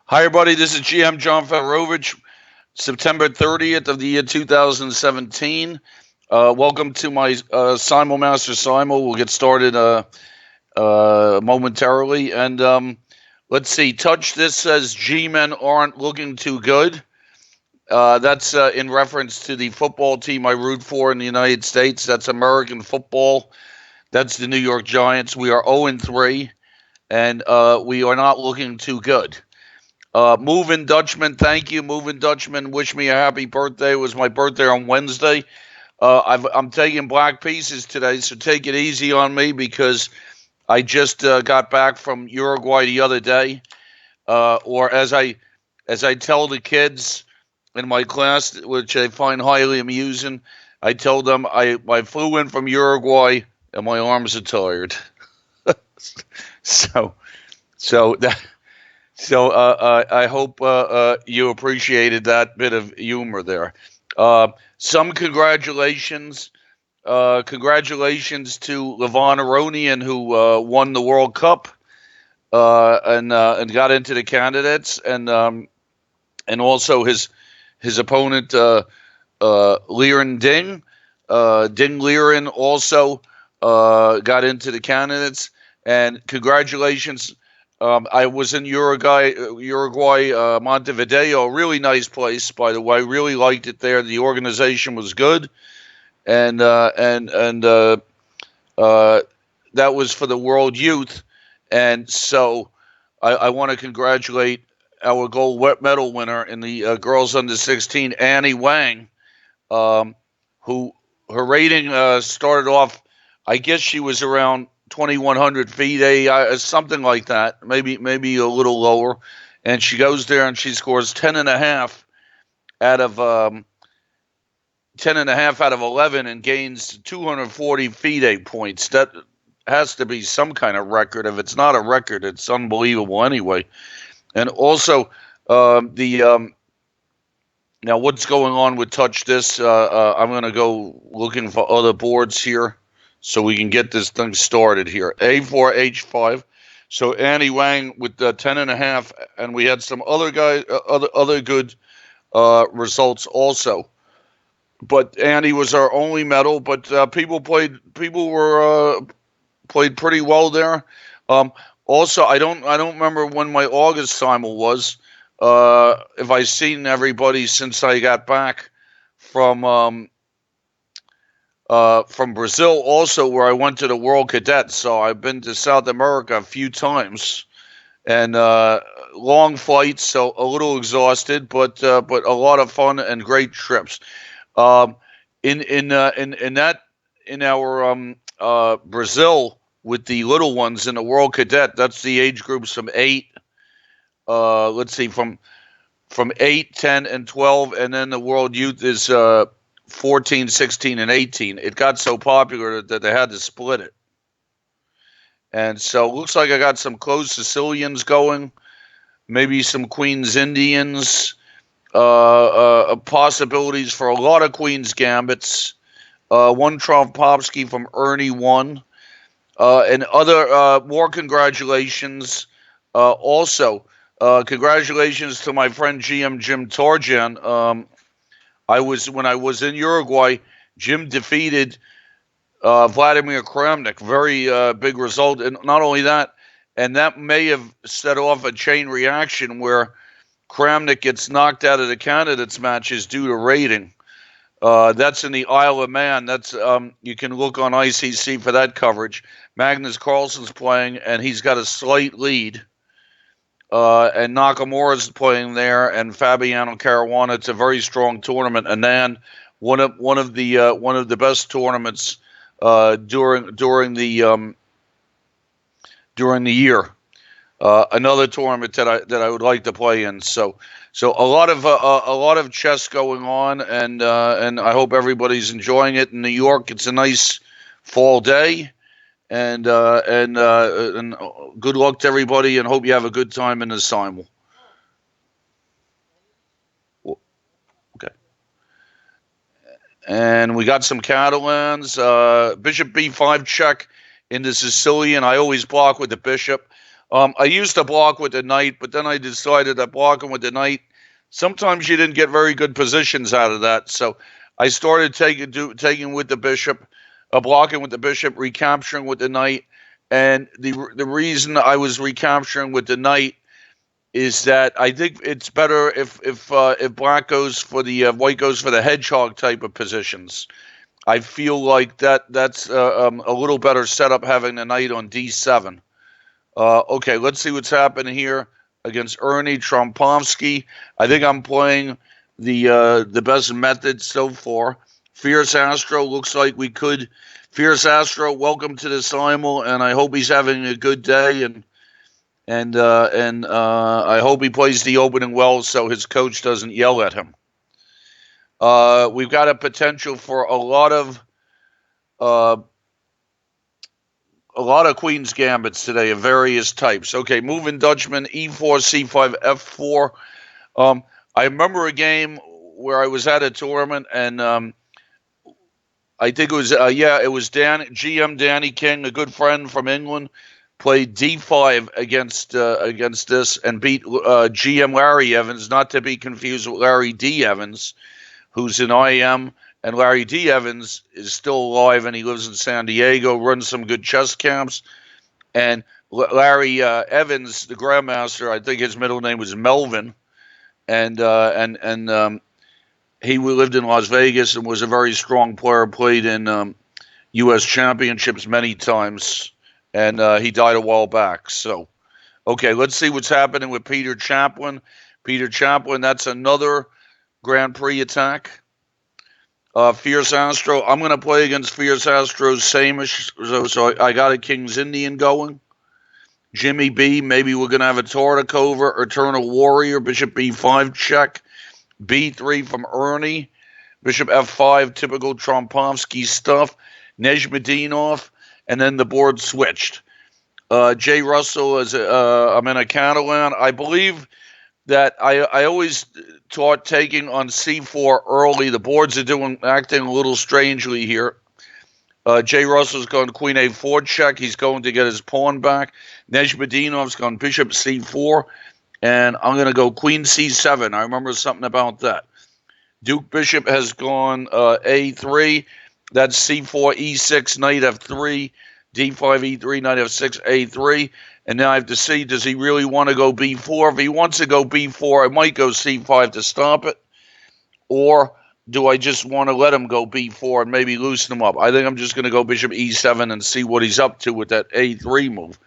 Hi, everybody. This is GM John Fedorowicz, September 30th of the year 2017. Welcome to my SimulMaster Simul. We'll get started momentarily. And let's see. Touch this says G-men aren't looking too good. That's in reference to the football team I root for in the United States. That's American football. That's the New York Giants. We are 0-3, and we are not looking too good. Moving Dutchman, thank you. Moving Dutchman, wish me a happy birthday. It was my birthday on Wednesday. I'm taking black pieces today, so take it easy on me because I just got back from Uruguay the other day. Or as I tell the kids in my class, which I find highly amusing, I tell them I flew in from Uruguay and my arms are tired. So that. So I hope you appreciated that bit of humor there. Some congratulations. Congratulations to Levon Aronian, who won the World Cup and got into the candidates, and also his opponent Liren Ding. Ding Liren also got into the candidates, and congratulations. I was in Uruguay, Montevideo, really nice place, by the way. Really liked it there. The organization was good, and that was for the World Youth, and so I want to congratulate our gold medal winner in the girls under 16, Annie Wang, who her rating started off. I guess she was around 2,100 feet, something like that, maybe a little lower, and she goes there and she scores 10.5 out of 10.5 out of 11 and gains 240 FIDE points. That has to be some kind of record. If it's not a record, it's unbelievable anyway. And also now what's going on with Touch This? I'm going to go looking for other boards here, so we can get this thing started here. A4H5. So Annie Wang with 10.5, and we had some other guys, other good results also. But Annie was our only medal. But people played pretty well there. Also, I don't remember when my August simul was. If I've seen everybody since I got back from Brazil, also, where I went to the World Cadets. So I've been to South America a few times, and long flights, so a little exhausted, but a lot of fun and great trips. In our Brazil with the little ones in the World Cadet, that's the age groups from 8. Let's see, from 8, 10, and 12, and then the World Youth is 14, 16, and 18. It got so popular that they had to split it. And so it looks like I got some closed Sicilians going, maybe some Queen's Indians, possibilities for a lot of Queen's Gambits, one Trompowski from Ernie 1, and other more congratulations. Also, congratulations to my friend GM Jim Torjan. When I was in Uruguay, Jim defeated Vladimir Kramnik. Very big result. And not only that, and that may have set off a chain reaction where Kramnik gets knocked out of the candidates matches due to rating. That's in the Isle of Man. That's you can look on ICC for that coverage. Magnus Carlsen's playing, and he's got a slight lead. And Nakamura's playing there, and Fabiano Caruana. It's a very strong tournament, and then one of the best tournaments during the year. Another tournament that I would like to play in. So a lot of chess going on, and I hope everybody's enjoying it in New York. It's a nice fall day. And good luck to everybody, and hope you have a good time in the simul. Okay. And we got some Catalans. Bishop B5 check into Sicilian. I always block with the bishop. I used to block with the knight, but then I decided that blocking with the knight, sometimes you didn't get very good positions out of that. So I started taking with the bishop, blocking with the bishop, recapturing with the knight. And the reason I was recapturing with the knight is that I think it's better if black goes for the white goes for the hedgehog type of positions. I feel like that's a little better setup having the knight on d7. Okay, let's see what's happening here against Ernie Trompovsky. I think I'm playing the best method so far. Fierce Astro looks like we could. Fierce Astro, welcome to the Simul, and I hope he's having a good day, and I hope he plays the opening well so his coach doesn't yell at him. We've got a potential for a lot of Queen's Gambits today of various types. Okay, moving Dutchman, E4, C5, F4. I remember a game where I was at a tournament, and I think it was GM Danny King, a good friend from England, played D5 against this and beat GM Larry Evans, not to be confused with Larry D. Evans, who's in IM. And Larry D. Evans is still alive, and he lives in San Diego, runs some good chess camps. And Larry Evans, the grandmaster, I think his middle name was Melvin, and he lived in Las Vegas and was a very strong player, played in U.S. championships many times, and he died a while back. So, okay, let's see what's happening with Peter Chaplin. Peter Chaplin, that's another Grand Prix attack. Fierce Astro, I'm going to play against Fierce Astro's Samish, so I got a King's Indian going. Jimmy B, maybe we're going to have a Tartakova, Eternal Warrior, Bishop B5 check, B3 from Ernie, Bishop F5, typical Trompovsky stuff, Nejmadinov, and then the board switched. Jay Russell, I'm in a Catalan. I believe that I always taught taking on C4 early. The boards are acting a little strangely here. Jay Russell's going Queen A4 check. He's going to get his pawn back. Nejmadinov's gone Bishop C4. And I'm going to go Queen C7. I remember something about that. Duke Bishop has gone A3. That's C4, E6, Knight F3, D5, E3, Knight F6, A3. And now I have to see, does he really want to go B4? If he wants to go B4, I might go C5 to stop it. Or do I just want to let him go B4 and maybe loosen him up? I think I'm just going to go Bishop E7 and see what he's up to with that A3 move.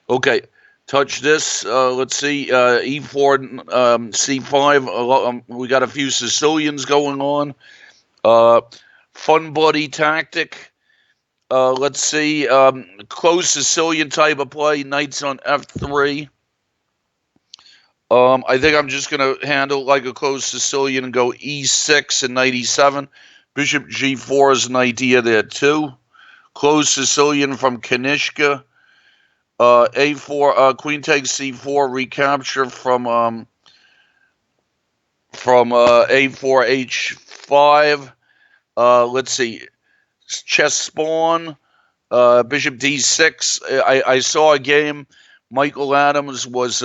Okay, touch this. Let's see, E4, C5. We got a few Sicilians going on. Fun buddy tactic. Let's see, close Sicilian type of play, knights on F3. I think I'm just going to handle like a close Sicilian and go E6 and knight E7. Bishop G4 is an idea there too. Close Sicilian from Kanishka. A4, queen takes C4, recapture from A4, H5. Let's see. Chess spawn, Bishop D6. I saw a game. Michael Adams was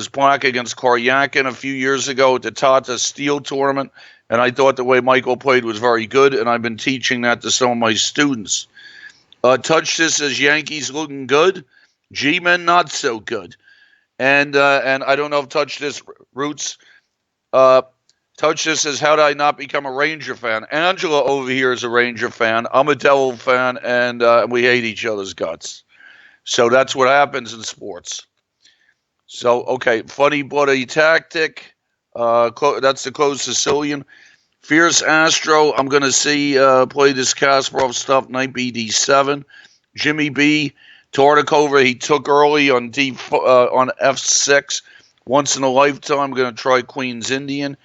black against Koryakin a few years ago at the Tata Steel tournament, and I thought the way Michael played was very good, and I've been teaching that to some of my students. Touch this as Yankees looking good, G-men not so good, and I don't know if touch this roots. Touch this as how did I not become a Ranger fan? Angela over here is a Ranger fan. I'm a Devil fan, and we hate each other's guts. So that's what happens in sports. So, okay, funny bloody tactic. That's the closed Sicilian. Fierce Astro, I'm going to see play this Kasparov stuff, knight BD7. Jimmy B, Tartakova, he took early on on F6. Once in a lifetime, I'm going to try Queen's Indian.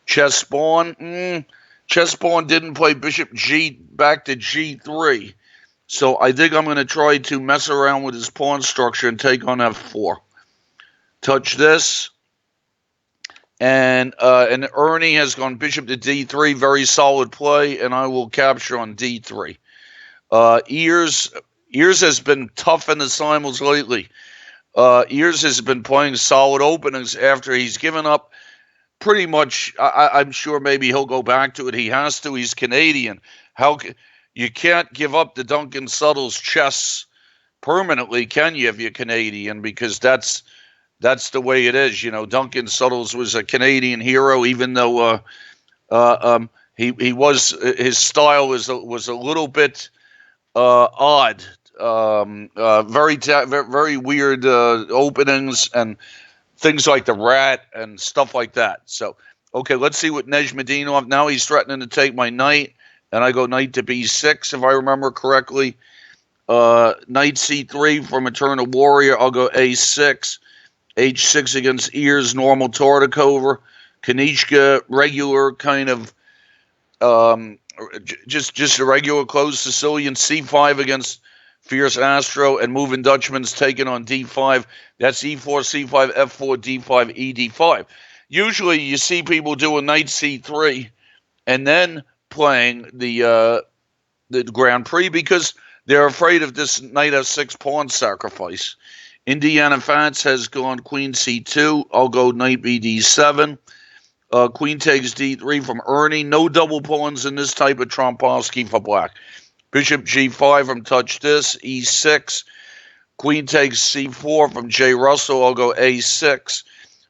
Chess spawn. Chess spawn didn't play Bishop G back to G3. So I think I'm going to try to mess around with his pawn structure and take on F4. Touch this. And Ernie has gone Bishop to D3. Very solid play. And I will capture on D3. Ears has been tough in the simuls lately. Ears has been playing solid openings after he's given up pretty much. I'm sure maybe he'll go back to it. He has to. He's Canadian. You can't give up the Duncan Suttles chess permanently, can you, if you're Canadian? Because that's the way it is. Duncan Suttles was a Canadian hero, even though he was his style was a little bit odd. Very weird openings and things like the rat and stuff like that. So, okay, let's see what Nezhmadinov. Now he's threatening to take my knight, and I go knight to b6 if I remember correctly. Knight c3 from Eternal Warrior. I'll go a6. h6 against Ears, normal Tartakover. Kanishka, regular kind of just a regular closed Sicilian. c5 against Fierce Astro, and moving Dutchman's taking on d5. That's e4, c5, f4, d5, ed5. Usually you see people doing knight c3 and then playing the Grand Prix because they're afraid of this knight f6 pawn sacrifice. Indiana Fats has gone queen c2. I'll go knight bd7. Queen takes d3 from Ernie. No double pawns in this type of Trompowsky for black. Bishop g5 from Touch This. e6. Queen takes c4 from J. Russell. I'll go a6.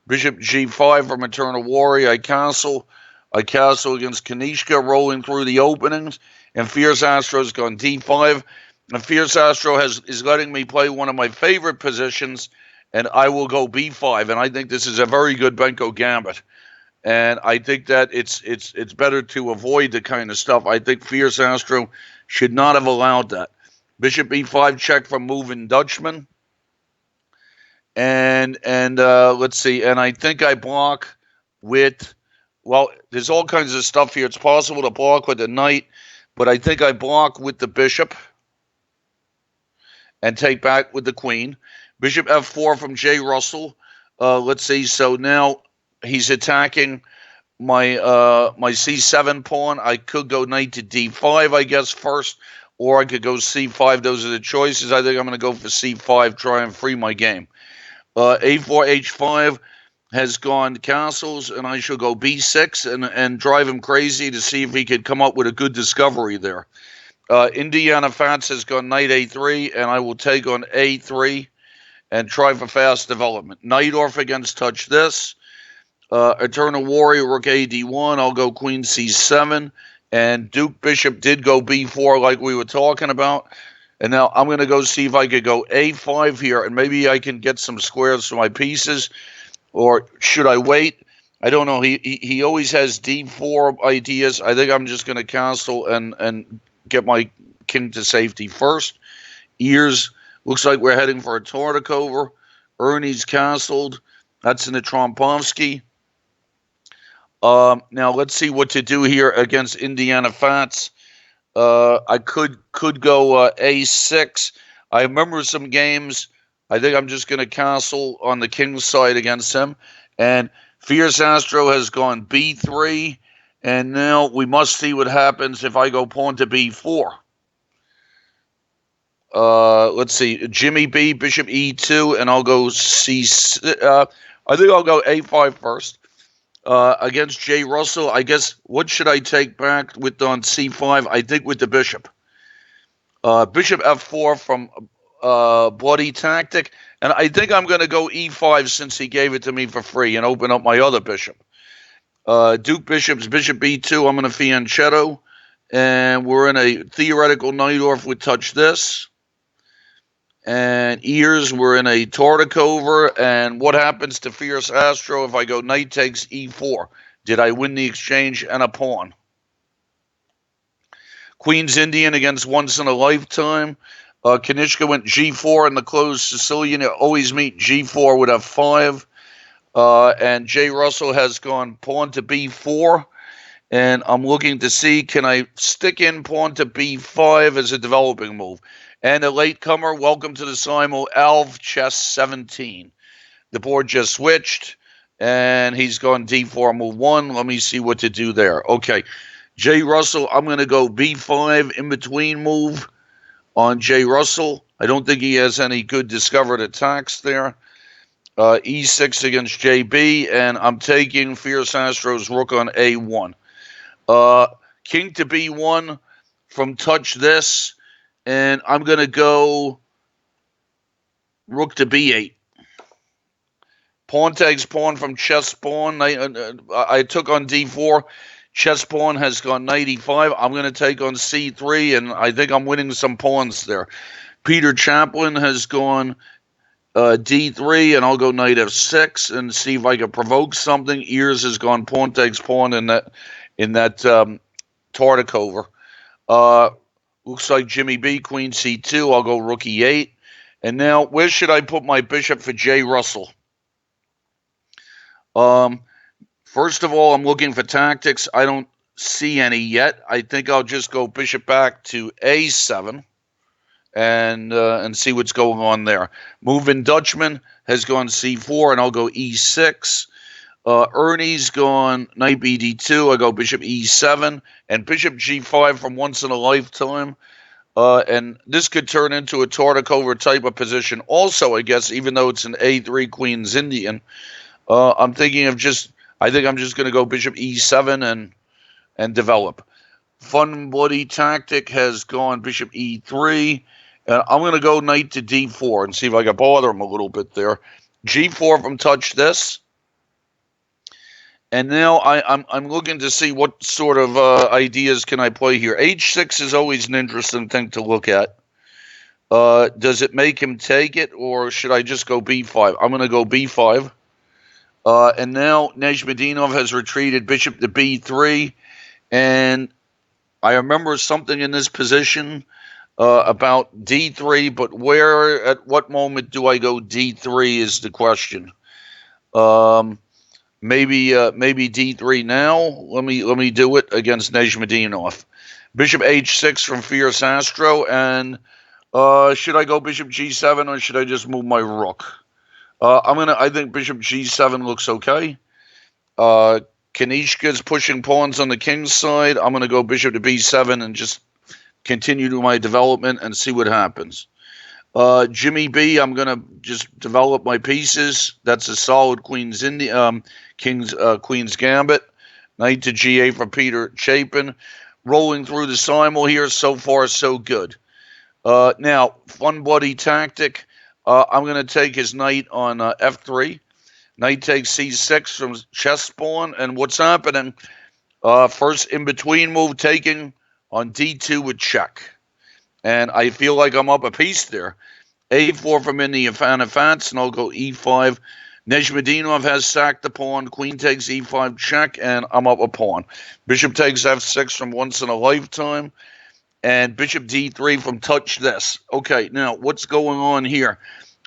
Bishop g5 from Eternal Warrior. I castle against Kanishka, rolling through the openings. And Fierce Astro's gone d5. And Fierce Astro is letting me play one of my favorite positions, and I will go b5. And I think this is a very good Benko gambit. And I think that it's better to avoid the kind of stuff. I think Fierce Astro should not have allowed that. Bishop e5 check from moving Dutchman. And let's see. And I think I block with, well, there's all kinds of stuff here. It's possible to block with the knight, but I think I block with the bishop and take back with the queen. Bishop f4 from J. Russell. Let's see. So now he's attacking my c7 pawn. I could go knight to d5, I guess, first, or I could go c5. Those are the choices. I think I'm going to go for c5, try and free my game. a4, h5 has gone castles, and I shall go b6 and drive him crazy to see if he could come up with a good discovery there. Indiana Fats has gone knight a3, and I will take on a3 and try for fast development. Knight off against Touch This. Eternal Warrior, rook ad1. I'll go queen c7. And Duke Bishop did go b4 like we were talking about. And now I'm going to go see if I could go a5 here, and maybe I can get some squares for my pieces. Or should I wait? I don't know. He always has d4 ideas. I think I'm just going to castle and get my king to safety first. Ears, looks like we're heading for a Tartakover. Ernie's castled. That's in the Trompowsky. Now let's see what to do here against Indiana Fats. I could go a6. I remember some games. I think I'm just going to castle on the king's side against him. And Fierce Astro has gone b3. And now we must see what happens if I go pawn to b4. Let's see. Jimmy B, Bishop e2, and I'll go c. I think I'll go a5 first. Against J. Russell, I guess, what should I take back with on c5? I think with the bishop. Bishop f4 from Bloody Tactic. And I think I'm going to go e5 since he gave it to me for free and open up my other bishop. Duke Bishop's Bishop b2. I'm going to fianchetto. And we're in a theoretical knight off with Touch This. And Ears, we're in a Tartakover. And what happens to Fierce Astro if I go knight takes e4? Did I win the exchange and a pawn? Queen's Indian against Once in a Lifetime. Kanishka went g4 in the closed Sicilian. You always meet g4 with f5. And J. Russell has gone pawn to b4. And I'm looking to see, can I stick in pawn to b5 as a developing move? And a latecomer, welcome to the Simul, Alv Chess 17. The board just switched, and he's gone d4, move 1. Let me see what to do there. Okay, J. Russell, I'm going to go b5 in between move. on J. Russell. I don't think he has any good discovered attacks there. E6 against JB, and I'm taking Fierce Astro's rook on A1. King to B1 from touch this, and I'm going to go rook to B8. Pawn takes pawn from chess pawn. I took on D4. Chess pawn has gone knight E5. I'm going to take on C3, and I think I'm winning some pawns there. Peter Chaplin has gone D3, and I'll go knight F6 and see if I can provoke something. Ears has gone pawn takes pawn in that Tartakover. Looks like Jimmy B, queen C2. I'll go rook E8. And now, where should I put my bishop for J. Russell? First of all, I'm looking for tactics. I don't see any yet. I think I'll just go bishop back to A7 and see what's going on there. Moving Dutchman has gone C4, and I'll go E6. Ernie's gone knight BD2. I go bishop E7 and bishop G5 from once in a lifetime. And this could turn into a Tartakover type of position. Also, I guess, even though it's an A3 Queen's Indian, I'm thinking of I think I'm just going to go bishop E7 and develop. Fun Bloody Tactic has gone bishop E3. And I'm going to go knight to D4 and see if I can bother him a little bit there. G4 from touch this. And now I'm looking to see what sort of ideas can I play here. H6 is always an interesting thing to look at. Does it make him take it, or should I just go B5? I'm going to go B5. And now Nijmedinov has retreated bishop to B3. And I remember something in this position about D3, but at what moment do I go D3 is the question. Maybe D3 now. Let me do it against Nijmedinov. Bishop H6 from Fierce Astro, and should I go Bishop G7 or should I just move my rook? I think Bishop G7 looks okay. Kanishka's pushing pawns on the king's side. I'm gonna go Bishop to B7 and just continue to my development and see what happens. Jimmy B, I'm going to just develop my pieces. That's a solid Queen's Gambit. Knight to G8 for Peter Chapin. Rolling through the simul here, so far so good. Now, Fun Bloody Tactic. I'm going to take his knight on F3. Knight takes C6 from chess pawn. And what's happening? First in-between move taking on D2 with check. And I feel like I'm up a piece there. A4 from in the Ivanifants, and I'll go E5. Nijmedinov has sacked the pawn. Queen takes E5 check, and I'm up a pawn. Bishop takes F6 from once in a lifetime. And Bishop D3 from touch this. Okay, now what's going on here?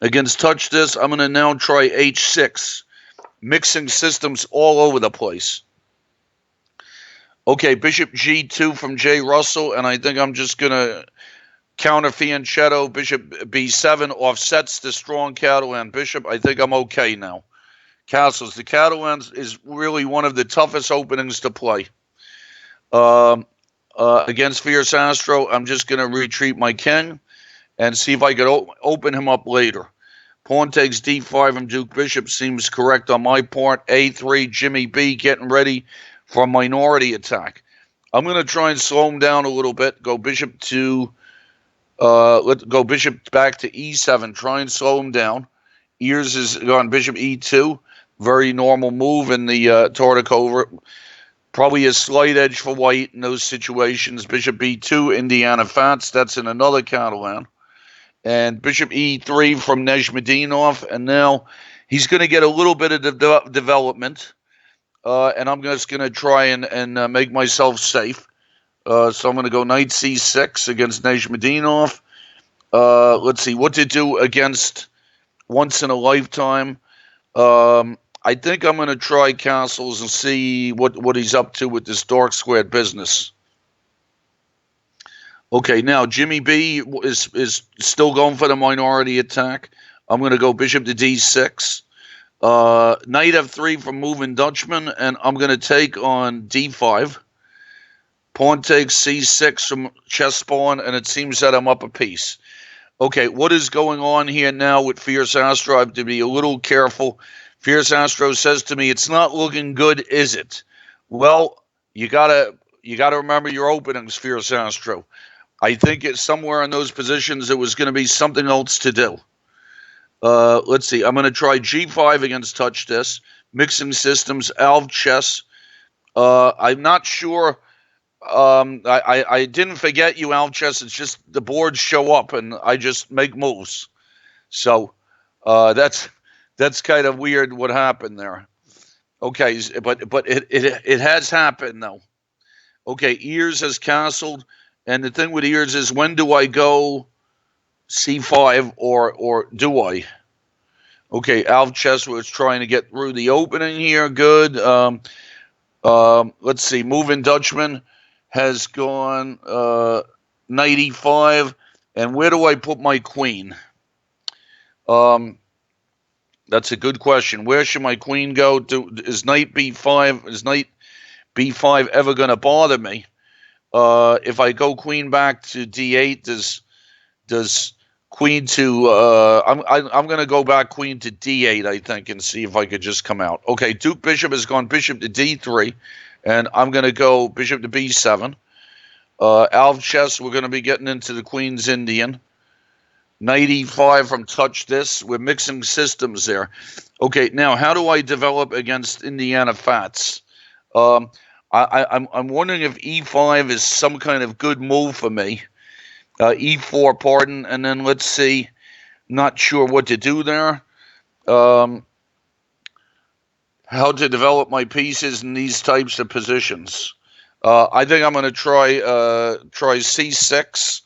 Against touch this, I'm going to now try H6. Mixing systems all over the place. Okay, Bishop G2 from J. Russell, and I think I'm just going to counter Fianchetto. Bishop B7 offsets the strong Catalan bishop. I think I'm okay now. Castles. The Catalan is really one of the toughest openings to play. Against Fierce Astro, I'm just going to retreat my king and see if I could open him up later. Pawn takes D5 from Duke Bishop seems correct on my part. A3, Jimmy B getting ready for a minority attack. I'm going to try and slow him down a little bit. Go bishop to, let's go bishop back to E7. Try and slow him down. Ears is on bishop E2. Very normal move in the Tartakover. Probably a slight edge for white in those situations. Bishop B2, Indiana Fats. That's in another Catalan. And Bishop E3 from Nijmedinov. And now he's going to get a little bit of development. And I'm just going to try and make myself safe. So I'm going to go knight C6 against Nijmedinov. Let's see what to do against once in a lifetime. I think I'm going to try castles and see what he's up to with this dark squared business. Okay, now Jimmy B is still going for the minority attack. I'm going to go bishop to D6. Knight F3 from moving Dutchman, and I'm going to take on D5. Pawn takes c6 from chess pawn, and it seems that I'm up a piece. Okay, what is going on here now with Fierce Astro? I have to be a little careful. Fierce Astro says to me, "It's not looking good, is it?" Well, you gotta remember your openings, Fierce Astro. I think it's somewhere in those positions it was going to be something else to do. Let's see. I'm going to try G5 against touch this. Mixing systems, Alv chess. I'm not sure. I didn't forget you, Alv chess. It's just the boards show up and I just make moves. So that's kind of weird what happened there. Okay, but it has happened though. Okay, Ears has castled, and the thing with Ears is, when do I go c5 or do I? Okay, Alv chess was trying to get through the opening here. Good. Let's see. Moving Dutchman has gone knight e5, and where do I put my queen? That's a good question. Where should my queen go? Is knight b5? Is knight b5 ever going to bother me? If I go queen back to d8, does queen to I'm going to go back queen to d8, I think, and see if I could just come out. Okay, Duke Bishop has gone bishop to d3, and I'm going to go bishop to b7. Alv chess, we're going to be getting into the Queen's Indian. Knight e5 from touch this. We're mixing systems there. Okay, now how do I develop against Indiana Fats? I'm wondering if e5 is some kind of good move for me. E4, pardon, and then let's see. Not sure what to do there. How to develop my pieces in these types of positions. I think I'm going to try c6.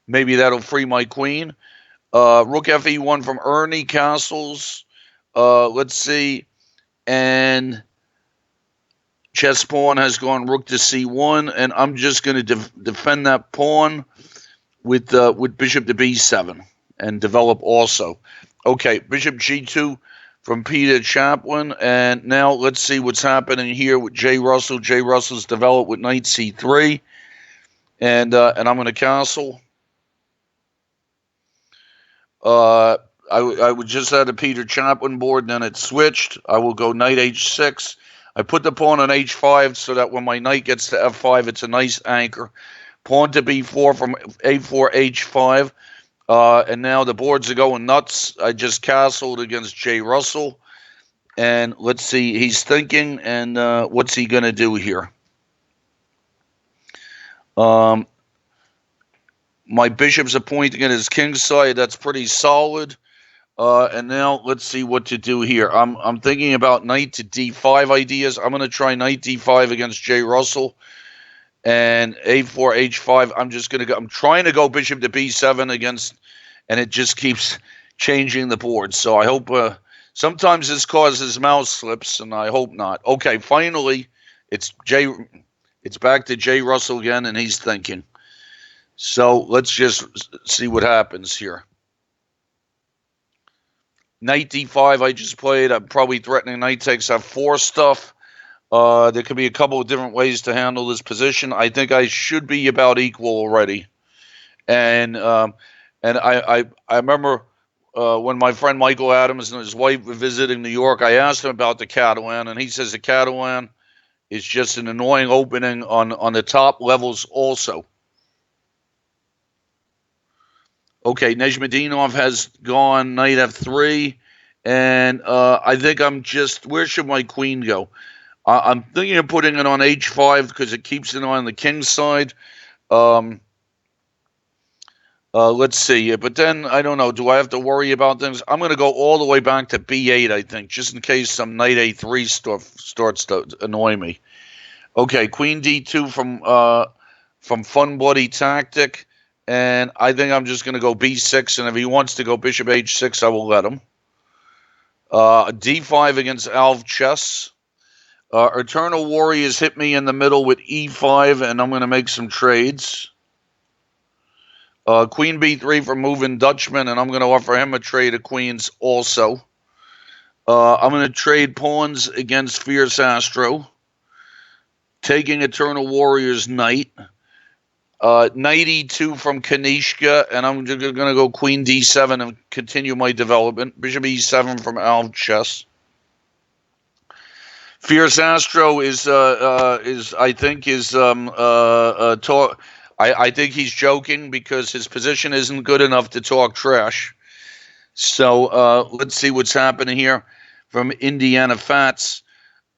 Maybe that'll free my queen. Rook fe1 from Ernie castles. Let's see. And chess pawn has gone rook to c1, and I'm just going to defend that pawn with bishop to b7 and develop also. Okay, bishop g2 from Peter Chaplin, and now let's see what's happening here with Jay Russell. Jay Russell's developed with knight c3, and I'm going to castle. I would just add a Peter Chaplin board, then it switched. I will go knight h6. I put the pawn on h5 so that when my knight gets to f5, it's a nice anchor. Pawn to b4 from a4, h5. And now the boards are going nuts. I just castled against Jay Russell. And let's see, he's thinking, and what's he going to do here? My bishop's are pointing at his king's side. That's pretty solid. And now let's see what to do here. I'm thinking about knight to d5 ideas. I'm going to try knight d5 against Jay Russell. And a4, h5. I'm trying to go bishop to b7 against, and it just keeps changing the board. So I hope, sometimes this causes mouse slips, and I hope not. Okay, finally, it's back to Jay Russell again, and he's thinking. So let's just see what happens here. Knight d5 I just played. I'm probably threatening knight takes f4 stuff. There could be a couple of different ways to handle this position. I think I should be about equal already. And I remember when my friend Michael Adams and his wife were visiting New York, I asked him about the Catalan, and he says the Catalan is just an annoying opening on the top levels also. Okay, Nejmadinov has gone knight f3, and I think where should my queen go? I'm thinking of putting it on h5 because it keeps it on the king's side. Let's see. But then, I don't know, do I have to worry about things? I'm going to go all the way back to b8, I think, just in case some knight a3 starts to annoy me. Okay, queen d2 from Fun Bloody Tactic. And I think I'm just going to go b6, and if he wants to go bishop h6, I will let him. d5 against Alv Chess. Eternal Warriors hit me in the middle with e5, and I'm going to make some trades. Queen b3 for Moving Dutchman, and I'm going to offer him a trade of queens also. I'm going to trade pawns against Fierce Astro. taking Eternal Warrior's knight. Knight e2 from Kanishka, and I'm going to go queen d7 and continue my development. Bishop e7 from Alv Chess. Fierce Astro is I think I think he's joking because his position isn't good enough to talk trash. So let's see what's happening here from Indiana Fats.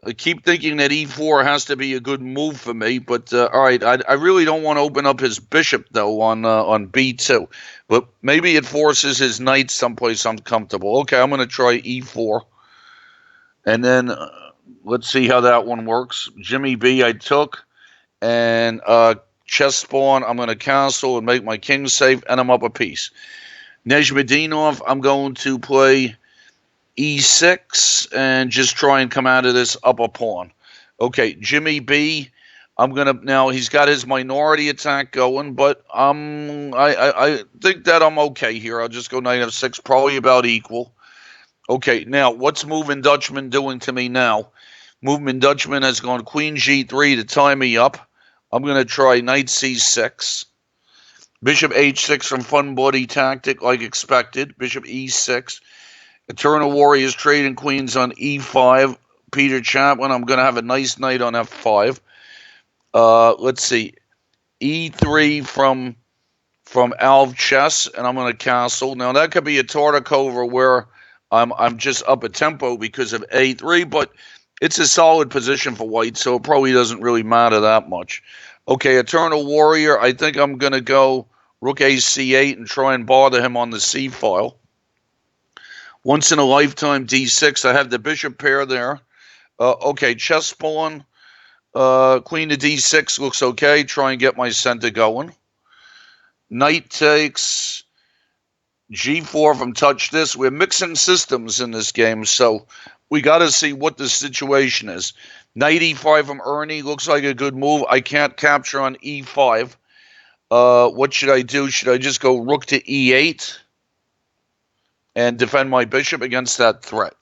I keep thinking that e4 has to be a good move for me, but all right, I really don't want to open up his bishop though on b2, but maybe it forces his knight someplace uncomfortable. Okay, I'm going to try e4, and then let's see how that one works. Jimmy B I took, and chess pawn I'm going to cancel and make my king safe, and I'm up a piece. Nezhmedinov, I'm going to play e6 and just try and come out of this up a pawn. Okay, Jimmy B, I'm gonna now. He's got his minority attack going, but I think that I'm okay here. I'll just go knight f6, probably about equal. Okay, now what's Moving Dutchman doing to me now? Movement Dutchman has gone queen g3 to tie me up. I'm gonna try knight c6. Bishop h6 from Fun Bloody Tactic, like expected. Bishop e6. Eternal Warriors trading queens on e5. Peter Chaplin, I'm going to have a nice knight on f5. Let's see. e3 from Alv Chess, and I'm going to castle. Now, that could be a Tartakova where I'm just up a tempo because of a3, but it's a solid position for white, so it probably doesn't really matter that much. Okay, Eternal Warrior, I think I'm going to go rook a c8 and try and bother him on the c file. Once in a lifetime d6. I have the bishop pair there. Okay, chess pawn. Queen to d6 looks okay. Try and get my center going. Knight takes. g4 from touch this. We're mixing systems in this game, so we got to see what the situation is. Knight e5 from Ernie looks like a good move. I can't capture on e5. What should I do? Should I just go rook to e8? And defend my bishop against that threat.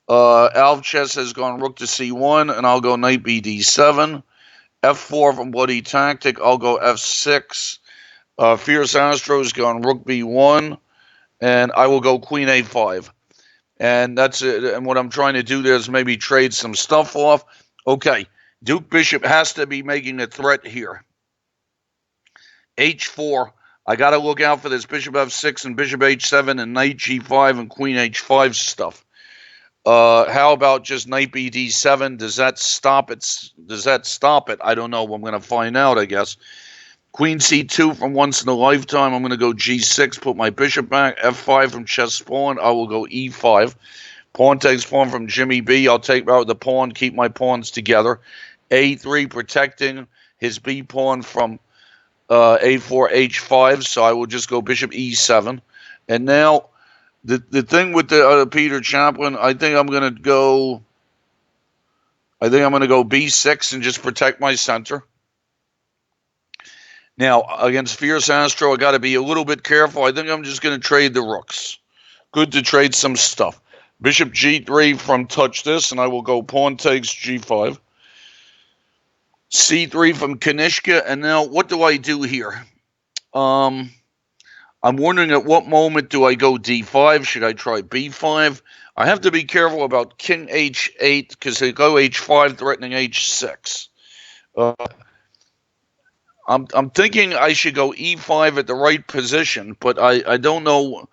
Alv Chess has gone rook to c1, and I'll go knight bd7. f4 from Bloody Tactic, I'll go f6. Fierce Astro has gone rook b1, and I will go queen a5. And that's it. And what I'm trying to do there is maybe trade some stuff off. Okay, Duke Bishop has to be making a threat here. h4. I got to look out for this bishop f6 and bishop h7 and knight g5 and queen h5 stuff. How about just knight bd7? Does that stop it? I don't know. I'm going to find out, I guess. Queen c2 from Once in a Lifetime. I'm going to go g6, put my bishop back. f5 from chess pawn. I will go e5. Pawn takes pawn from Jimmy B. I'll take out the pawn, keep my pawns together. a3 protecting his b pawn from a4, h5, so I will just go bishop e7. And now, the thing with the Peter Chaplin, I think I'm going to go b6 and just protect my center. Now, against Fierce Astro, I got to be a little bit careful. I think I'm just going to trade the rooks. Good to trade some stuff. Bishop g3 from touch this, and I will go pawn takes g5. c3 from Kanishka, and now what do I do here? I'm wondering at what moment do I go d5? Should I try b5? I have to be careful about king h8 because they go h5 threatening h6. I'm thinking I should go e5 at the right position, but I don't know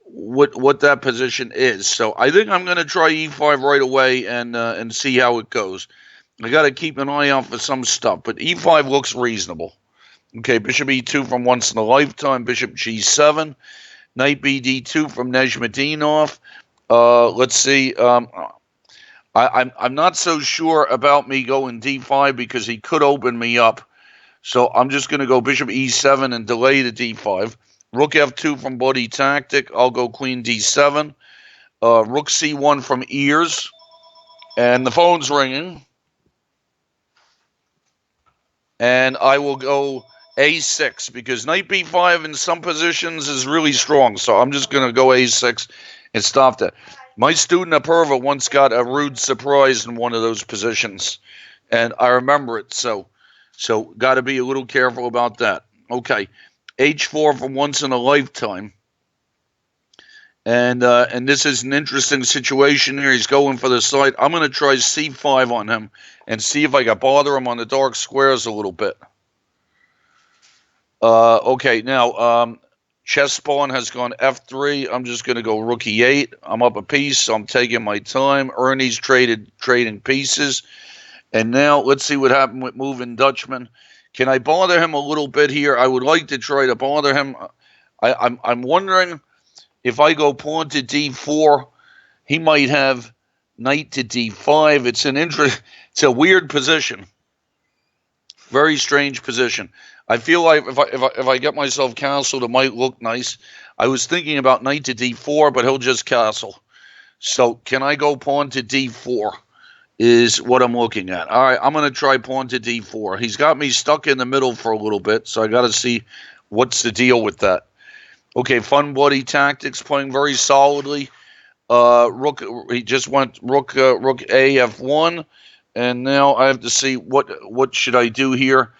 what that position is. So I think I'm going to try e5 right away and see how it goes. I got to keep an eye out for some stuff, but e5 looks reasonable. Okay, bishop e2 from Once in a Lifetime, bishop g7, knight bd2 from Nezhmedinov. Let's see. I'm not so sure about me going d5 because he could open me up. So I'm just going to go bishop e7 and delay the d5. Rook f2 from Bloody Tactic. I'll go queen d7. Rook c1 from Ears. And the phone's ringing. And I will go a6 because knight b5 in some positions is really strong. So I'm just going to go a6 and stop that. My student Apurva once got a rude surprise in one of those positions. and I remember it. So got to be a little careful about that. Okay, H4 from Once in a Lifetime. And this is an interesting situation here. He's going for the side. I'm going to try C5 on him and see if I can bother him on the dark squares a little bit. Okay, now chess pawn has gone F3. I'm just going to go rook E8. I'm up a piece, so I'm taking my time. Ernie's trading pieces. And now let's see what happened with moving Dutchman. Can I bother him a little bit here? I would like to try to bother him. I'm wondering if I go pawn to D4, he might have knight to D5. It's a weird position. Very strange position. I feel like if I get myself castled, it might look nice. I was thinking about knight to D4, but he'll just castle. So can I go pawn to D4 is what I'm looking at. All right, I'm going to try pawn to D4. He's got me stuck in the middle for a little bit, so I got to see what's the deal with that. Okay, Fun Bloody Tactics playing very solidly. Rook, he just went rook A F1, and now I have to see what should I do here.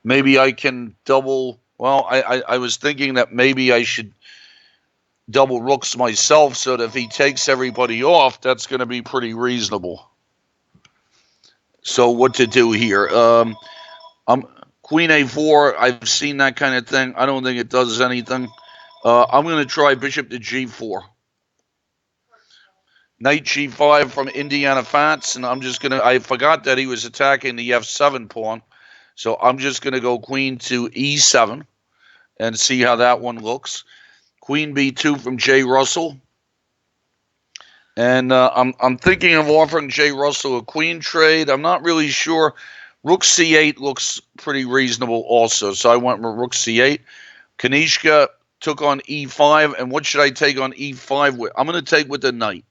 Maybe I can double. Well, I was thinking that maybe I should double rooks myself, so that if he takes everybody off, that's going to be pretty reasonable. So what to do here? Queen A4. I've seen that kind of thing. I don't think it does anything. I'm going to try bishop to G4. Knight G5 from Indiana Fats, and I forgot that he was attacking the F7 pawn, so I'm just going to go queen to E7 and see how that one looks. Queen B2 from J. Russell. And I'm thinking of offering J. Russell a queen trade. I'm not really sure. Rook C8 looks pretty reasonable also, so I went with rook C8. Kanishka took on E5, and what should I take on E5 with? I'm going to take with the knight.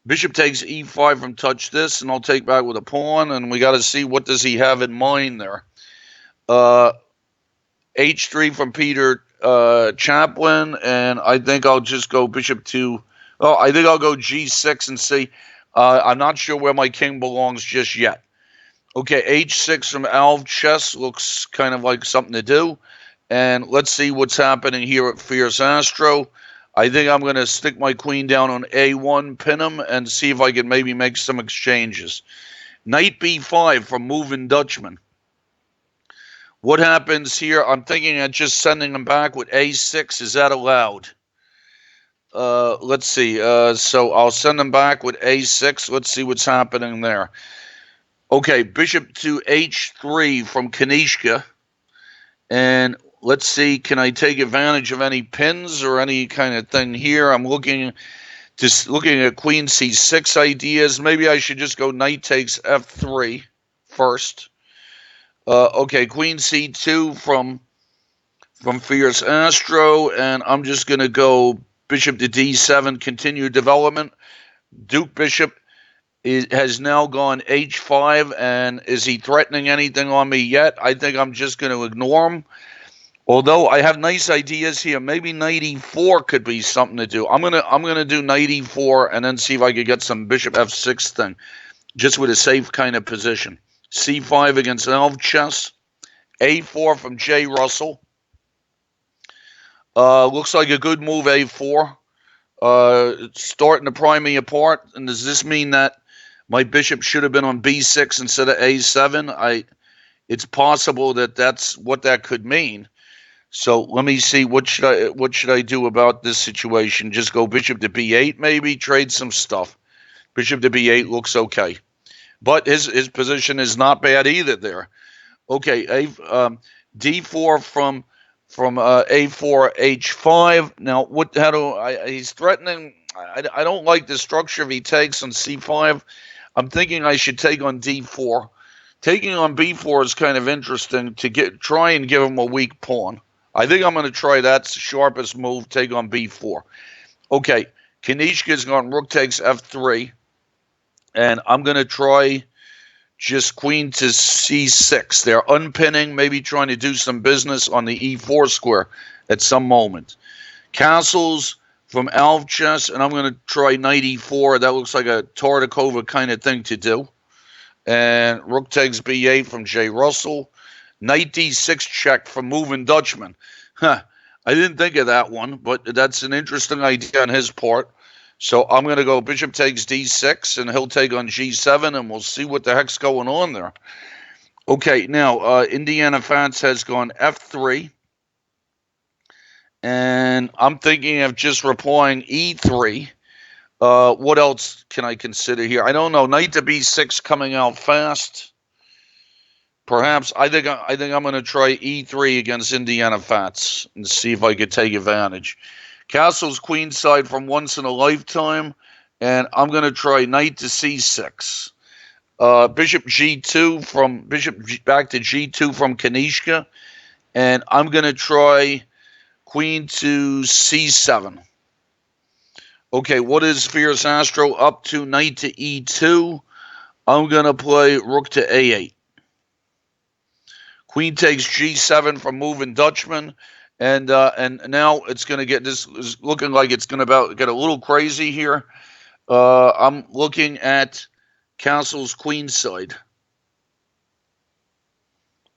Bishop takes E5 from touch this, and I'll take back with a pawn, and we got to see what does he have in mind there. H3 from Peter Chaplin, and I think I'll just go bishop to... Oh, I think I'll go G6 and see. I'm not sure where my king belongs just yet. Okay, H6 from Alv Chess looks kind of like something to do. And let's see what's happening here at Fierce Astro. I think I'm going to stick my queen down on A1, pin him, and see if I can maybe make some exchanges. Knight B5 from Moving Dutchman. What happens here? I'm thinking of just sending him back with A6. Is that allowed? Let's see. So I'll send him back with A6. Let's see what's happening there. Okay, bishop to H3 from Kanishka. And let's see, can I take advantage of any pins or any kind of thing here? I'm looking at queen C6 ideas. Maybe I should just go knight takes F3 first. Okay, queen C2 from Fierce Astro. And I'm just going to go bishop to D7, continue development. Duke Bishop has now gone H5, and is he threatening anything on me yet? I think I'm just going to ignore him. Although I have nice ideas here, maybe knight E4 could be something to do. I'm gonna do knight E4 and then see if I could get some bishop F6 thing, just with a safe kind of position. C5 against Alv Chess. A4 from J. Russell. Looks like a good move, A4. Starting to pry me apart. And does this mean that my bishop should have been on B6 instead of A7? It's possible that that's what that could mean. So let me see, what should I do about this situation? Just go bishop to B8 maybe, trade some stuff. Bishop to B8 looks okay. But his position is not bad either there. Okay, D4 from A4 H5. Now he's threatening. I don't like the structure if he takes on C5. I'm thinking I should take on D4. Taking on B4 is kind of interesting to try and give him a weak pawn. I think I'm going to try that sharpest move, take on B4. Okay, Kanishka's gone rook takes F3. And I'm going to try just queen to C6. They're unpinning, maybe trying to do some business on the E4 square at some moment. Castles from Alv Chess, and I'm going to try knight E4. That looks like a Tartakova kind of thing to do. And rook takes b8 from J. Russell. Knight d6 check from Moving Dutchman. Huh. I didn't think of that one, but that's an interesting idea on his part. So I'm going to go bishop takes d6, and he'll take on g7, and we'll see what the heck's going on there. Okay, now Indiana Fats has gone f3. And I'm thinking of just replying e3. What else can I consider here? I don't know. Knight to b6 coming out fast. Perhaps I think I'm going to try e3 against Indiana Fats and see if I could take advantage. Castle's queenside from Once in a Lifetime, and I'm going to try knight to c6. Bishop g2 from back to g2 from Kanishka, and I'm going to try queen to c7. Okay, what is Fierce Astro up to? Knight to e2. I'm going to play rook to a8. Queen takes g7 from Moving Dutchman. And now it's going to get, this is looking like it's going to get a little crazy here. I'm looking at Castle's queenside.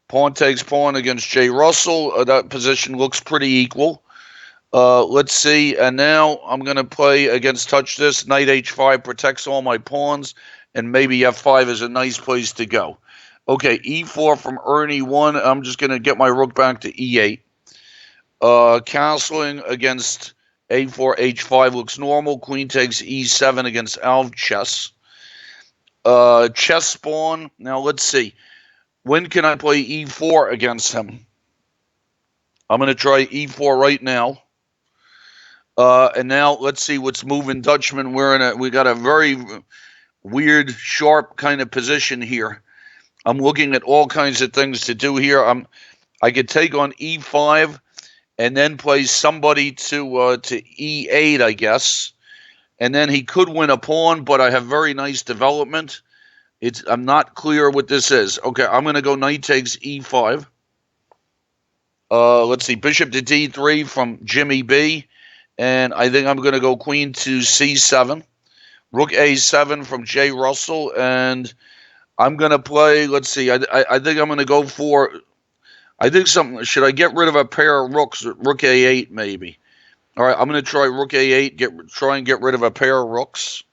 Pawn takes pawn against J. Russell. That position looks pretty equal. Let's see. And now I'm going to play against touch this. Knight h5 protects all my pawns. And maybe f5 is a nice place to go. Okay, e4 from Ernie 1. I'm just going to get my rook back to e8. Castling against a4, h5 looks normal. Queen takes e7 against Alv chess. Chess spawn. Now, let's see. When can I play e4 against him? I'm going to try e4 right now. And now let's see what's Moving Dutchman. We got a very weird, sharp kind of position here. I'm looking at all kinds of things to do here. I could take on e5 and then play somebody to e8, I guess. And then he could win a pawn, but I have very nice development. I'm not clear what this is. Okay, I'm going to go knight takes e5. Let's see, bishop to d3 from Jimmy B. And I think I'm going to go queen to c7. Rook a7 from J. Russell. And I'm going to play, let's see, I think I'm going to go for, should I get rid of a pair of rooks? Rook a8 maybe. All right, I'm going to try rook a8, try and get rid of a pair of rooks.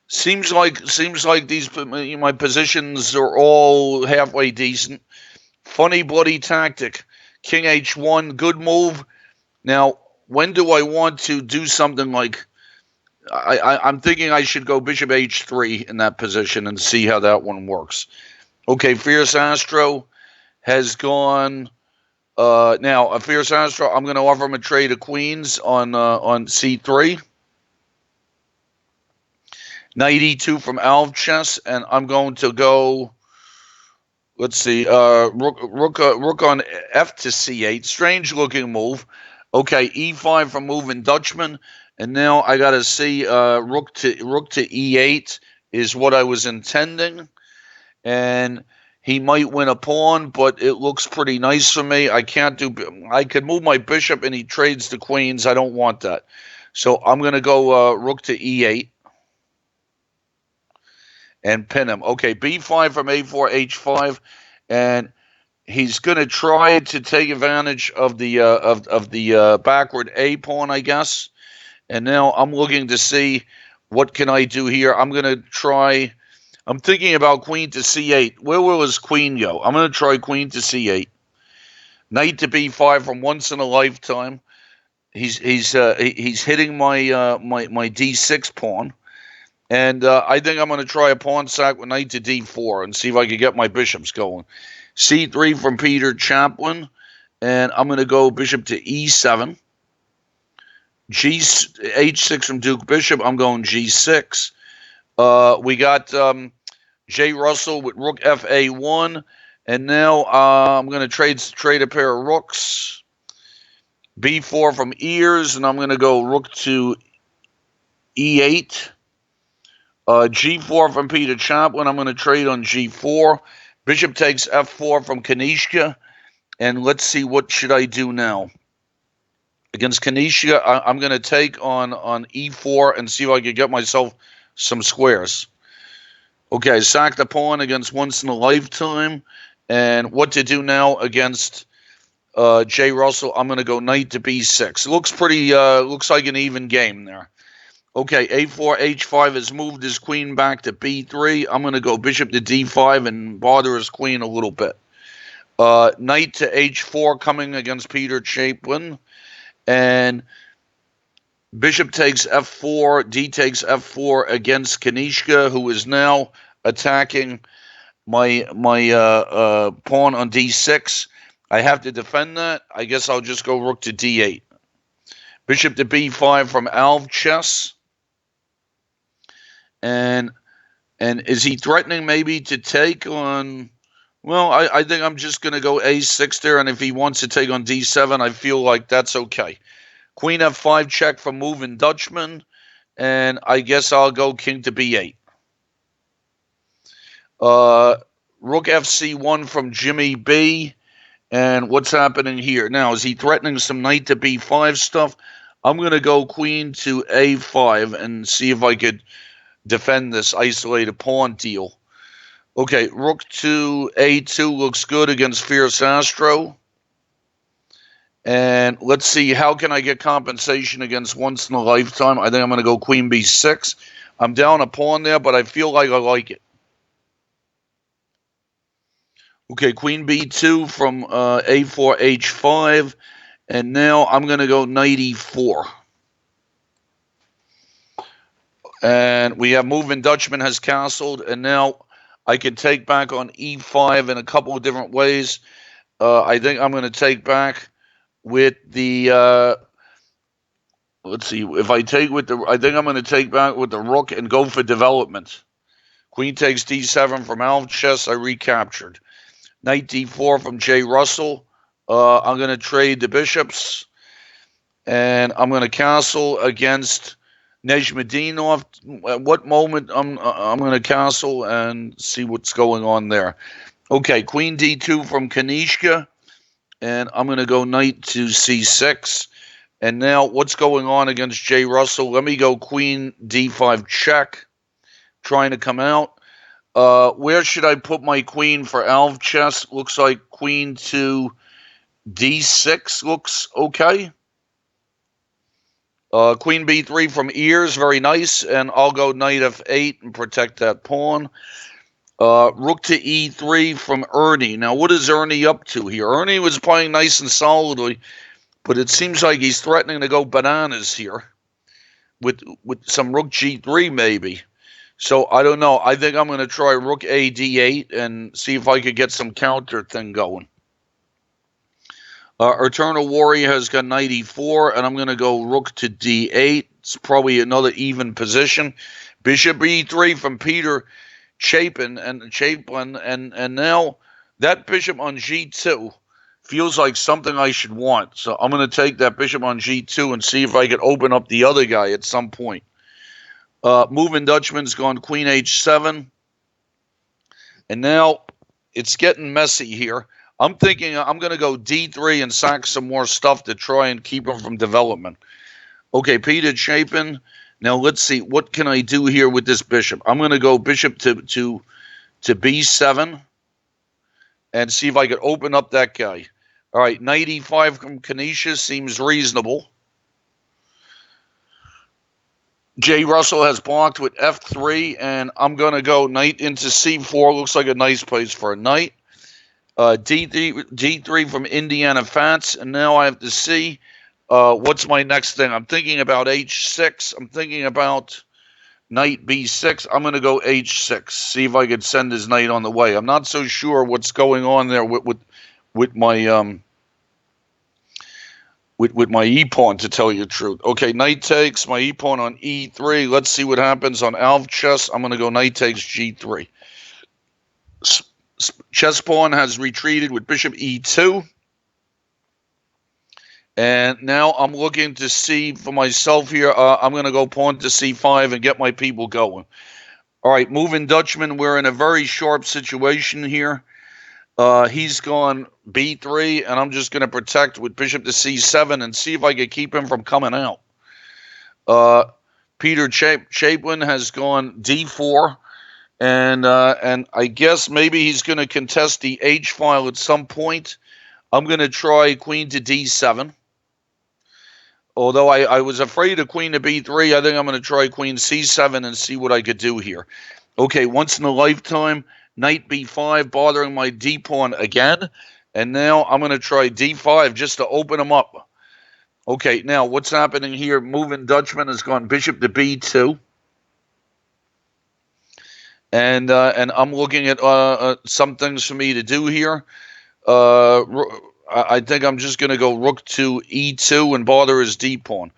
Seems like my positions are all halfway decent. Funny bloody tactic. King h1, good move. Now, when do I want to do something like, I'm thinking I should go bishop h3 in that position and see how that one works. Okay, Fierce Astro has gone. Now, a Fierce Astro, I'm going to offer him a trade of queens on c3. Knight e2 from Alv chess, and I'm going to go. Let's see, rook on f to c8. Strange looking move. Okay, e5 from Moving Dutchman. And now I got to see rook to e8 is what I was intending. And he might win a pawn, but it looks pretty nice for me. I could move my bishop and he trades the queens. I don't want that. So I'm going to go rook to e8 and pin him. Okay, b5 from a4, h5. And he's going to try to take advantage of the backward a pawn, I guess. And now I'm looking to see what can I do here. I'm going to try. I'm thinking about queen to c8. Where will his queen go? I'm going to try queen to c8. Knight to b5 from Once in a Lifetime. He's hitting my d6 pawn. And I think I'm going to try a pawn sack with knight to d4 and see if I can get my bishops going. c3 from Peter Chaplin. And I'm going to go bishop to e7. h6 from Duke Bishop. I'm going g6. We got J. Russell with rook fa1. And now I'm going to trade a pair of rooks. b4 from Ears. And I'm going to go rook to e8. g4 from Peter Chaplin. I'm going to trade on g4. Bishop takes f4 from Kanishka. And let's see, what should I do now? Against Kanishka, I'm going to take on e4 and see if I can get myself some squares. Okay, I sacked a pawn against once in a lifetime. And what to do now against Jay Russell? I'm going to go knight to b6. Looks like an even game there. Okay, a4, h5 has moved his queen back to b3. I'm going to go bishop to d5 and bother his queen a little bit. Knight to h4 coming against Peter Chapin. And bishop takes f4, d takes f4 against Kanishka, who is now attacking my pawn on d6. I have to defend that. I guess I'll just go rook to d8. Bishop to b5 from Alv Chess. And is he threatening maybe to take on... Well, I think I'm just going to go a6 there, and if he wants to take on d7, I feel like that's okay. Queen f5 check from moving Dutchman, and I guess I'll go king to b8. Rook fc1 from Jimmy B. And what's happening here? Now, is he threatening some knight to b5 stuff? I'm going to go queen to a5 and see if I could defend this isolated pawn deal. Okay, rook to a2 looks good against Fierce Astro. And let's see, how can I get compensation against once in a lifetime? I think I'm going to go queen b6. I'm down a pawn there, but I feel like I like it. Okay, queen b2 from a4, h5. And now I'm going to go knight e4. And we have moving Dutchman has castled. And now I can take back on e5 in a couple of different ways. I think I'm going to take back with the... let's see. If I take with the... I think I'm going to take back with the rook and go for development. Queen takes d7 from Alv Chess. I recaptured. Knight d4 from Jay Russell. I'm going to trade the bishops. And I'm going to castle against Nejmadinov. At what moment I'm going to castle and see what's going on there. Okay, queen d2 from Kanishka. And I'm going to go knight to c6. And now what's going on against Jay Russell? Let me go queen d5 check. Trying to come out. Where should I put my queen for Alv Chess? Looks like queen to d6 looks okay. Queen b3 from Ears, very nice. And I'll go knight f8 and protect that pawn. Rook to e3 from Ernie. Now, what is Ernie up to here? Ernie was playing nice and solidly, but it seems like he's threatening to go bananas here with some rook g3 maybe. So, I don't know. I think I'm going to try rook a d8 and see if I could get some counter thing going. Eternal Warrior has got knight e4, and I'm going to go rook to d8. It's probably another even position. Bishop e3 from Peter Chapin, and now that bishop on g2 feels like something I should want. So I'm going to take that bishop on g2 and see if I could open up the other guy at some point. Moving Dutchman's gone queen h7. And now it's getting messy here. I'm thinking I'm going to go d3 and sack some more stuff to try and keep him from development. Okay, Peter Chapin. Now let's see. What can I do here with this bishop? I'm going to go bishop to b7 and see if I could open up that guy. All right, knight e5 from Kanishka seems reasonable. Jay Russell has blocked with f3, and I'm going to go knight into c4. Looks like a nice place for a knight. D3 from Indiana Fats, and now I have to see what's my next thing. I'm thinking about h6. I'm thinking about knight b6. I'm going to go h6. See if I could send his knight on the way. I'm not so sure what's going on there with my with my e-pawn, to tell you the truth. Okay, knight takes my e-pawn on e3. Let's see what happens on Alv Chess. I'm going to go knight takes g3. Chess pawn has retreated with bishop e2. And now I'm looking to see for myself here. I'm going to go pawn to c5 and get my people going. All right, moving Dutchman. We're in a very sharp situation here. He's gone b3, and I'm just going to protect with bishop to c7 and see if I can keep him from coming out. Peter Chapin has gone d4. And I guess maybe he's going to contest the H file at some point. I'm going to try queen to D7. Although I was afraid of queen to B3, I think I'm going to try queen C7 and see what I could do here. Okay, once in a lifetime, knight B5, bothering my D pawn again. And now I'm going to try D5 just to open him up. Okay, now what's happening here? Moving Dutchman has gone bishop to B2. And I'm looking at some things for me to do here. I think I'm just going to go rook to E2 and bother his D pawn.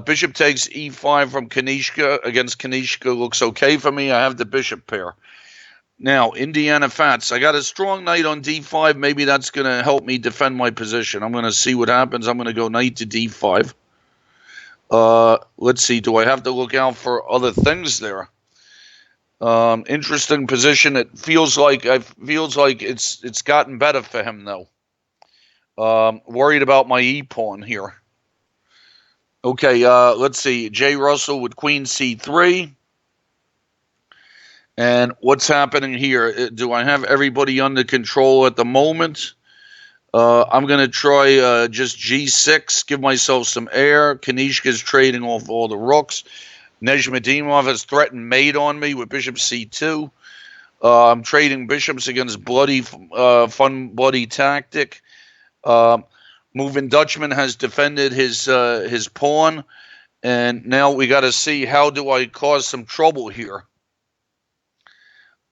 Bishop takes E5 from Kanishka. Against Kanishka looks okay for me. I have the bishop pair. Now, Indiana Fats. I got a strong knight on D5. Maybe that's going to help me defend my position. I'm going to see what happens. I'm going to go knight to D5. Let's see. Do I have to look out for other things there? Interesting position. It feels like it's gotten better for him though. Worried about my E pawn here. Okay, let's see. Jay Russell with queen C3. And what's happening here? Do I have everybody under control at the moment? I'm going to try just G6, give myself some air. Kanishka's trading off all the rooks. Nezhmadimov has threatened mate on me with bishop c2. I'm trading bishops against fun bloody tactic. Moving Dutchman has defended his pawn, and now we got to see how do I cause some trouble here.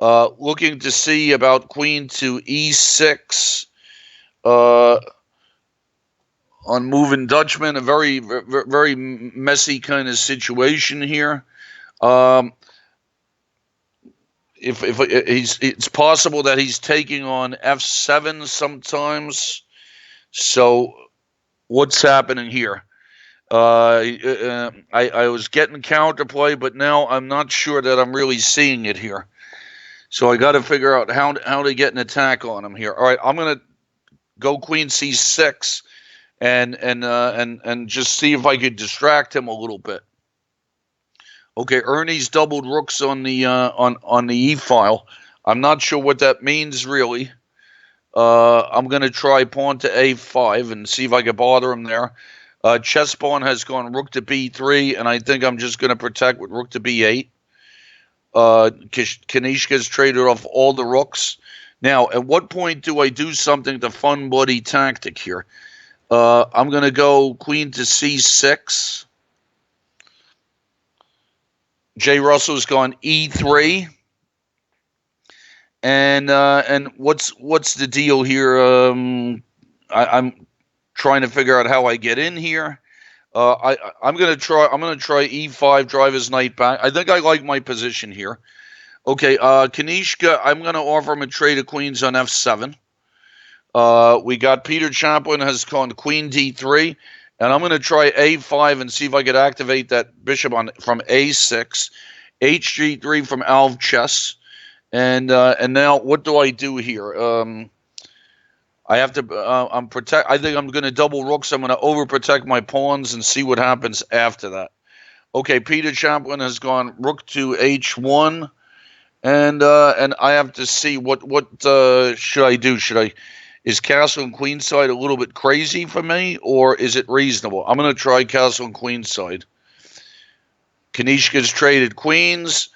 Looking to see about queen to e6. On moving Dutchman, a very, very messy kind of situation here. It's possible that he's taking on f7 sometimes. So, what's happening here? I was getting counterplay, but now I'm not sure that I'm really seeing it here. So I got to figure out how to get an attack on him here. All right, I'm gonna go queen c6. And just see if I could distract him a little bit. Okay, Ernie's doubled rooks on the E file. I'm not sure what that means really. I'm gonna try pawn to A5 and see if I can bother him there. Chess pawn has gone rook to B3, and I think I'm just gonna protect with rook to B8. Kanishka's traded off all the rooks. Now, at what point do I do something to fun bloody tactic here? I'm going to go queen to c6. Jay Russell's gone e3. And what's the deal here? I'm trying to figure out how I get in here. I'm going to try e5, drive his knight back. I think I like my position here. Okay, Kanishka, I'm going to offer him a trade of queens on f7. We got Peter Champlin has gone queen d3, and I'm going to try a5 and see if I could activate that bishop from a6, hg3 from Alv Chess, and now what do I do here? I have to. I think I'm going to double rooks. I'm going to overprotect my pawns and see what happens after that. Okay, Peter Champlin has gone rook to h1, and I have to see what should I do? Is castle and queenside a little bit crazy for me, or is it reasonable? I'm going to try castle and queenside. Kanishka's traded queens.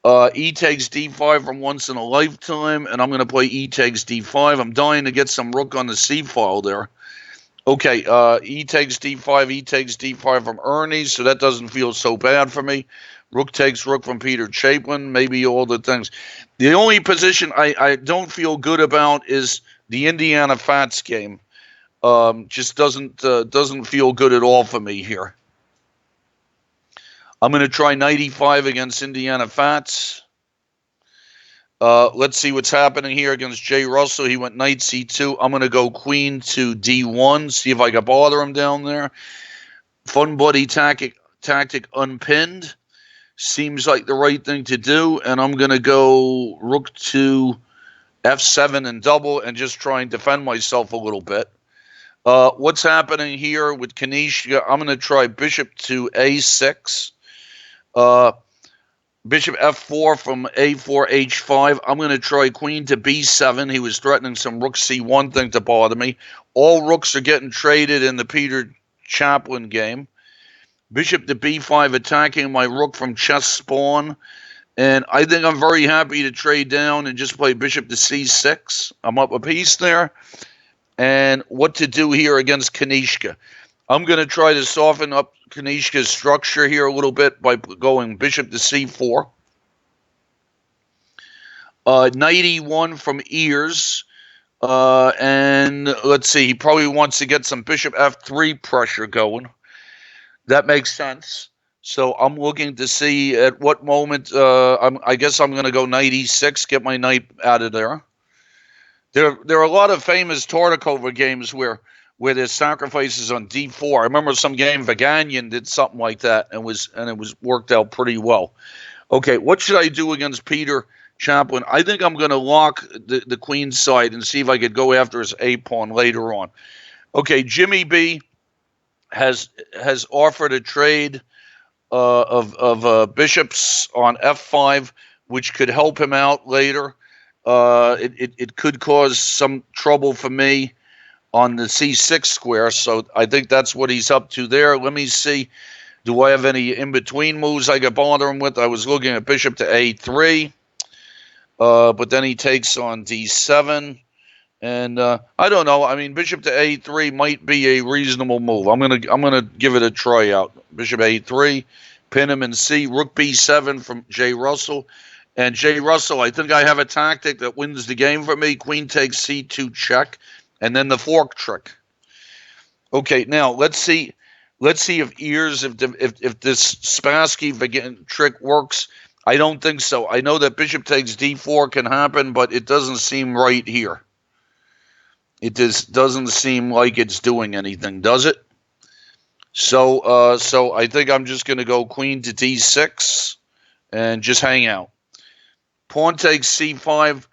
E takes d5 from once in a lifetime, and I'm going to play e takes d5. I'm dying to get some rook on the c file there. Okay, e takes d5 from Ernie, so that doesn't feel so bad for me. Rook takes rook from Peter Champlin, maybe all the things. The only position I don't feel good about is the Indiana Fats game. Just doesn't feel good at all for me here. I'm going to try knight e5 against Indiana Fats. Let's see what's happening here against Jay Russell. He went knight c2. I'm going to go queen to d1, see if I can bother him down there. Fun buddy tactic unpinned. Seems like the right thing to do. And I'm going to go rook to f7 and double and just try and defend myself a little bit. What's happening here with Kanishka? I'm going to try bishop to a6. Bishop f4 from a4, h5. I'm going to try queen to b7. He was threatening some rook c1 thing to bother me. All rooks are getting traded in the Peter Chaplin game. Bishop to b5, attacking my rook from chess spawn. And I think I'm very happy to trade down and just play bishop to c6. I'm up a piece there. And what to do here against Kanishka. I'm going to try to soften up Kanishka's structure here a little bit by going bishop to c4. Knight e1 from ears. And let's see, he probably wants to get some bishop f3 pressure going. That makes sense. So I'm looking to see at what moment, I guess I'm going to go knight e6, get my knight out of there. There are a lot of famous Tartakova games where there's sacrifices on d4. I remember some game Vaganyan did something like that, and it was worked out pretty well. Okay, what should I do against Peter Chaplin? I think I'm going to lock the queen side and see if I could go after his a pawn later on. Okay, Jimmy B has offered a trade of bishops on f5, which could help him out later. It could cause some trouble for me on the c6 square, so I think that's what he's up to there. Let me see. Do I have any in-between moves I could bother him with? I was looking at bishop to a3, but then he takes on d7, and I don't know. I mean, bishop to a3 might be a reasonable move. I'm gonna give it a try out. Bishop a3, pin him in c. Rook b7 from Jay Russell. And Jay Russell, I think I have a tactic that wins the game for me. Queen takes c2 check, and then the fork trick. Okay, now let's see if ears, if this Spassky trick works. I don't think so. I know that bishop takes d4 can happen, but it doesn't seem right here. It just doesn't seem like it's doing anything, does it? So I think I'm just going to go queen to d6 and just hang out. Pawn takes c5,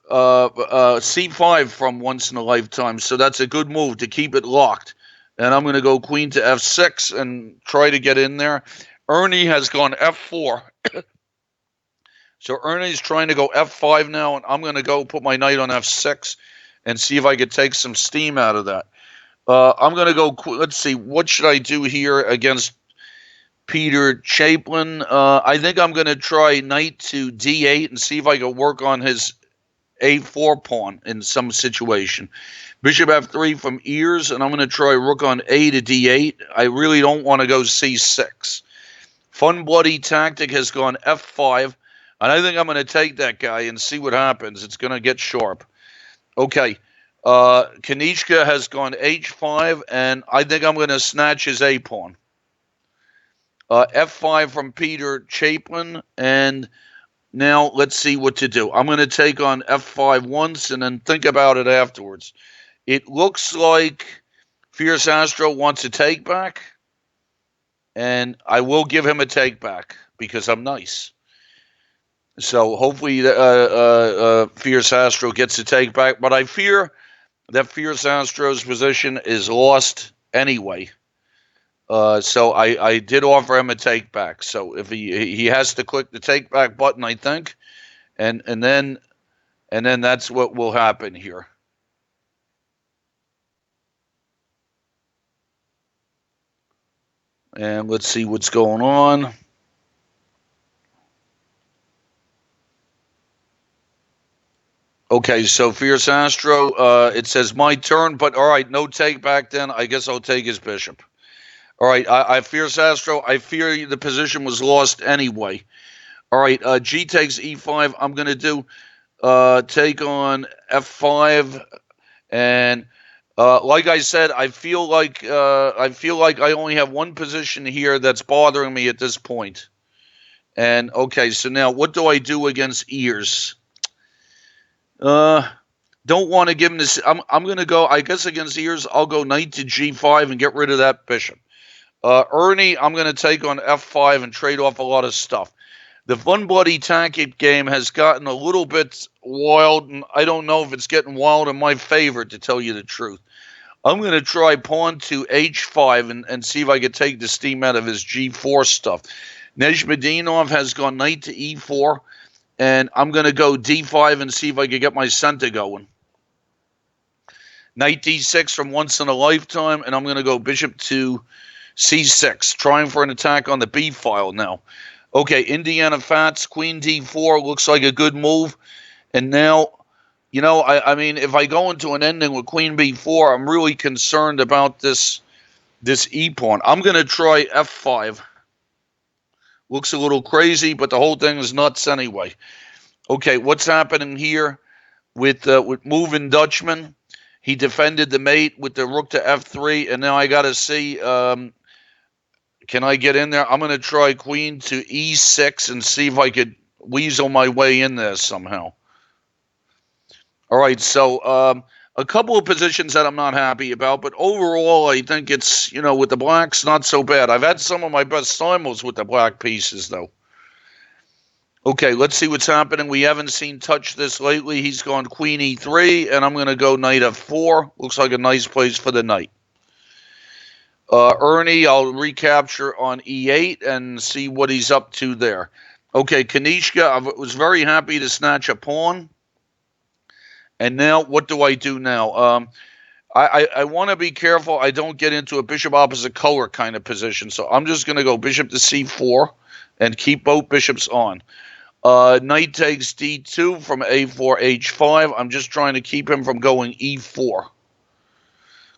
c5 from Once in a Lifetime, so that's a good move to keep it locked. And I'm going to go queen to f6 and try to get in there. Ernie has gone f4. So Ernie's trying to go f5 now, and I'm going to go put my knight on f6 and see if I could take some steam out of that. I'm going to go, let's see, what should I do here against Peter Chaplin? I think I'm going to try knight to d8 and see if I can work on his a4 pawn in some situation. Bishop f3 from ears, and I'm going to try rook on a to d8. I really don't want to go c6. Fun Bloody Tactic has gone f5, and I think I'm going to take that guy and see what happens. It's going to get sharp. Okay, Kanishka has gone h5, and I think I'm going to snatch his a pawn. F5 from Peter Chaplin, and now let's see what to do. I'm going to take on f5 once and then think about it afterwards. It looks like Fierce Astro wants a take back, and I will give him a take back because I'm nice. So hopefully Fierce Astro gets a take back, but I fear that Fierce Astro's position is lost anyway. So I did offer him a take back. So if he has to click the take back button, I think, and then that's what will happen here. And let's see what's going on. Okay, so Fierce Astro, it says my turn, but all right, no take back then. I guess I'll take his bishop. All right, I Fierce Astro, I fear the position was lost anyway. All right, G takes e5. I'm going to do take on f5, and like I said, I feel like I only have one position here that's bothering me at this point. And okay, so now what do I do against ears? Don't want to give him this. I'm going to go, I guess against ears, I'll go knight to g5 and get rid of that bishop. Ernie, I'm going to take on f5 and trade off a lot of stuff. The Fun Bloody Tactic game has gotten a little bit wild, and I don't know if it's getting wild in my favor, to tell you the truth. I'm going to try pawn to h5 and see if I can take the steam out of his g4 stuff. Nejmadinov has gone knight to e4, and I'm going to go d5 and see if I can get my center going. Knight d6 from once in a lifetime, and I'm going to go bishop to c6, trying for an attack on the b file now. Okay, Indiana Fats, queen d4 looks like a good move. And now, you know, I mean, if I go into an ending with queen b4, I'm really concerned about this e-pawn. I'm going to try f5. Looks a little crazy, but the whole thing is nuts anyway. Okay, what's happening here with moving Dutchman? He defended the mate with the rook to f3, and now I got to see, can I get in there? I'm going to try queen to e6 and see if I could weasel my way in there somehow. All right, so a couple of positions that I'm not happy about, but overall I think it's, you know, with the blacks, not so bad. I've had some of my best simuls with the black pieces, though. Okay, let's see what's happening. We haven't seen Touch this lately. He's gone queen e3, and I'm going to go knight f4. Looks like a nice place for the knight. Ernie, I'll recapture on e8 and see what he's up to there. Okay, Kanishka, I was very happy to snatch a pawn. And now, what do I do now? I want to be careful I don't get into a bishop opposite color kind of position. So I'm just going to go bishop to c4 and keep both bishops on. Knight takes d2 from a4, h5. I'm just trying to keep him from going e4.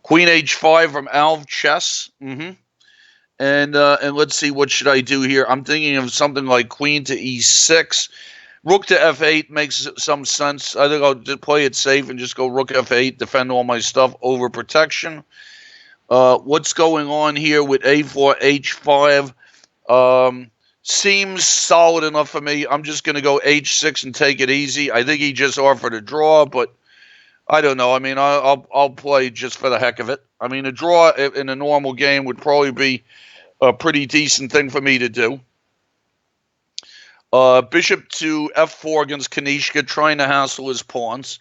Queen h5 from Alv Chess. And let's see, what should I do here? I'm thinking of something like queen to e6. Rook to f8 makes some sense. I think I'll just play it safe and just go rook f8, defend all my stuff over protection. What's going on here with a4, h5? Seems solid enough for me. I'm just going to go h6 and take it easy. I think he just offered a draw, but I don't know. I mean, I'll play just for the heck of it. I mean, a draw in a normal game would probably be a pretty decent thing for me to do. Bishop to f4 against Kanishka, trying to hassle his pawns.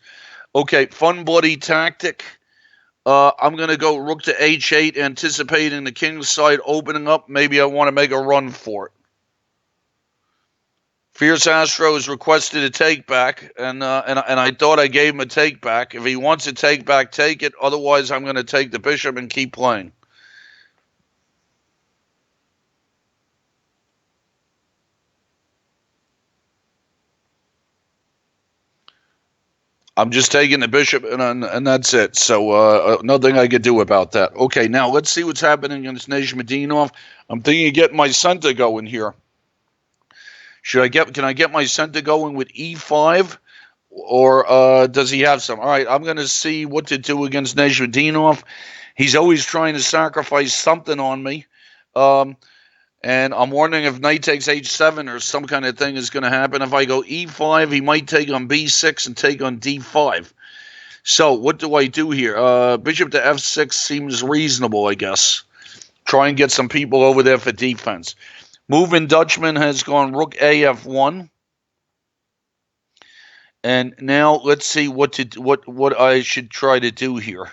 Okay, fun bloody tactic. I'm going to go rook to h8, anticipating the king's side opening up. Maybe I want to make a run for it. Fierce Astro has requested a take back, and I thought I gave him a take back. If he wants a take back, take it. Otherwise, I'm going to take the bishop and keep playing. I'm just taking the bishop, and that's it. So nothing I could do about that. Okay, now let's see what's happening against Nejmadinov. I'm thinking of getting my center going here. Can I get my center going with e5, or does he have some? All right, I'm going to see what to do against Nejmadinov. He's always trying to sacrifice something on me, and I'm wondering if knight takes h7 or some kind of thing is going to happen. If I go e5, he might take on b6 and take on d5. So what do I do here? Bishop to f6 seems reasonable, I guess. Try and get some people over there for defense. Moving Dutchman has gone rook af1. And now let's see what I should try to do here.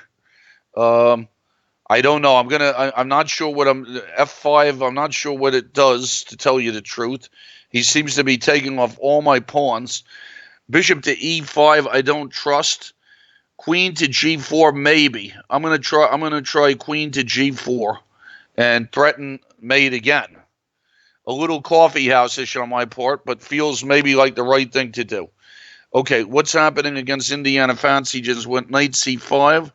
I don't know. I'm not sure what f5. I'm not sure what it does, to tell you the truth. He seems to be taking off all my pawns. Bishop to e5, I don't trust. Queen to g4, maybe. I'm gonna try queen to g4 and threaten mate again. A little coffee house-ish on my part, but feels maybe like the right thing to do. Okay, what's happening against Indiana Fancy? Just went knight c5.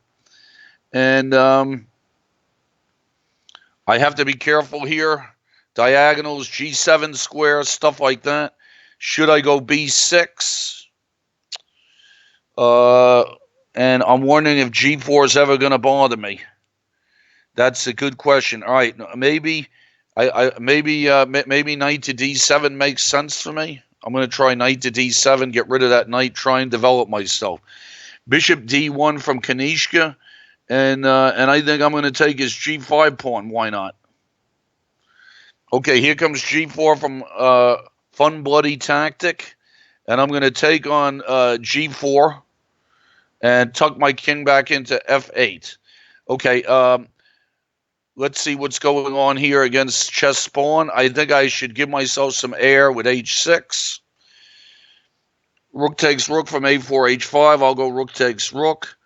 And I have to be careful here. Diagonals, g7 square, stuff like that. Should I go b6? And I'm wondering if g4 is ever going to bother me. That's a good question. All right, maybe maybe knight to d7 makes sense for me. I'm going to try knight to d7, get rid of that knight, try and develop myself. Bishop d1 from Kanishka, and I think I'm going to take his g5 pawn. Why not? Okay, here comes g4 from Fun Bloody Tactic, and I'm going to take on g4 and tuck my king back into f8. Okay, let's see what's going on here against chess pawn. I think I should give myself some air with h6. Rook takes rook from a4, h5. I'll go rook takes rook.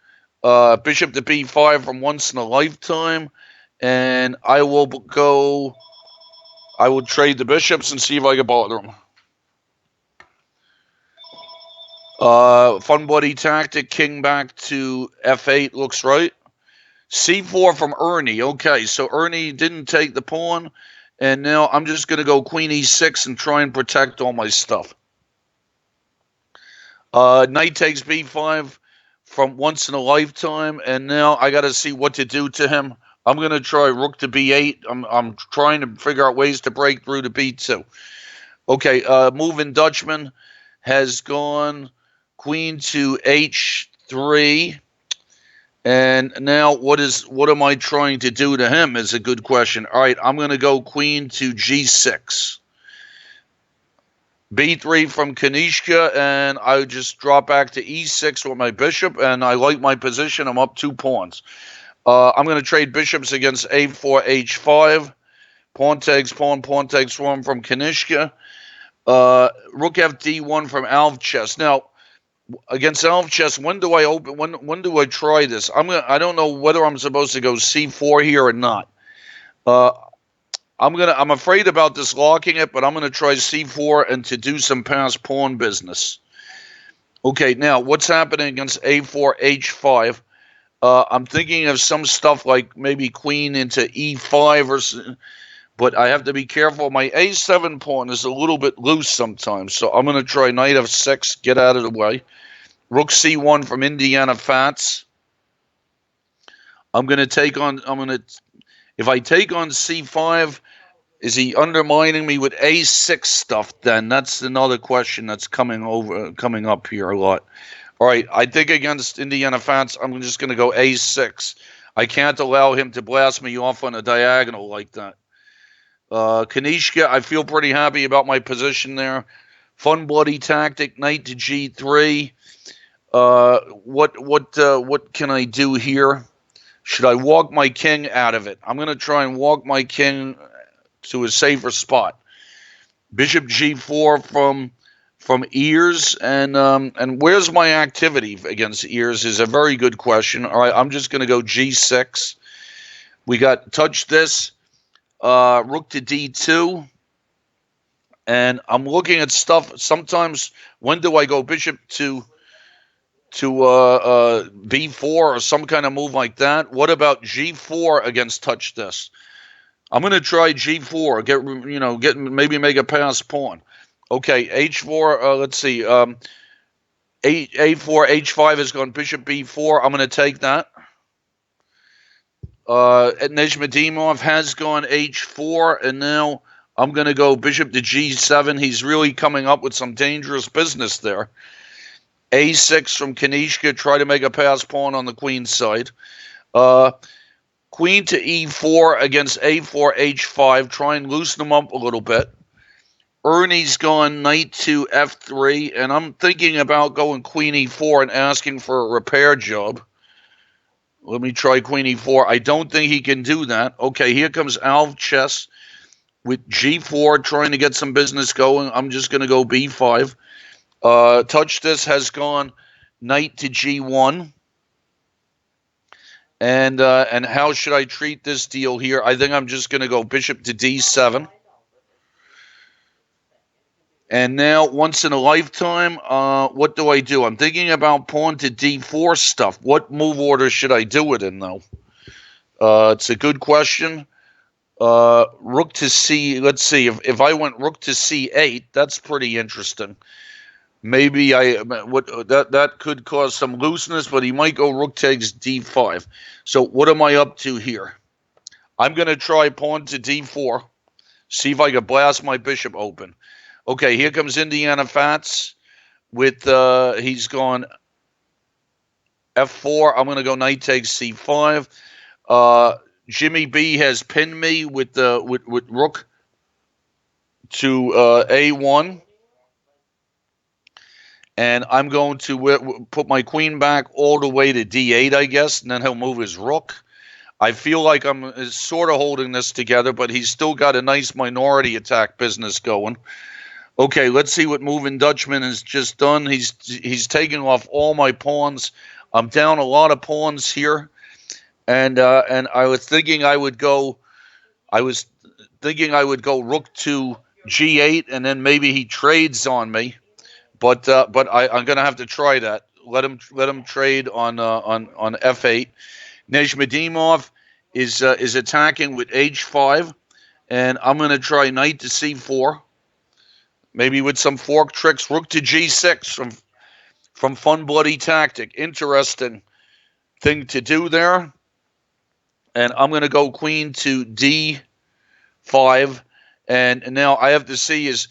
Bishop to b5 from once in a lifetime. And I will trade the bishops and see if I can bother them. Fun buddy tactic, king back to f8 looks right. c4 from Ernie. Okay, so Ernie didn't take the pawn. And now I'm just going to go queen e6 and try and protect all my stuff. Knight takes b5 from once in a lifetime. And now I got to see what to do to him. I'm going to try rook to b8. I'm trying to figure out ways to break through to b2. Okay, moving Dutchman has gone queen to h3. And now what am I trying to do to him is a good question. All right, I'm going to go queen to g6. b3 from Kanishka, and I just drop back to e6 with my bishop, and I like my position. I'm up 2 pawns. I'm going to trade bishops against a4, h5. Pawn takes pawn, pawn takes pawn from Kanishka. Rook fd1 from Alvchess. Now, against Alvchess, when do I open? When do I try this? I don't know whether I'm supposed to go c4 here or not. I'm afraid about this locking it, but I'm gonna try c4 and to do some pass pawn business. Okay, now what's happening against a4, h5? I'm thinking of some stuff like maybe queen into e5 but I have to be careful. My a7 pawn is a little bit loose sometimes, so I'm going to try knight f6, get out of the way. Rook c1 from Indiana Fats. If I take on c5, is he undermining me with a6 stuff then? That's another question that's coming up here a lot. All right, I think against Indiana Fats, I'm just going to go a6. I can't allow him to blast me off on a diagonal like that. Kanishka, I feel pretty happy about my position there. Fun bloody tactic, knight to g3. What can I do here? Should I walk my king out of it? I'm going to try and walk my king to a safer spot. Bishop g4 from Ears, and where's my activity against Ears is a very good question. All right, I'm just going to go g6. We got touch this. Rook to d2, and I'm looking at stuff. Sometimes, when do I go bishop to b4 or some kind of move like that? What about g4 against touch this? I'm going to try g4. Maybe make a pass pawn. Okay, h4. Let's see. A4, h5 has gone bishop b4. I'm going to take that. Nizhmadimov has gone h4, and now I'm going to go bishop to g7. He's really coming up with some dangerous business there. a6 from Kanishka, try to make a pass pawn on the queen side. Queen to e4 against a4, h5, try and loosen them up a little bit. Ernie's gone knight to f3, and I'm thinking about going queen e4 and asking for a repair job. Let me try queen e4. I don't think he can do that. Okay, here comes Alvchess with g4, trying to get some business going. I'm just going to go b5. Touch this has gone knight to g1. And how should I treat this deal here? I think I'm just going to go bishop to d7. And now, once in a lifetime, what do I do? I'm thinking about pawn to d4 stuff. What move order should I do it in, though? It's a good question. Rook to c. Let's see. If I went rook to c8, that's pretty interesting. Maybe that could cause some looseness, but he might go rook takes d5. So what am I up to here? I'm going to try pawn to d4. See if I can blast my bishop open. Okay, here comes Indiana Fats with, he's gone f4. I'm going to go knight takes c5. Jimmy B has pinned me with rook to a1. And I'm going to put my queen back all the way to d8, I guess, and then he'll move his rook. I feel like I'm sort of holding this together, but he's still got a nice minority attack business going. Okay, let's see what Moving Dutchman has just done. He's taking off all my pawns. I'm down a lot of pawns here, and I was thinking I would go. I was thinking I would go Rook to G8, and then maybe he trades on me. But I'm gonna have to try that. Let him trade on F8. Nezhmadimov is attacking with H5, and I'm gonna try Knight to C4. Maybe with some fork tricks, Rook to G6 from Fun Bloody Tactic. Interesting thing to do there. And I'm going to go Queen to D5. And now I have to see is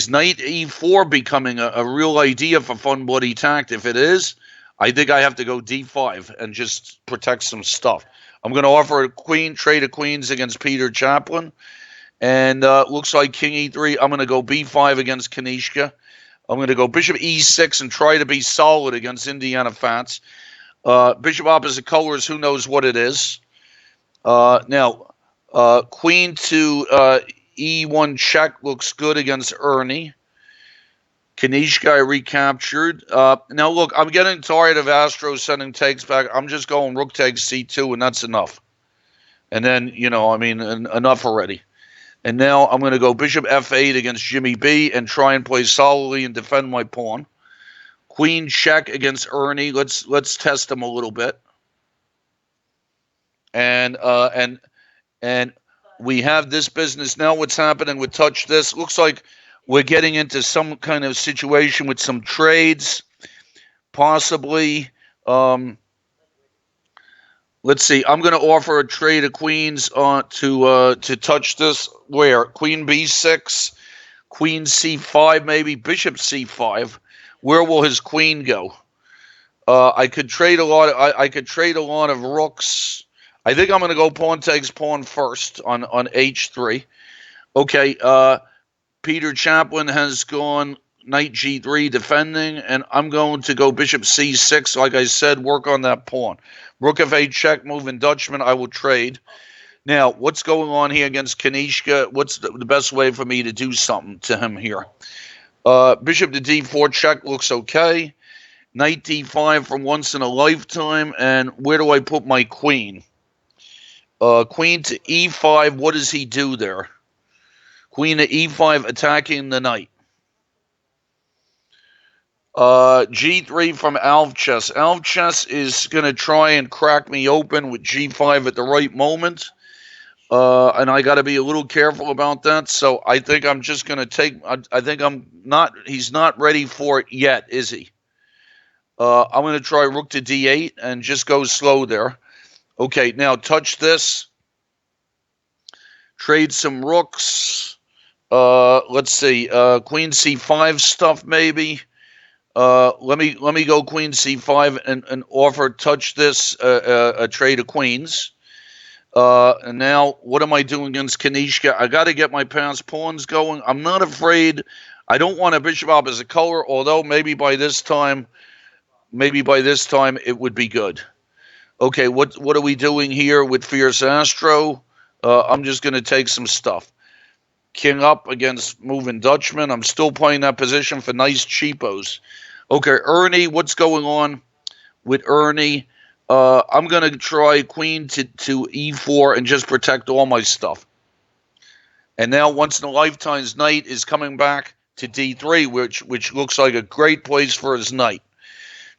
Knight E4 becoming a real idea for Fun Bloody Tactic? If it is, I think I have to go D5 and just protect some stuff. I'm going to offer a queen, trade of queens against Peter Chaplin. And looks like King E3. I'm going to go B5 against Kanishka. I'm going to go Bishop E6 and try to be solid against Indiana Fats. Bishop opposite colors, who knows what it is. Now, Queen to E1 check looks good against Ernie. Kanishka recaptured. Now, look, I'm getting tired of Astro sending takes back. I'm just going Rook takes C2, and that's enough. And then, enough already. And now I'm going to go Bishop F8 against Jimmy B and try and play solidly and defend my pawn. Queen check against Ernie. Let's test him a little bit. And we have this business now. What's happening with touch this? Looks like we're getting into some kind of situation with some trades, possibly. Let's see. I'm going to offer a trade of queens to touch this. Where? Queen B6, Queen C5, maybe Bishop C5. Where will his queen go? I could trade a lot. I could trade a lot of rooks. I think I'm going to go pawn takes pawn first on H3. Okay. Peter Chaplin has gone Knight G3 defending, and I'm going to go Bishop C6. Like I said, work on that pawn. Rook F8 check, Moving Dutchman. I will trade. Now, what's going on here against Kanishka? What's the best way for me to do something to him here? Bishop to D4 check looks okay. Knight D5 from once in a lifetime. And where do I put my queen? Queen to E5. What does he do there? Queen to E5 attacking the knight. G3 from Alvchess. Alvchess is going to try and crack me open with G5 at the right moment. And I got to be a little careful about that. So I think I'm just going to take, I think he's not ready for it yet, is he? I'm going to try Rook to D8 and just go slow there. Okay, now touch this. Trade some rooks. Let's see. Queen C5 stuff maybe. Let me go Queen C5 and offer touch this a trade of queens. And now what am I doing against Kanishka? I got to get my pass pawns going. I'm not afraid. I don't want a bishop opposite color, although maybe by this time it would be good. Okay, what are we doing here with Fierce Astro? I'm just going to take some stuff. King up against Moving Dutchman. I'm still playing that position for nice cheapos. Okay, Ernie, what's going on with Ernie? I'm going to try Queen to E4 and just protect all my stuff. And now Once in a Lifetime's knight is coming back to D3, which looks like a great place for his knight.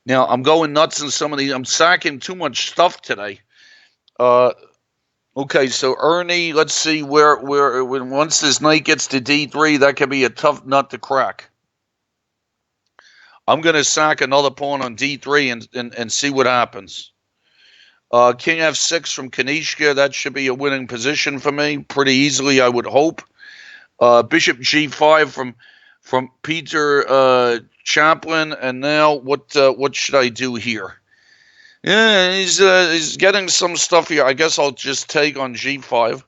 Now, I'm going nuts in some of these. I'm sacking too much stuff today. Okay, so Ernie, let's see where once this knight gets to D3, that could be a tough nut to crack. I'm going to sack another pawn on D3 and see what happens. King F6 from Kanishka, that should be a winning position for me pretty easily, I would hope. Bishop G5 from Peter Chaplin, and now what should I do here? Yeah, he's getting some stuff here. I guess I'll just take on G5.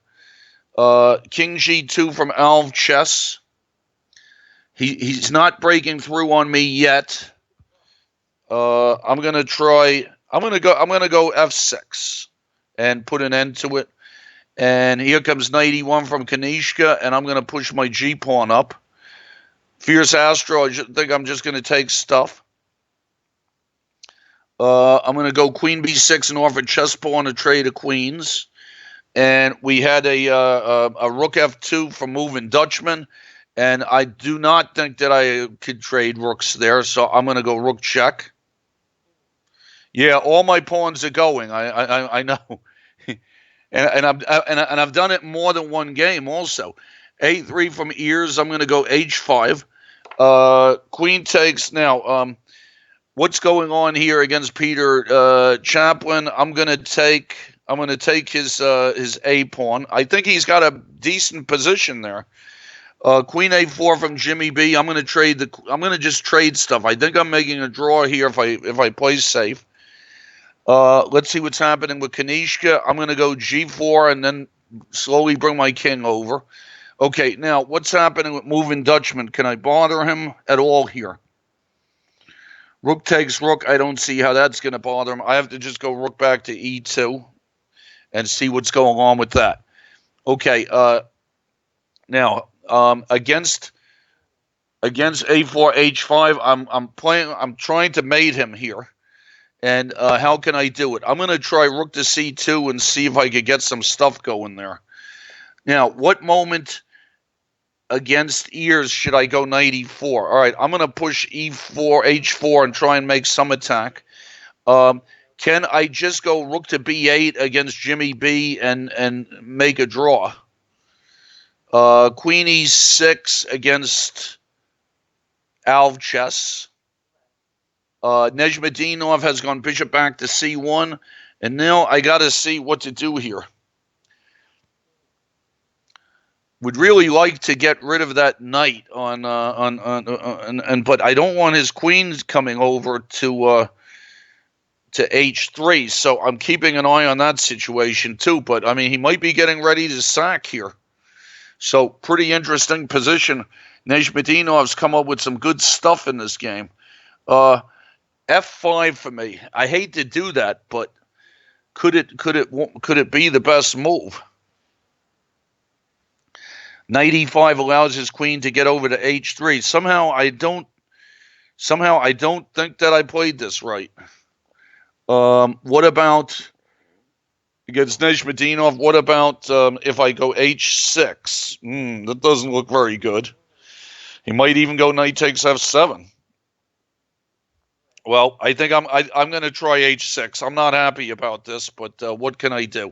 King G2 from Alv Chess. He's not breaking through on me yet. I'm gonna go F6. and put an end to it. And here comes knight e1 from Kanishka, and I'm going to push my g-pawn up. Fierce Astro, I think I'm just going to take stuff. I'm going to go queen b6 and offer chess pawn a trade of queens. And we had a rook f2 for moving Dutchman. And I do not think that I could trade rooks there, so I'm going to go rook check. Yeah, all my pawns are going. I know. And I've done it more than one game also. A3 from ears. I'm going to go h5. Queen takes. Now, what's going on here against Peter Chaplin? I'm going to take his a pawn. I think he's got a decent position there. Queen a4 from Jimmy B. I'm going to just trade stuff. I think I'm making a draw here if I play safe. Let's see what's happening with Kanishka. I'm going to go g4 and then slowly bring my king over. Okay, now what's happening with moving Dutchman? Can I bother him at all here? Rook takes rook. I don't see how that's going to bother him. I have to just go rook back to e2 and see what's going on with that. Okay, now against a4 h5, I'm trying to mate him here. And how can I do it? I'm going to try rook to c2 and see if I could get some stuff going there. Now, what moment against ears should I go knight e4? All right, I'm going to push e4, h4, and try and make some attack. Can I just go rook to b8 against Jimmy B and make a draw? Queen e6 against Alv chess. Nejmadinov has gone bishop back to c1, and now I got to see what to do here. Would really like to get rid of that knight but I don't want his queens coming over to h3, so I'm keeping an eye on that situation too. But I mean, he might be getting ready to sack here, so pretty interesting position. Nejmadinov's come up with some good stuff in this game. F5 for me. I hate to do that, but could it be the best move? Knight e5 allows his queen to get over to h3. Somehow I don't think that I played this right. What about against Nejmadinov? What about if I go h6? That doesn't look very good. He might even go knight takes f7. Well, I think I'm going to try h6. I'm not happy about this, but what can I do?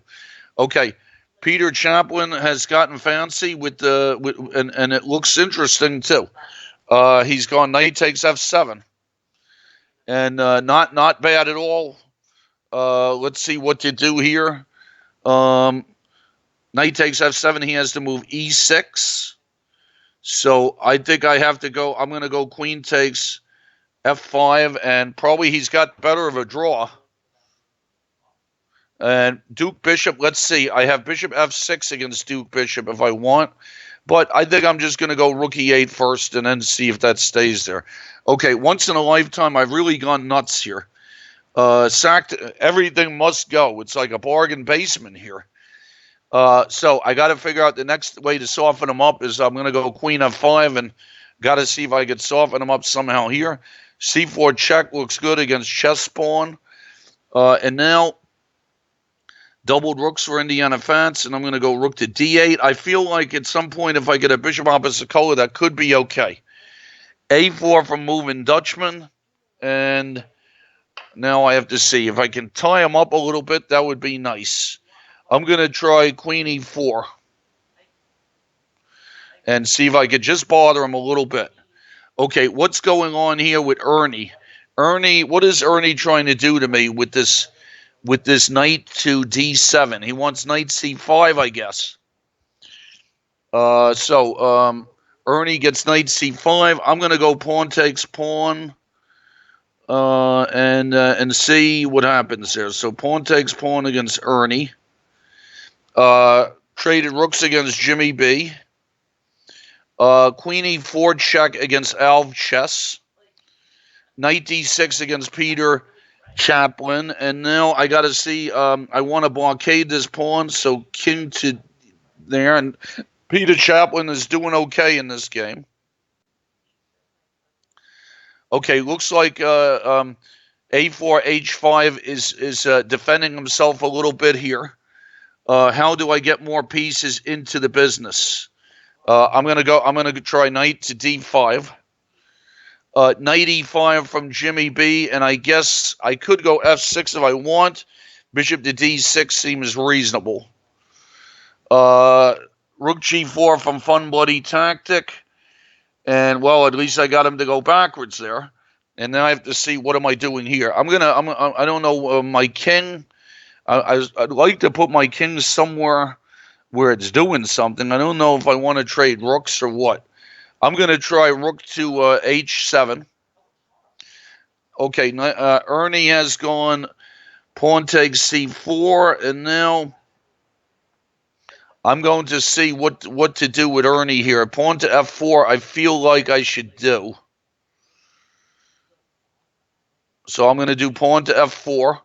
Okay, Peter Chaplin has gotten fancy and it looks interesting too. He's gone knight takes f7, and not bad at all. Let's see what to do here. Knight takes f7. He has to move e6. So I think I have to go. I'm going to go queen takes f5, and probably he's got better of a draw. And Duke Bishop, let's see. I have Bishop f6 against Duke Bishop if I want, but I think I'm just going to go rook e8 first and then see if that stays there. Okay, once in a lifetime, I've really gone nuts here. Sacked, everything must go. It's like a bargain basement here. So I got to figure out the next way to soften him up is I'm going to go queen f5 and got to see if I could soften him up somehow here. c4 check looks good against chess pawn. And now doubled rooks for Indiana Fats, and I'm going to go rook to d8. I feel like at some point if I get a bishop opposite color, that could be okay. a4 from moving Dutchman, and now I have to see if I can tie him up a little bit. That would be nice. I'm going to try queen e4 and see if I could just bother him a little bit. Okay, what's going on here with Ernie? What is Ernie trying to do to me with this knight to d7? He wants knight c5, I guess. So Ernie gets knight c5. I'm going to go pawn takes pawn and see what happens there. So pawn takes pawn against Ernie. Traded rooks against Jimmy B. Queen e4 check against Alv chess. Knight d6 against Peter. Chaplin, and now I got to see. I want to blockade this pawn, so king to there, and Peter Chaplin is doing okay in this game. Okay, looks like A4 H5 is defending himself a little bit here. How do I get more pieces into the business? I'm gonna try knight to D5. Knight E5 from Jimmy B, and I guess I could go F6 if I want. Bishop to D6 seems reasonable. Rook G4 from Fun Bloody Tactic. And, well, at least I got him to go backwards there. And then I have to see, what am I doing here? I don't know, my king. I'd like to put my king somewhere where it's doing something. I don't know if I want to trade rooks or what. I'm going to try rook to H7. Okay, Ernie has gone pawn takes C4, and now I'm going to see what to do with Ernie here. Pawn to F4, I feel like I should do. So I'm going to do pawn to F4.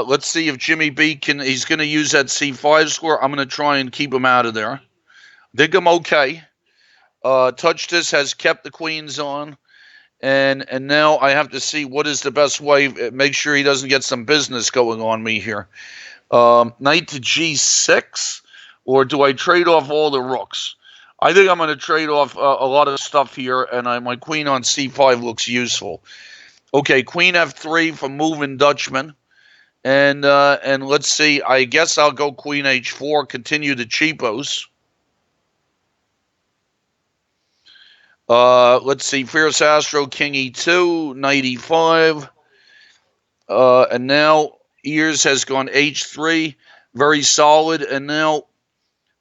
Let's see if Jimmy B he's going to use that C5 square. I'm going to try and keep him out of there. I think I'm okay. Touch this has kept the queens on. And now I have to see what is the best way. Make sure he doesn't get some business going on me here. Knight to G6, or do I trade off all the rooks? I think I'm going to trade off a lot of stuff here, and my queen on C5 looks useful. Okay, Queen F3 from Moving Dutchman, and let's see. I guess I'll go Queen H4, continue the cheapos. Let's see, Fierce Astro, King E2, Knight E5, and now Ears has gone H3, very solid, and now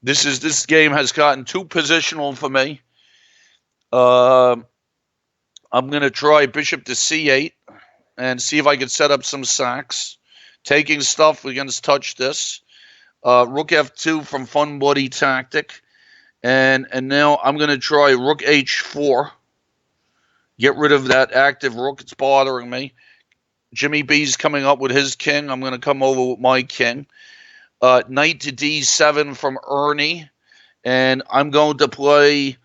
this game has gotten too positional for me. I'm going to try Bishop to C8 and see if I can set up some sacks. Taking stuff against touch this. Rook F2 from Fun Bloody Tactic. And now I'm going to try Rook H4. Get rid of that active rook. It's bothering me. Jimmy B's coming up with his king. I'm going to come over with my king. Knight to D7 from Ernie. And I'm going to play...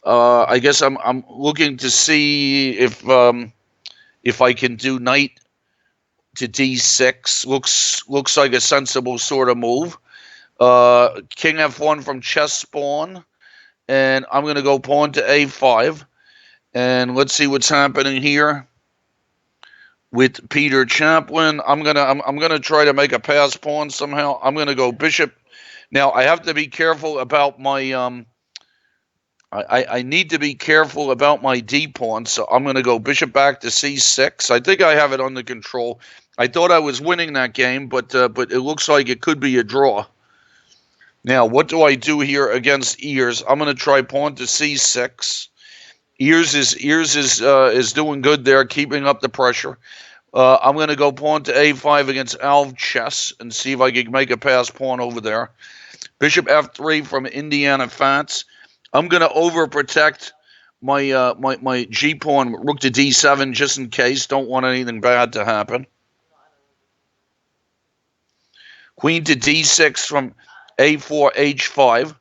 I guess I'm looking to see if I can do knight to D6. Looks like a sensible sort of move. King F1 from Chess Spawn, and I'm going to go pawn to A5, and let's see what's happening here with Peter Chaplin. I'm gonna try to make a pass pawn somehow. I'm going to go bishop. Now I have to be careful about my I need to be careful about my D pawn, so I'm going to go bishop back to C6. I think I have it under control. I thought I was winning that game, but it looks like it could be a draw. Now, what do I do here against Ears? I'm going to try pawn to C6. Ears is doing good there, keeping up the pressure. I'm going to go pawn to A5 against Alv Chess and see if I can make a pass pawn over there. Bishop F3 from Indiana Fats. I'm going to overprotect my my G pawn, rook to D7, just in case. Don't want anything bad to happen. Queen to D6 from A4 H5.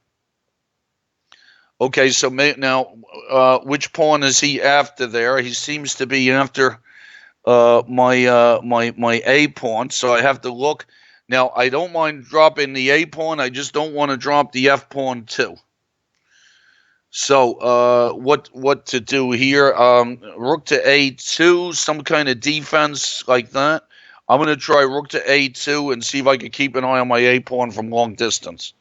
Okay, so now which pawn is he after there? He seems to be after my A pawn, so I have to look. Now I don't mind dropping the A pawn. I just don't want to drop the F pawn too. So what to do here? Rook to A2, some kind of defense like that. I'm going to try rook to A2 and see if I can keep an eye on my A pawn from long distance.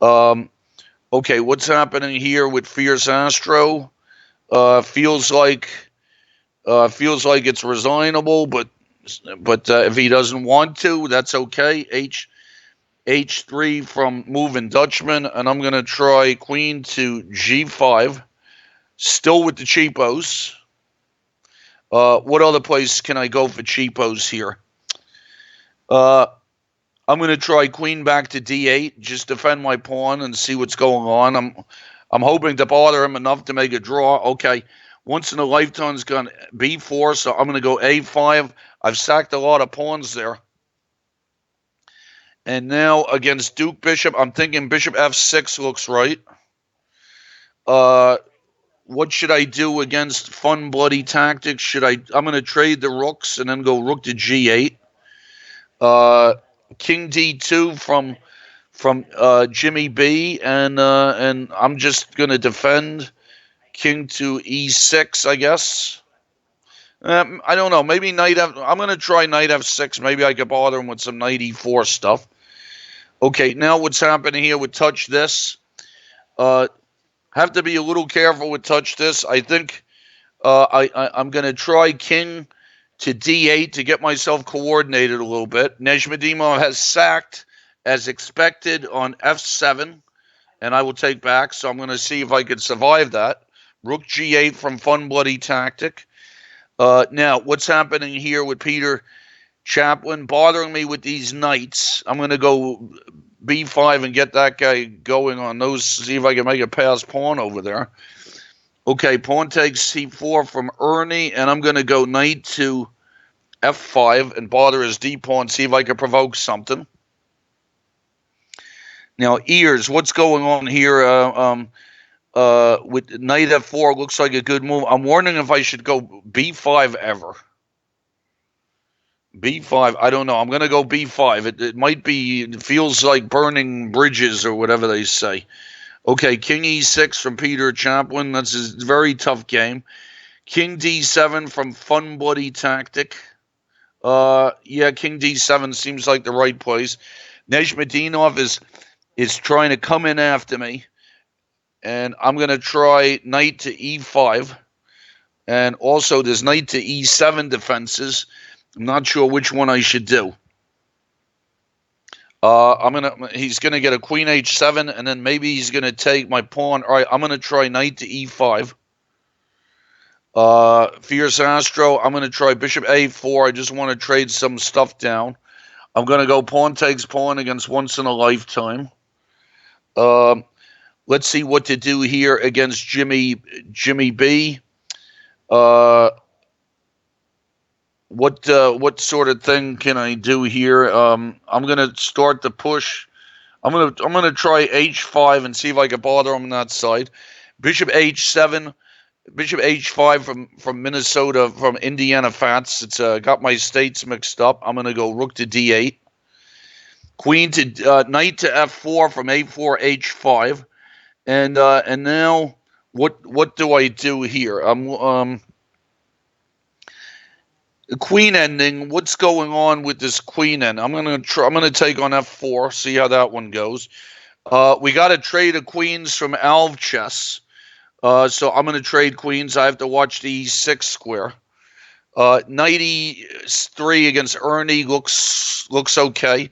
Okay, what's happening here with Fierce Astro? Feels like it's resignable, but if he doesn't want to, that's okay. H3 from Moving Dutchman, and I'm going to try Queen to G5, still with the cheapos. What other place can I go for cheapos here? I'm going to try Queen back to D8, just defend my pawn and see what's going on. I'm hoping to bother him enough to make a draw. Okay, once in a lifetime's gone B4, so I'm going to go A5. I've sacked a lot of pawns there. And now against Duke Bishop, I'm thinking Bishop F6 looks right. What should I do against Fun Bloody Tactics? I'm going to trade the rooks and then go rook to G8. King D2 from Jimmy B, and I'm just going to defend. King to E6, I guess. I don't know. Maybe knight F. I'm going to try knight F6. Maybe I could bother him with some knight E4 stuff. Okay, now what's happening here with touch this? Have to be a little careful with touch this. I think I'm going to try king to D8 to get myself coordinated a little bit. Nezhmadimov has sacked as expected on F7, and I will take back. So I'm going to see if I could survive that. Rook G8 from Fun Bloody Tactic. Now, what's happening here with Peter Chaplin bothering me with these knights? I'm going to go B5 and get that guy going on those, see if I can make a pass pawn over there. Okay, pawn takes C4 from Ernie, and I'm going to go knight to F5 and bother his D pawn, see if I can provoke something. Now, ears, what's going on here? With knight F4 looks like a good move. I'm wondering if I should go B5 ever. B5, I don't know. I'm going to go B5. It might be, it feels like burning bridges or whatever they say. Okay, King E6 from Peter Chaplin. That's a very tough game. King D7 from Fun Bloody Tactic. Yeah, King D7 seems like the right place. Nezhmadinov is trying to come in after me. And I'm going to try knight to E5. And also there's knight to E7 defenses. I'm not sure which one I should do. He's going to get a queen H7, and then maybe he's going to take my pawn. All right, I'm going to try knight to E5. Fierce Astro, I'm going to try bishop A4. I just want to trade some stuff down. I'm going to go pawn takes pawn against once in a lifetime. Let's see what to do here against Jimmy B. What sort of thing can I do here? I'm gonna start the push. I'm gonna try H5 and see if I can bother him on that side. Bishop H7, Bishop H5 from Minnesota, from Indiana Fats. It's got my states mixed up. I'm gonna go rook to D8. Queen to knight to F4 from A4 H5. And now what do I do here? Queen ending. What's going on with this queen end? I'm gonna take on F4. See how that one goes. We got to trade of queens from Alv Chess. So I'm gonna trade queens. I have to watch the E6 square. Knight E3 against Ernie looks okay.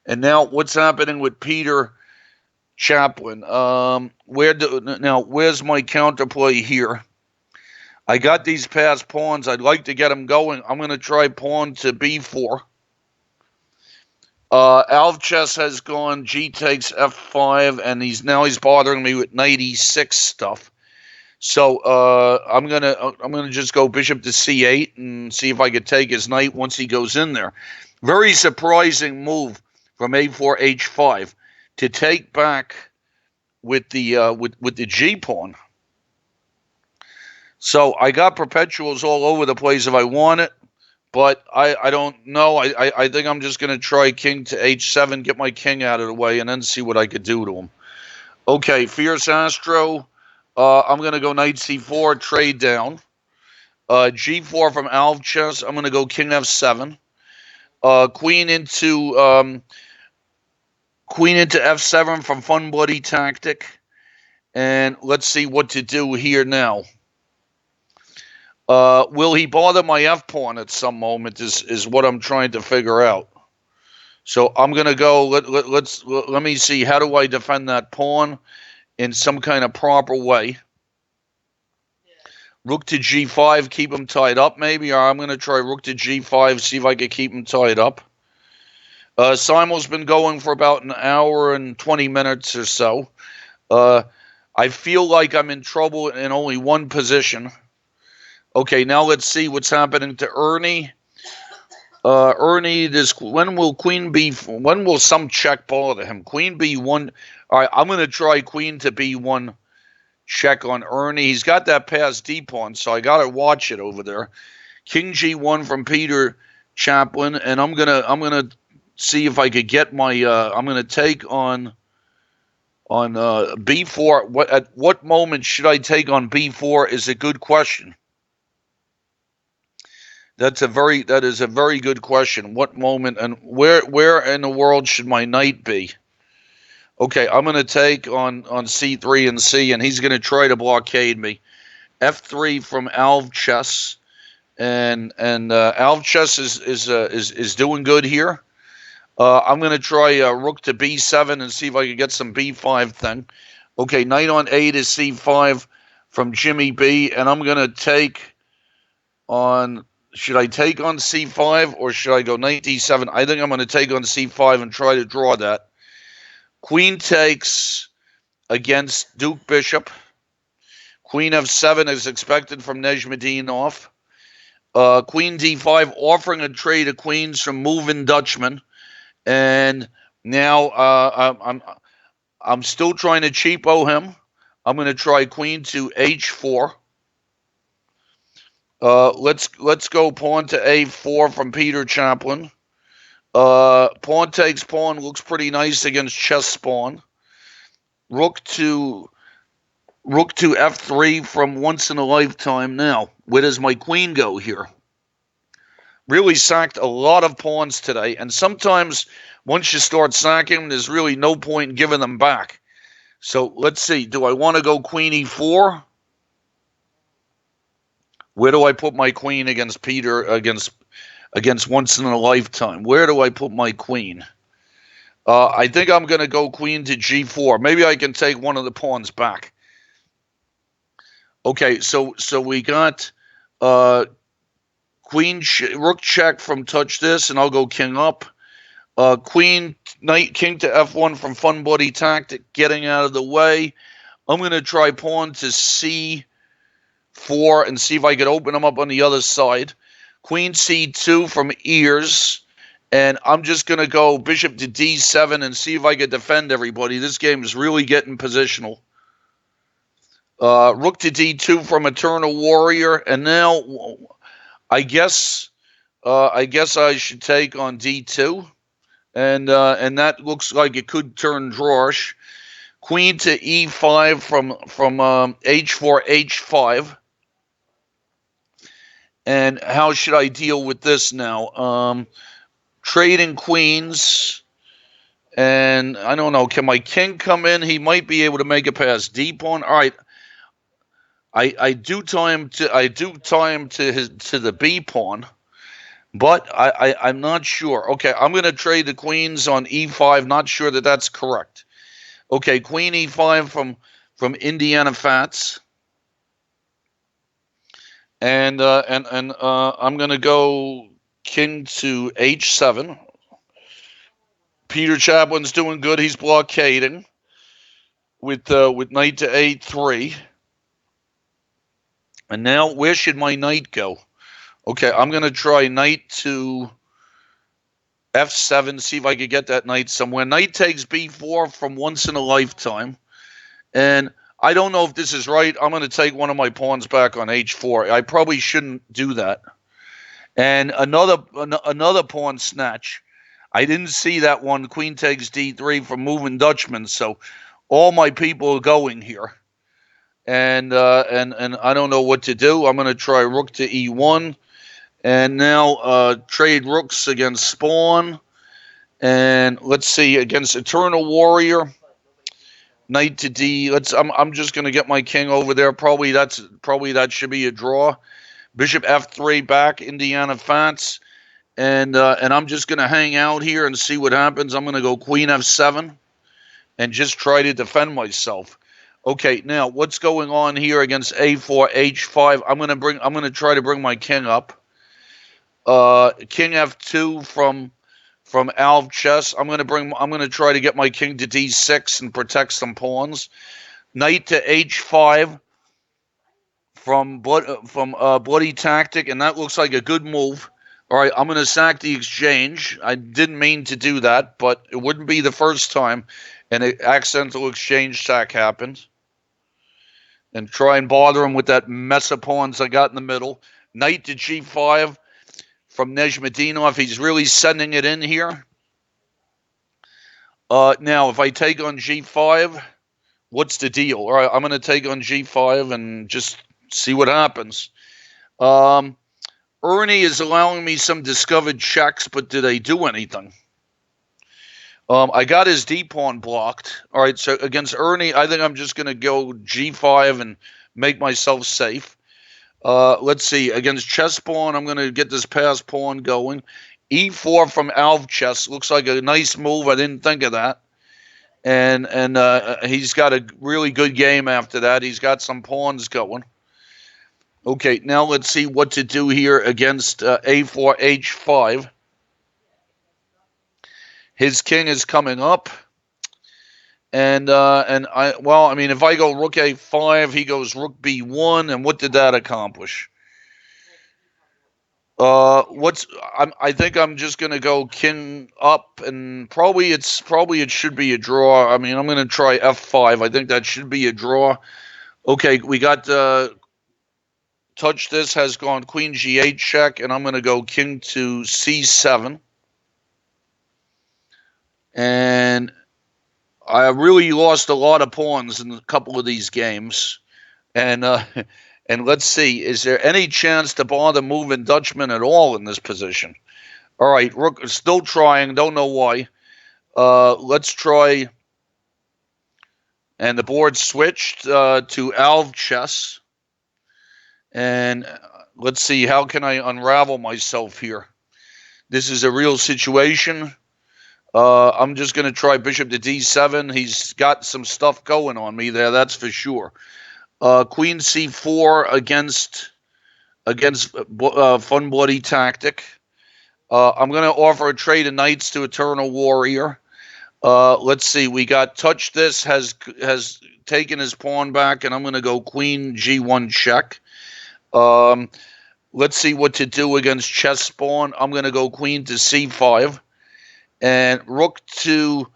And now what's happening with Peter Chaplin? Where's my counterplay here? I got these passed pawns. I'd like to get them going. I'm going to try pawn to B4. Alv Chess has gone G takes F5, and he's bothering me with knight E6 stuff. So I'm gonna just go bishop to C8 and see if I could take his knight once he goes in there. Very surprising move from A4 H5 to take back with the G pawn. So I got perpetuals all over the place if I want it, but I don't know. I think I'm just going to try king to H7, get my king out of the way, and then see what I could do to him. Okay, Fierce Astro. I'm going to go knight C4, trade down. G4 from Alv Chess. I'm going to go king F7. Queen into F7 from Fun Bloody Tactic. And let's see what to do here now. Will he bother my F pawn at some moment is what I'm trying to figure out. So I'm going to go, let me see, how do I defend that pawn in some kind of proper way? Rook to G5, keep him tied up maybe, or I'm going to try rook to G5, see if I can keep him tied up. Simul's been going for about an hour and 20 minutes or so. I feel like I'm in trouble in only one position. Okay, now let's see what's happening to Ernie. Ernie, when will Queen B? When will some check bother him? Queen B1. All right, I'm going to try Queen to B1 check on Ernie. He's got that pass D pawn, so I got to watch it over there. King G1 from Peter Chaplin, and I'm gonna see if I could get my. I'm gonna take on B4. At what moment should I take on B4? Is a good question. That is a very good question. What moment and where in the world should my knight be? Okay, I'm gonna take on C3 and C, and he's gonna try to blockade me. F3 from Alv Chess, and Alv Chess is doing good here. I'm gonna try rook to B7 and see if I can get some B5 thing. Okay, knight on A to C5 from Jimmy B, and I'm gonna take on. Should I take on C5 or should I go knight D7? I think I'm going to take on C5 and try to draw that. Queen takes against Duke Bishop. Queen F7 is expected from Nejmadinov. Queen D5 offering a trade of queens from Moving Dutchman. And now I'm still trying to cheapo him. I'm going to try Queen to H4. Let's go pawn to A4 from Peter Chaplin. Pawn takes pawn looks pretty nice against chess pawn. Rook to F3 from Once in a Lifetime. Now, where does my queen go here? Really sacked a lot of pawns today, and sometimes once you start sacking them, there's really no point in giving them back. So let's see. Do I want to go Queen E4? Where do I put my queen against Peter, against Once in a Lifetime? Where do I put my queen? I think I'm going to go Queen to G4. Maybe I can take one of the pawns back. Okay, so we got Queen Rook check from Touch This, and I'll go King up. Queen Knight King to F1 from Fun Buddy Tactic, getting out of the way. I'm going to try pawn to C4 and see if I could open them up on the other side. Queen C2 from Ears, and I'm just going to go Bishop to D7 and see if I could defend everybody. This game is really getting positional. Rook to D2 from Eternal Warrior, and now I guess I should take on D2, and that looks like it could turn drawish. Queen to E5 from H4 H5. And how should I deal with this now? Trading queens, and I don't know. Can my king come in? He might be able to make it past D pawn. All right. I do tie him to the B pawn, but I'm not sure. Okay, I'm going to trade the queens on E5. Not sure that that's correct. Okay, Queen E5 from Indiana Fats. And I'm going to go King to H7. Peter Chaplin's doing good. He's blockading with knight to A3. And now, where should my knight go? Okay, I'm going to try knight to F7, see if I could get that knight somewhere. Knight takes B4 from Once in a Lifetime. And I don't know if this is right. I'm going to take one of my pawns back on H4. I probably shouldn't do that. And another pawn snatch. I didn't see that one. Queen takes D3 from Moving Dutchman. So all my people are going here. And I don't know what to do. I'm going to try rook to E1. And now trade rooks against Spawn. And let's see, against Eternal Warrior. Knight to D. I'm just going to get my king over there. Probably that should be a draw. Bishop F3 back, Indiana Fats. And I'm just going to hang out here and see what happens. I'm going to go Queen F7 and just try to defend myself. Okay, now what's going on here against A4, H5? I'm going to try to bring my king up. King F2 from Alv Chess. I'm going to try to get my king to D6 and protect some pawns. Knight to H5 from Bloody Tactic, and that looks like a good move. All right, I'm going to sack the exchange. I didn't mean to do that, but it wouldn't be the first time an accidental exchange sack happened. And try and bother him with that mess of pawns I got in the middle. Knight to g5 from Nezhmadinov. He's really sending it in here. Now, if I take on g5, what's the deal? All right, I'm going to take on g5 and just see what happens. Ernie is allowing me some discovered checks, but do they do anything? I got his d-pawn blocked. All right, so against Ernie, I think I'm just going to go g5 and make myself safe. Let's see. Against chess pawn, I'm going to get this pass pawn going. e4 from Alv chess looks like a nice move. I didn't think of that. And he's got a really good game after that. He's got some pawns going. Okay, now let's see what to do here against a4 h5. His king is coming up. And I mean, if I go rook a5, he goes rook b1, and what did that accomplish? I think I'm just gonna go king up, and probably it should be a draw. I mean, I'm gonna try f5. I think that should be a draw. Okay, we got touch. This has gone queen g8 check, and I'm gonna go king to c7, and I really lost a lot of pawns in a couple of these games, and let's see, is there any chance to bother moving Dutchman at all in this position? All right, rook still trying. Don't know why. Let's try, and the board switched to Alv chess, and let's see, how can I unravel myself here? This is a real situation. I'm just going to try bishop to d7. He's got some stuff going on me there, that's for sure. Queen c4 against Fun Bloody Tactic. I'm going to offer a trade of knights to Eternal Warrior. Let's see. We got touch. This has taken his pawn back, and I'm going to go queen g1 check. Let's see what to do against chess pawn. I'm going to go queen to c5. And rook to,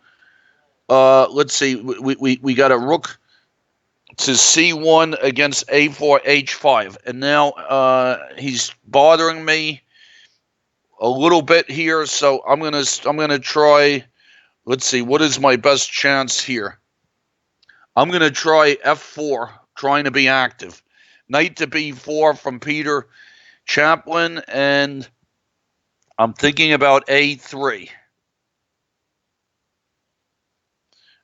let's see, we got a rook to c1 against a4 h5, and now he's bothering me a little bit here. So I'm gonna try. Let's see, what is my best chance here? I'm gonna try f4, trying to be active. Knight to b4 from Peter Chaplin, and I'm thinking about a3.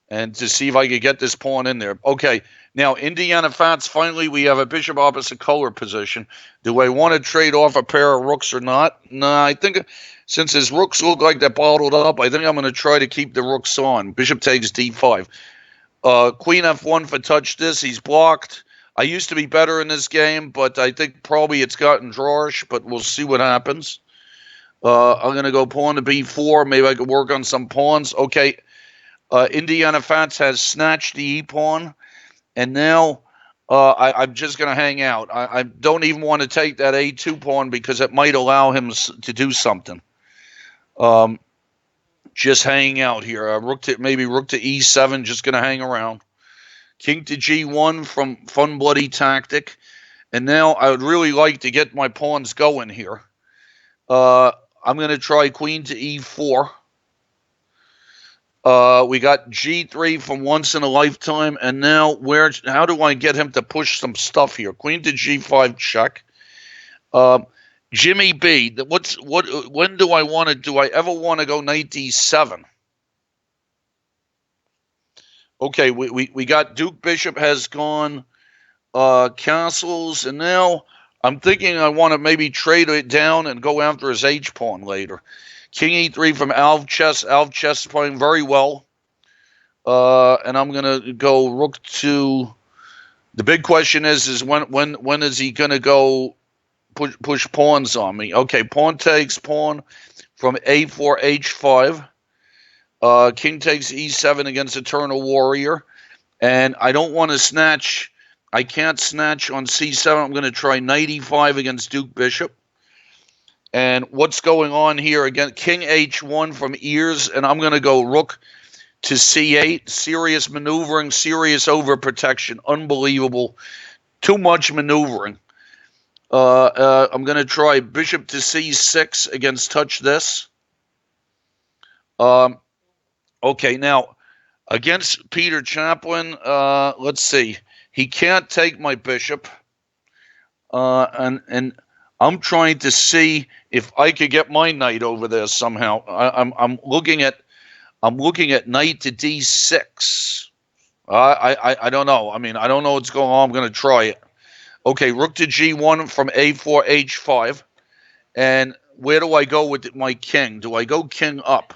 And to see if I could get this pawn in there. Okay, now Indiana Fats, finally we have a bishop opposite color position. Do I want to trade off a pair of rooks or not? No, I think since his rooks look like they're bottled up, I think I'm going to try to keep the rooks on. Bishop takes d5. Queen f1 for touch this. He's blocked. I used to be better in this game, but I think probably it's gotten drawish, but we'll see what happens. I'm going to go pawn to b4. Maybe I could work on some pawns. Okay. Indiana Fats has snatched the e-pawn, and now I'm just going to hang out. I don't even want to take that a2 pawn because it might allow him to do something. Just hanging out here. Maybe rook to e7, just going to hang around. King to g1 from Fun Bloody Tactic. And now I would really like to get my pawns going here. I'm going to try queen to e4. We got g3 from Once in a Lifetime, and now how do I get him to push some stuff here? Queen to g5 check. Jimmy B, when do I ever want to go knight d7? Okay, we got Duke Bishop has gone castles, and now I'm thinking I want to maybe trade it down and go after his h-pawn later. King e3 from Alv chess. Alv chess is playing very well. And I'm going to go rook to... The big question is when is he going to go push pawns on me? Okay, pawn takes pawn from a4 h5. King takes e7 against Eternal Warrior. And I don't want to snatch I can't snatch on c7. I'm going to try knight e5 against Duke Bishop. And what's going on here? Again, king h1 from ears, and I'm going to go rook to c8. Serious maneuvering, serious overprotection. Unbelievable. Too much maneuvering. I'm going to try bishop to c6 against touch this. Okay, now, against Peter Chaplin, let's see. He can't take my bishop. And I'm trying to see if I could get my knight over there somehow. I'm looking at knight to d6. I don't know. I mean, I don't know what's going on. I'm going to try it. Okay, rook to g1 from a4 h5. And where do I go with my king? Do I go king up?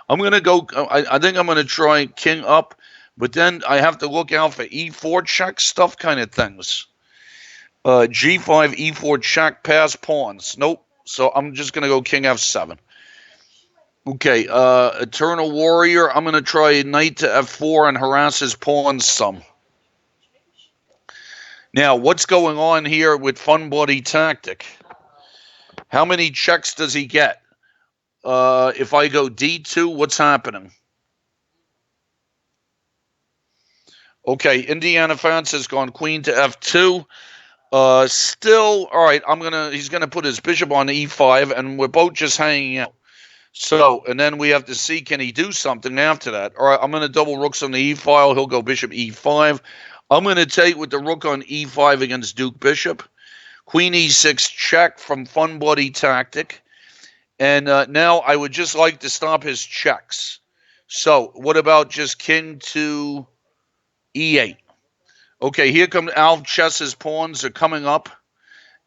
I'm going to go, I think I'm going to try king up, but then I have to look out for e4 check stuff kind of things. G5, E4 check, pass pawns. Nope. So I'm just going to go king F7. Okay, Eternal Warrior, I'm going to try knight to F4 and harass his pawns some. Now, what's going on here with Fun Bloody Tactic? How many checks does he get? If I go D2, what's happening? Okay, Indiana Fans has gone queen to F2. Still, all right, he's gonna put his bishop on E5, and we're both just hanging out. So, and then we have to see, can he do something after that? All right, I'm gonna double rooks on the E file. He'll go bishop E5. I'm gonna take with the rook on E5 against Duke Bishop. Queen E6 check from Fun Bloody Tactic. And now I would just like to stop his checks. So, what about just king to E8? Okay, here come Alf Chess's pawns are coming up,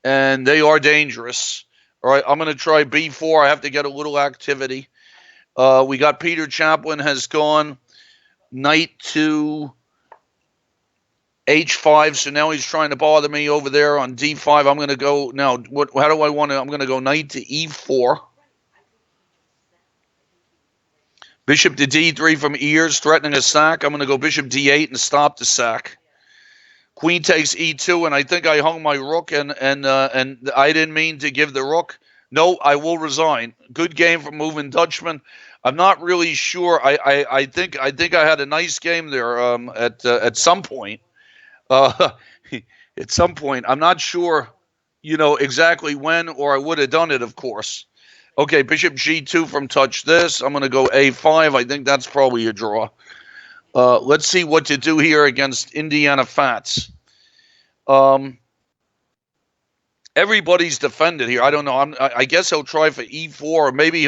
and they are dangerous. All right, I'm going to try B4. I have to get a little activity. We got Peter Chaplin has gone knight to H5, so now he's trying to bother me over there on D5. I'm going to go now. How do I want to? I'm going to go knight to E4. Bishop to D3 from ears, threatening a sack. I'm going to go bishop D8 and stop the sack. Queen takes E2, and I think I hung my rook, and I didn't mean to give the rook. No, I will resign. Good game from Moving Dutchman. I'm not really sure. I think I had a nice game there. At some point, at some point, I'm not sure, exactly when, or I would have done it, of course. Okay, bishop G2 from touch this. I'm going to go A5. I think that's probably a draw. Let's see what to do here against Indiana Fats. Everybody's defended here. I don't know. I guess he'll try for E4, or maybe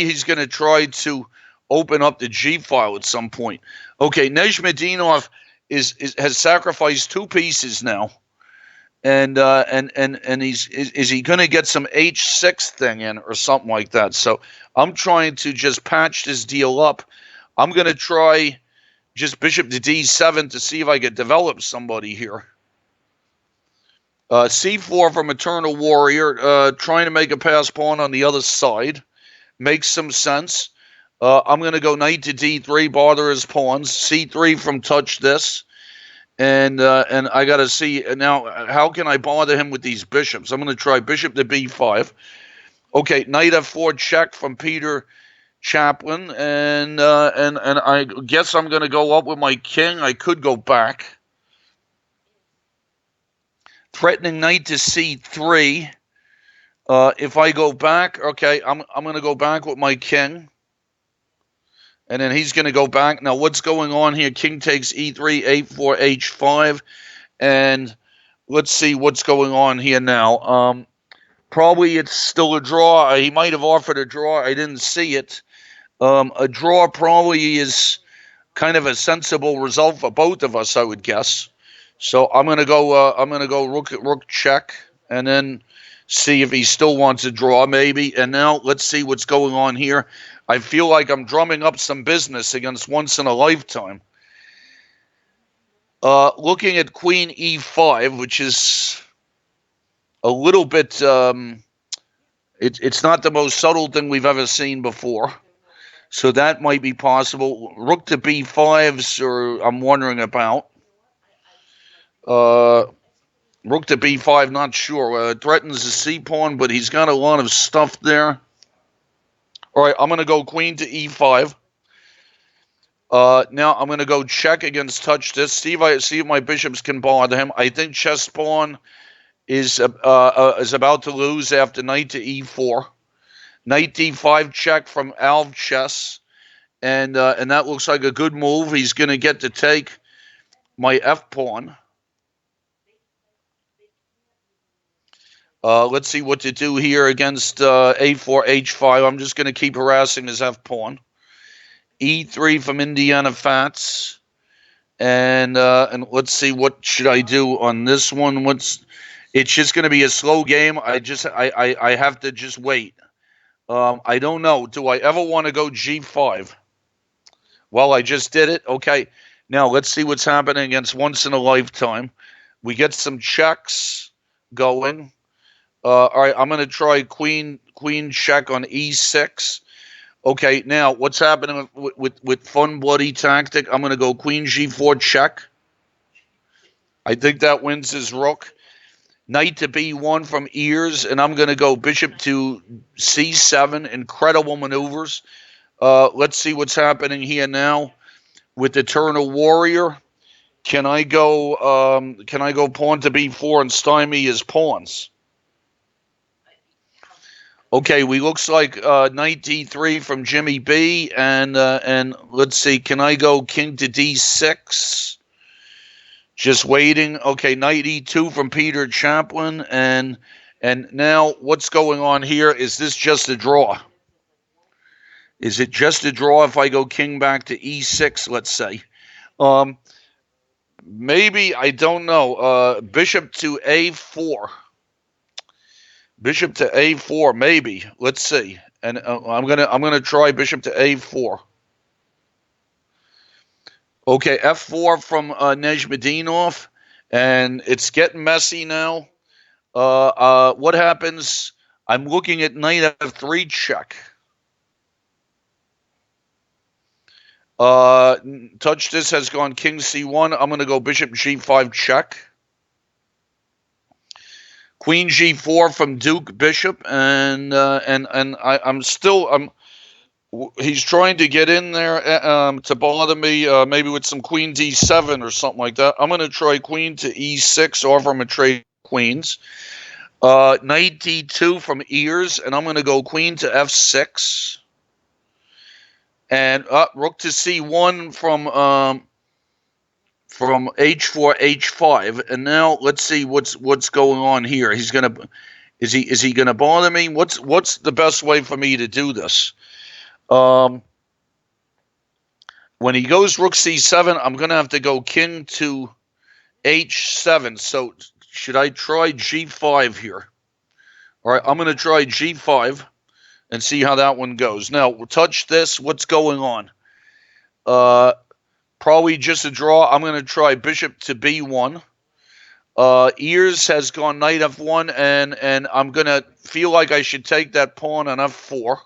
he's going to try to open up the G file at some point. Okay, Nejmedinov has sacrificed two pieces now. And is he going to get some H6 thing in or something like that? So I'm trying to just patch this deal up. I'm going to try just bishop to D7 to see if I can develop somebody here. C4 from Eternal Warrior, trying to make a pass pawn on the other side. Makes some sense. I'm going to go knight to D3, bother his pawns. C3 from touch this. And I got to see now, how can I bother him with these bishops? I'm going to try bishop to B5. Okay, knight F4 check from Peter Chaplin, and I guess I'm going to go up with my king. I could go back. Threatening knight to C3. If I go back, okay, I'm going to go back with my king. And then he's going to go back. Now, what's going on here? King takes E3, A4, H5. And let's see what's going on here now. Probably it's still a draw. He might have offered a draw. I didn't see it. A draw probably is kind of a sensible result for both of us, I would guess. So I'm going to go rook check, and then see if he still wants a draw, maybe. And now let's see what's going on here. I feel like I'm drumming up some business against Once in a Lifetime. Looking at Queen E5, which is a little bit, it's not the most subtle thing we've ever seen before. So that might be possible. Rook to B5s, or I'm wondering about. Rook to b5, not sure. Threatens the c-pawn, but he's got a lot of stuff there. All right, I'm going to go queen to e5. Now I'm going to go check against touch this. See if my bishops can bother him. I think chess pawn is about to lose after knight to e4. Knight d5 check from Alv Chess. And that looks like a good move. He's going to get to take my f-pawn. Let's see what to do here against a4, h5. I'm just going to keep harassing his f-pawn. e3 from Indiana Fats. And let's see, what should I do on this one? It's just going to be a slow game. I have to just wait. I don't know. Do I ever want to go g5? Well, I just did it. Okay. Now let's see what's happening against Once in a Lifetime. We get some checks going. All right, I'm going to try queen check on e6. Okay, now what's happening with Fun Bloody Tactic? I'm going to go queen g4 check. I think that wins his rook. Knight to b1 from Ears, and I'm going to go bishop to c7. Incredible maneuvers. Let's see what's happening here now with Eternal Warrior. Can I go pawn to b4 and stymie his pawns? Okay, we looks like knight d3 from Jimmy B, and let's see, can I go king to d6? Just waiting. Okay, knight e2 from Peter Chaplin, and now what's going on here? Is this just a draw? Is it just a draw if I go king back to e6, let's say? Maybe, I don't know. Bishop to a4. Bishop to a4, maybe. Let's see. And I'm gonna try bishop to a4. Okay, f4 from Nejmadinov, and it's getting messy now. What happens? I'm looking at knight f3 check. Touch this has gone king c1. I'm gonna go bishop g5 check. Queen g4 from Duke Bishop, and he's trying to get in there to bother me, maybe with some queen d7 or something like that. I'm going to try queen to e6, offer him a trade queens. Knight d2 from Ears, and I'm going to go queen to f6. And rook to c1 from h4, h5, and now let's see what's going on here. Is he gonna bother me? What's the best way for me to do this? When he goes rook c7, I'm gonna have to go king to h7. So should I try g5 here? All right, I'm gonna try g5 and see how that one goes. Now we'll touch this. What's going on? Probably just a draw. I'm going to try bishop to b1. Ears has gone knight f1, and I'm going to feel like I should take that pawn on f4.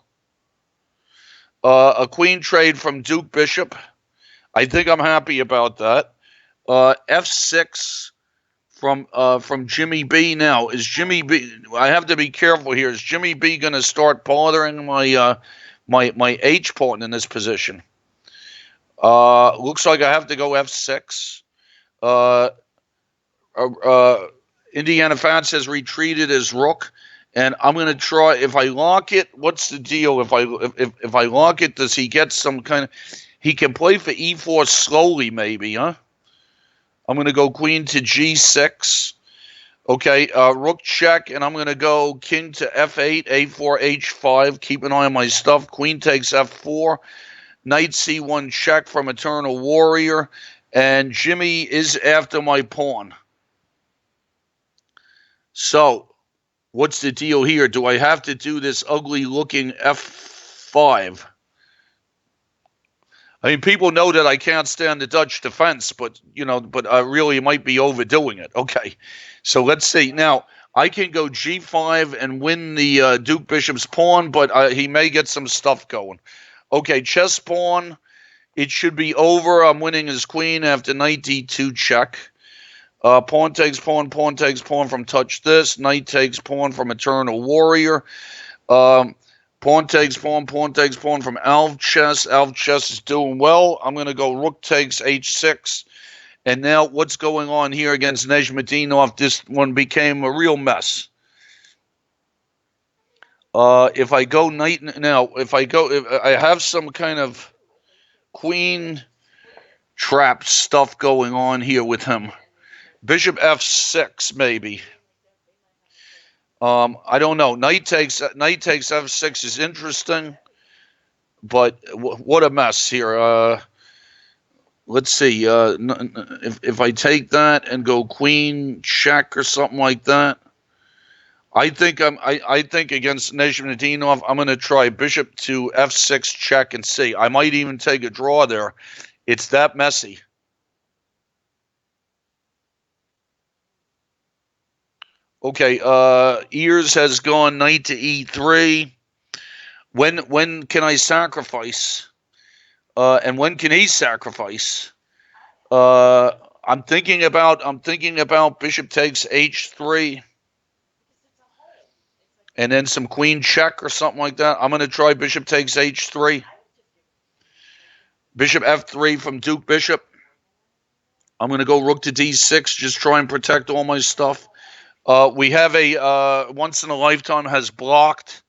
A queen trade from Duke Bishop. I think I'm happy about that. F6 from Jimmy B. Now, is Jimmy B... I have to be careful here. Is Jimmy B going to start bothering my H pawn in this position? Looks like I have to go f6. Indiana Fats has retreated his rook, and I'm going to try. If I lock it, what's the deal? If I lock it, does he get some kind of? He can play for e4 slowly, maybe, huh? I'm going to go queen to g6. Okay, rook check, and I'm going to go king to f8, a4, h5. Keep an eye on my stuff. Queen takes f4. Knight c1 check from Eternal Warrior, and Jimmy is after my pawn. So, what's the deal here? Do I have to do this ugly-looking f5? I mean, people know that I can't stand the Dutch defense, but I really might be overdoing it. Okay, so let's see. Now, I can go g5 and win the Duke Bishop's pawn, but he may get some stuff going. Okay, chess pawn. It should be over. I'm winning his queen after knight d2 check. Pawn takes pawn from touch this. Knight takes pawn from Eternal Warrior. Pawn takes pawn from Alv Chess. Alv Chess is doing well. I'm going to go rook takes h6. And now what's going on here against Nezhmadinov? This one became a real mess. If I go knight now, if I have some kind of queen trap stuff going on here with him. Bishop f6 maybe. I don't know. Knight takes f6 is interesting, but what a mess here. Let's see. If I take that and go queen check or something like that, I think against Nezhmadinov, I'm going to try bishop to f6 check and see. I might even take a draw there. It's that messy. Okay, Ears has gone knight to e3. When can I sacrifice? And when can he sacrifice? I'm thinking about bishop takes h3. And then some queen check or something like that. I'm going to try bishop takes h3. Bishop f3 from Duke Bishop. I'm going to go rook to d6, just try and protect all my stuff. We have a once in a lifetime has blocked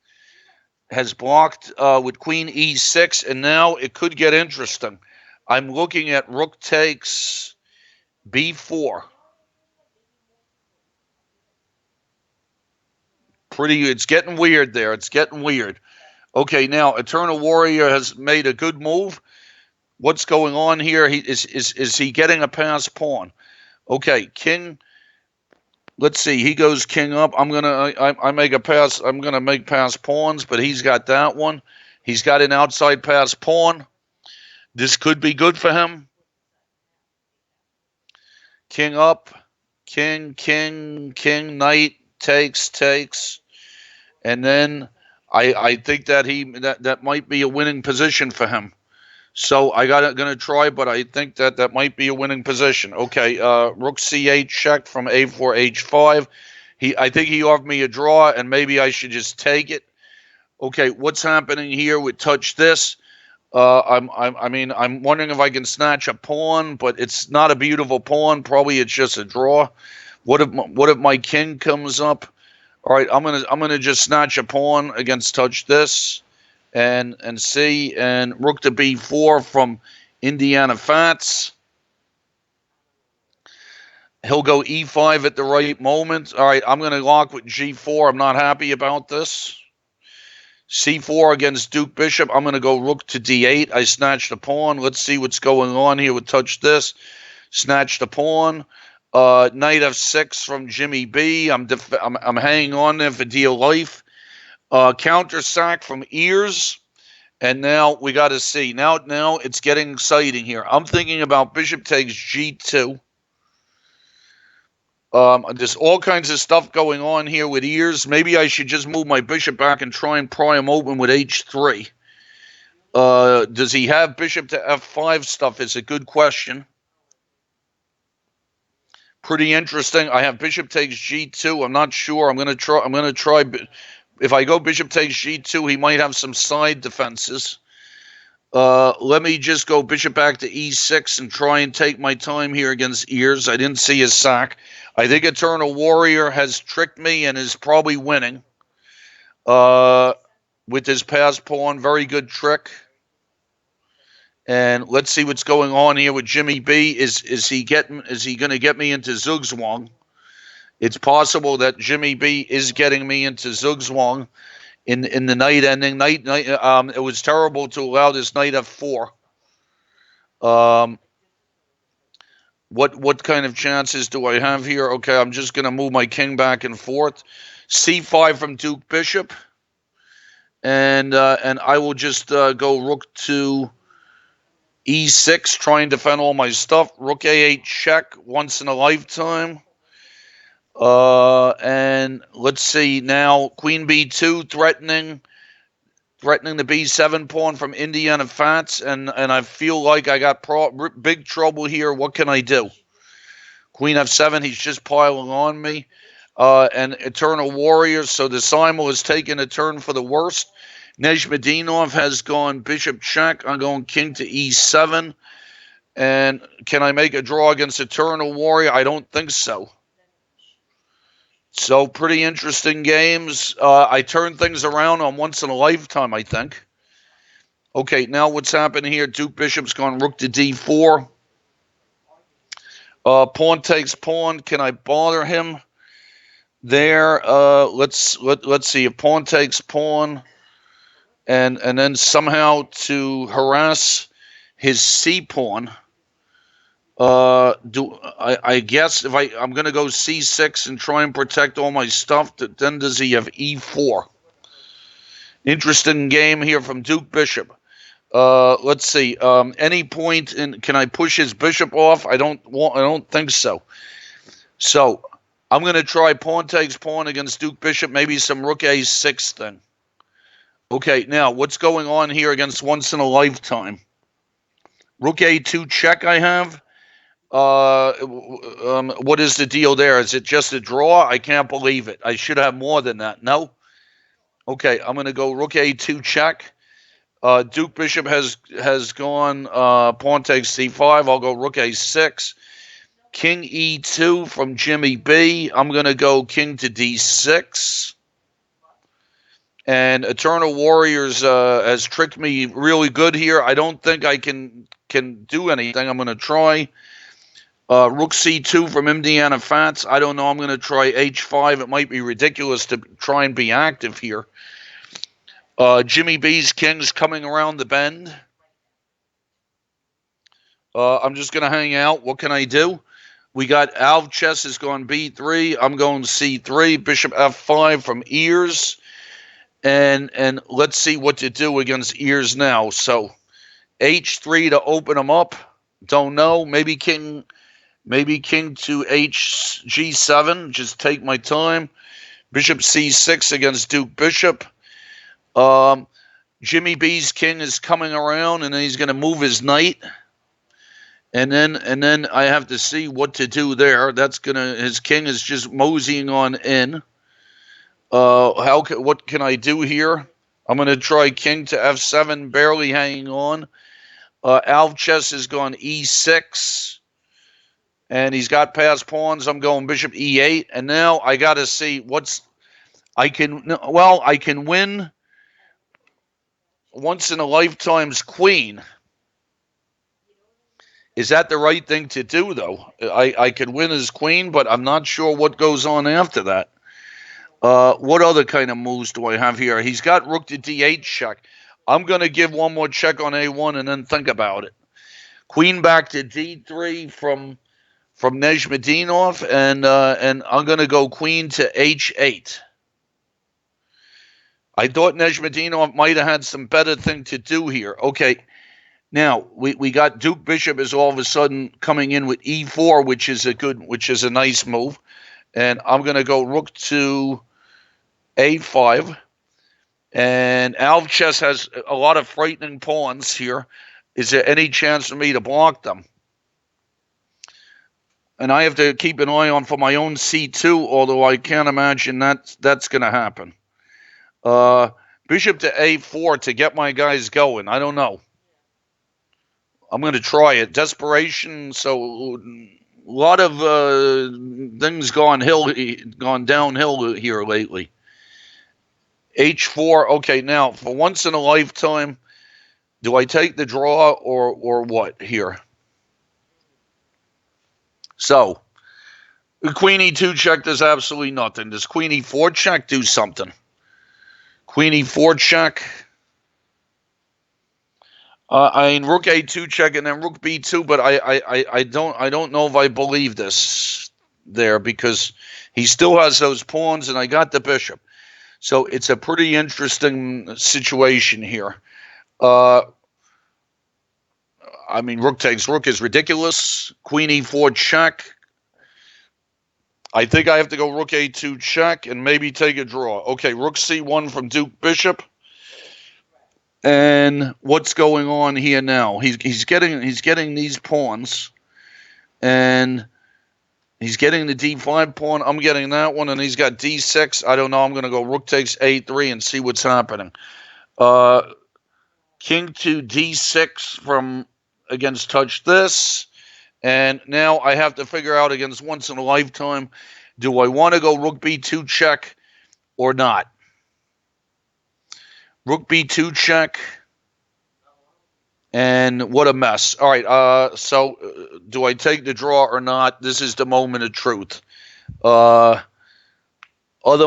with queen e6, and now it could get interesting. I'm looking at rook takes b4. It's getting weird there. It's getting weird. Okay, now Eternal Warrior has made a good move. What's going on here? Is he getting a pass pawn? Okay, king. Let's see. He goes king up. I make a pass. I'm gonna make pass pawns, but he's got that one. He's got an outside pass pawn. This could be good for him. King up. King. Knight takes. And then I think that that might be a winning position for him. So gonna try, but I think that might be a winning position. Okay, rook c8 check from a4 h5. I think he offered me a draw, and maybe I should just take it. Okay, what's happening here with touch this? I'm wondering if I can snatch a pawn, but it's not a beautiful pawn. Probably it's just a draw. What if my king comes up? All right, I'm gonna just snatch a pawn against touch this, and see, and rook to b4 from Indiana Fats. He'll go e5 at the right moment. All right, I'm gonna lock with g4. I'm not happy about this. c4 against Duke Bishop. I'm gonna go rook to d8. I snatched a pawn. Let's see what's going on here with touch this. Snatch the pawn. Knight f6 from Jimmy B. I'm hanging on there for dear life. Counter sack from Ears. And now we got to see. Now it's getting exciting here. I'm thinking about bishop takes g2. There's all kinds of stuff going on here with Ears. Maybe I should just move my bishop back and try and pry him open with h3. Does he have bishop to f5 stuff? Is a good question. Pretty interesting. I have bishop takes g2. I'm not sure. I'm gonna try. If I go bishop takes g2, he might have some side defenses. Let me just go bishop back to e6 and try and take my time here against Ears. I didn't see his sack. I think Eternal Warrior has tricked me and is probably winning. With his pass pawn, very good trick. And let's see what's going on here with Jimmy B. Is he going to get me into Zugzwang? It's possible that Jimmy B is getting me into Zugzwang in the night ending. It was terrible to allow this knight f4. What kind of chances do I have here? Okay, I'm just going to move my king back and forth. c5 from Duke Bishop. And I will just go rook to e6, try and defend all my stuff. Rook a8 check, once in a lifetime. And let's see now. Queen b2 threatening the b7 pawn from Indiana Fats, and I feel like I got big trouble here. What can I do? Queen f7, he's just piling on me. And Eternal Warriors, so the Simul has taken a turn for the worst. Nezhmadinov has gone bishop check. I'm going king to e7. And can I make a draw against Eternal Warrior? I don't think so. So pretty interesting games. I turn things around on once in a lifetime, I think. Okay, now what's happening here? Duke Bishop's gone rook to d4. Pawn takes pawn. Can I bother him there? Let's see. If pawn takes pawn, and then somehow to harass his c pawn. I guess if I'm going to go c6 and try and protect all my stuff, then does he have e4? Interesting game here from Duke Bishop. Let's see. Any point in? Can I push his bishop off? I don't think so. So I'm going to try pawn takes pawn against Duke Bishop. Maybe some rook a6 thing. Okay, now what's going on here against once in a lifetime? Rook a2 check. I have. What is the deal there? Is it just a draw? I can't believe it. I should have more than that. No. Okay, I'm going to go rook a2 check. Duke Bishop has gone pawn takes c5. I'll go rook a6. King e2 from Jimmy B. I'm going to go king to d6. And Eternal Warriors has tricked me really good here. I don't think I can do anything. I'm going to try. Rook c2 from Indiana Fats. I don't know. I'm going to try h5. It might be ridiculous to try and be active here. Jimmy B's king's coming around the bend. I'm just going to hang out. What can I do? We got Alv Chess has gone b3. I'm going c3. Bishop f5 from Ears. And let's see what to do against Ears now. So h3 to open him up. Don't know. Maybe king to g7. Just take my time. Bishop c6 against Duke Bishop. Jimmy B's king is coming around, and then he's going to move his knight. And then I have to see what to do there. His king is just moseying on in. What can I do here? I'm going to try king to f7, barely hanging on. Alv Chess has gone e6. And he's got passed pawns. I'm going bishop e8. And now I got to see I can win once in a lifetime's queen. Is that the right thing to do, though? I could win his queen, but I'm not sure what goes on after that. What other kind of moves do I have here? He's got rook to d8 check. I'm going to give one more check on a1 and then think about it. Queen back to d3 from Nezhmadinov, and I'm going to go queen to h8. I thought Nezhmadinov might have had some better thing to do here. Okay, now we got Duke Bishop is all of a sudden coming in with e4, which is a nice move, and I'm going to go rook to a5. And Alv Chess has a lot of frightening pawns here. Is there any chance for me to block them? And I have to keep an eye on for my own c2, although I can't imagine that's going to happen. Bishop to a4 to get my guys going. I don't know. I'm going to try it. Desperation. So a lot of things gone downhill here lately. h4. Okay, now for once in a lifetime, do I take the draw or what here? So, queen e2 check does absolutely nothing. Does queen e4 check do something? Queen e4 check. Rook a2 check and then rook b2, but I don't know if I believe this there because he still has those pawns and I got the bishop. So it's a pretty interesting situation here. Rook takes rook is ridiculous. Queen e4 check. I think I have to go rook a2 check and maybe take a draw. Okay, rook c1 from Duke Bishop. And what's going on here now? He's getting these pawns, and He's getting the d5 pawn. I'm getting that one, and he's got d6. I don't know. I'm going to go rook takes a3 and see what's happening. King to d6 from against touch this. And now I have to figure out against once in a lifetime, do I want to go rook b2 check or not? Rook b2 check. And what a mess. All right, so do I take the draw or not? This is the moment of truth. Other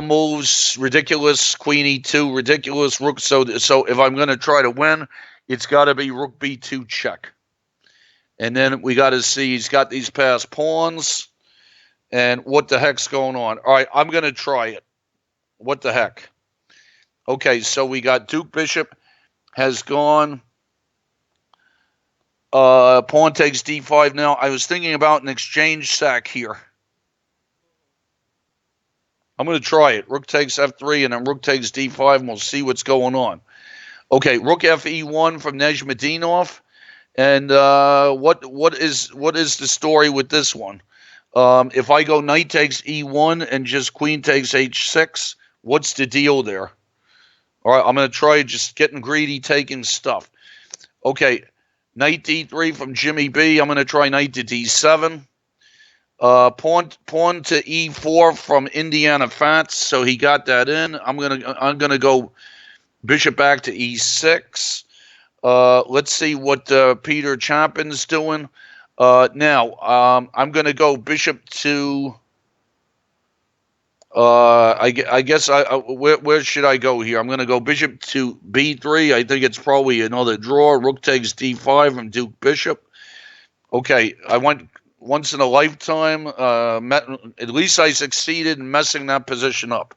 moves, ridiculous. Queen e2, ridiculous. Rook, so if I'm going to try to win, it's got to be rook b2 check. And then we got to see he's got these passed pawns. And what the heck's going on? All right, I'm going to try it. What the heck? Okay, so we got Duke Bishop has gone. Pawn takes d5 now. I was thinking about an exchange sack here. I'm going to try it. Rook takes f3 and then rook takes d5 and we'll see what's going on. Okay, rook fe1 from Nejmadinov. And what is the story with this one? If I go knight takes e1 and just queen takes h6, what's the deal there? All right, I'm going to try just getting greedy, taking stuff. Okay, knight d3 from Jimmy B. I'm going to try knight to d7. Pawn to e4 from Indiana Fats, so he got that in. I'm gonna go bishop back to e6. Let's see what Peter Chapin's doing. Now I'm gonna go bishop to. I guess where should I go here? I'm gonna go bishop to b3. I think it's probably another draw. Rook takes d5 from Duke Bishop. Okay, I went once in a lifetime. At least I succeeded in messing that position up.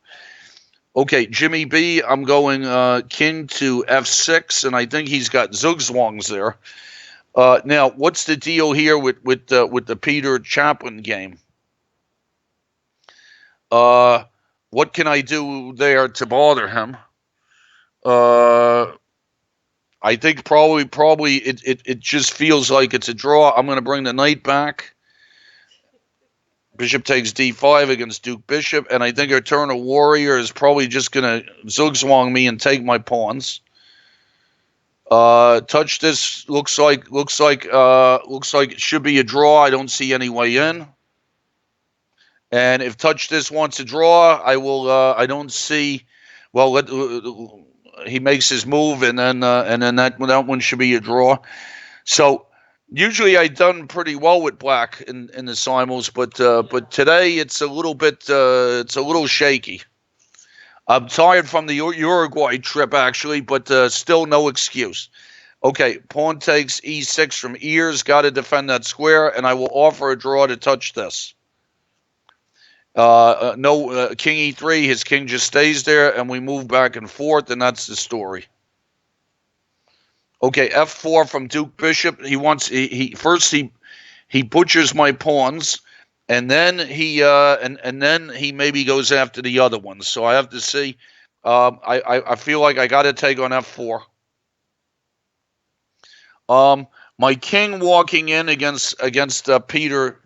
Okay, Jimmy B, I'm going king to f6, and I think he's got zugzwangs there. Now, what's the deal here with the Peter Chaplin game? What can I do there to bother him? I think probably it just feels like it's a draw. I'm going to bring the knight back. Bishop takes d5 against Duke Bishop, and I think Eternal Warrior is probably just going to zugzwang me and take my pawns. Touch this looks like it should be a draw. I don't see any way in. And if touch this wants a draw, I will. I don't see. Well, he makes his move, and then that one should be a draw. So. Usually I've done pretty well with black in the simuls, but today it's a little shaky. I'm tired from the Uruguay trip actually, but still no excuse. Okay, pawn takes e6 from ears, got to defend that square, and I will offer a draw to touch this. No king e3, his king just stays there, and we move back and forth, and that's the story. Okay, f4 from Duke Bishop. First he butchers my pawns, and then he maybe goes after the other ones. So I have to see. I feel like I got to take on f4. My king walking in against Peter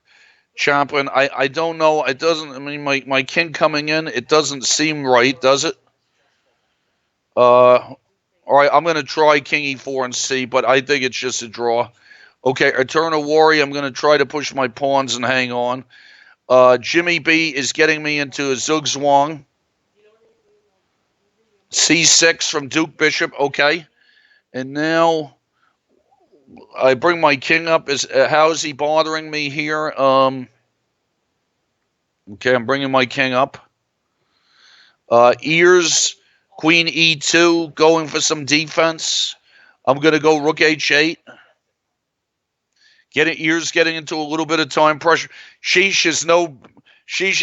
Chaplin. I don't know. It doesn't. I mean, my king coming in. It doesn't seem right, does it? All right, I'm going to try king e4 and c, but I think it's just a draw. Okay, Eternal Warrior, I'm going to try to push my pawns and hang on. Jimmy B is getting me into a zugzwang. c6 from Duke Bishop, okay. And now I bring my king up. How is he bothering me here? Okay, I'm bringing my king up. Ears... Queen e2, going for some defense. I'm going to go rook h8. Ears getting into a little bit of time pressure. Sheesh,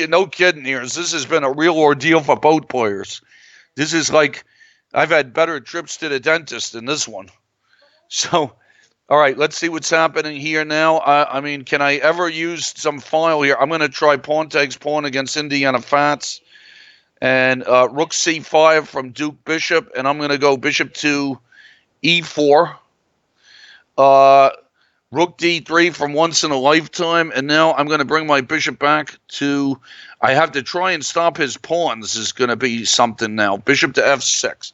no kidding, Ears. This has been a real ordeal for both players. This is like, I've had better trips to the dentist than this one. So, all right, let's see what's happening here now. I mean, can I ever use some file here? I'm going to try pawn takes pawn against Indiana Fats. And rook c5 from Duke Bishop, and I'm going to go bishop to e4. Rook d3 from once in a lifetime, and now I'm going to bring my bishop back to. I have to try and stop his pawn. This is going to be something now. Bishop to f6.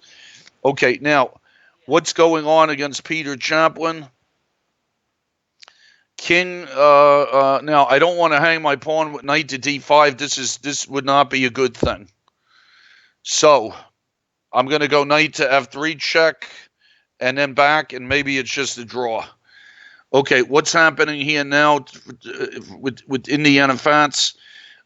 Okay, now what's going on against Peter Chaplin? King. Now I don't want to hang my pawn with knight to d5. This would not be a good thing. So I'm going to go knight to f3 check, and then back, and maybe it's just a draw. Okay, what's happening here now with Indiana Fats?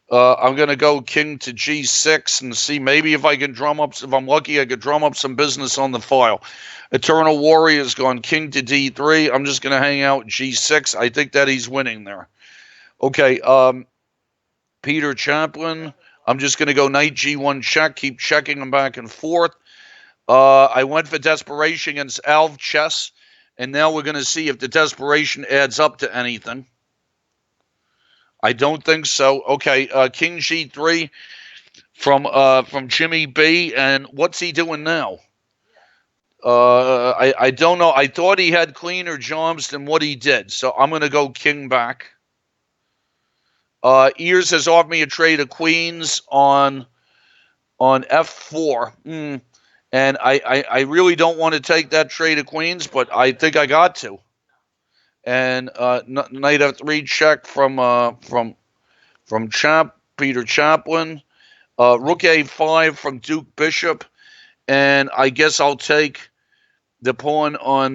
I'm going to go king to g6 and see maybe if I can drum up, if I'm lucky, I could drum up some business on the file. Eternal Warrior's gone king to d3. I'm just going to hang out g6. I think that he's winning there. Okay, Peter Chaplin. I'm just going to go knight g1 check, keep checking him back and forth. I went for desperation against Alv Chess, and now we're going to see if the desperation adds up to anything. I don't think so. Okay, king g3 from Jimmy B, and what's he doing now? I don't know. I thought he had cleaner jobs than what he did, so I'm going to go king back. Ears has offered me a trade of queens on f4. And I really don't want to take that trade of queens, but I think I got to. And knight f3 check from Peter Chaplin. Rook a5 from Duke Bishop, and I guess I'll take the pawn on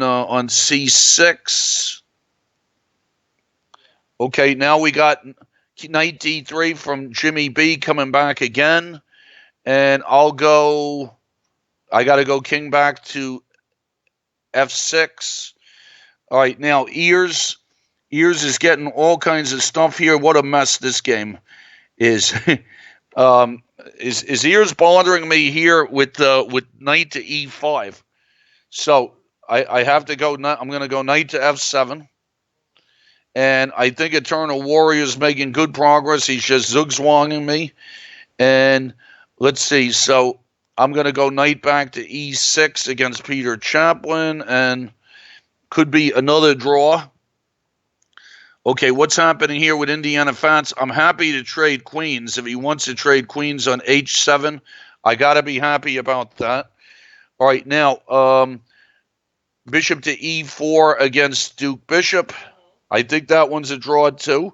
c6. Okay, now we got knight d3 from Jimmy B coming back again, and I got to go king back to f6. All right, now Ears is getting all kinds of stuff here. What a mess this game is. Is Ears bothering me here with knight to e5? So I have to go. I'm going to go knight to f7. And I think Eternal Warrior is making good progress. He's just zugzwanging me. And let's see. So I'm going to go knight back to e6 against Peter Chaplin, and could be another draw. Okay, what's happening here with Indiana Fats? I'm happy to trade queens. If he wants to trade queens on h7, I got to be happy about that. All right, now, bishop to e4 against Duke Bishop. I think that one's a draw too.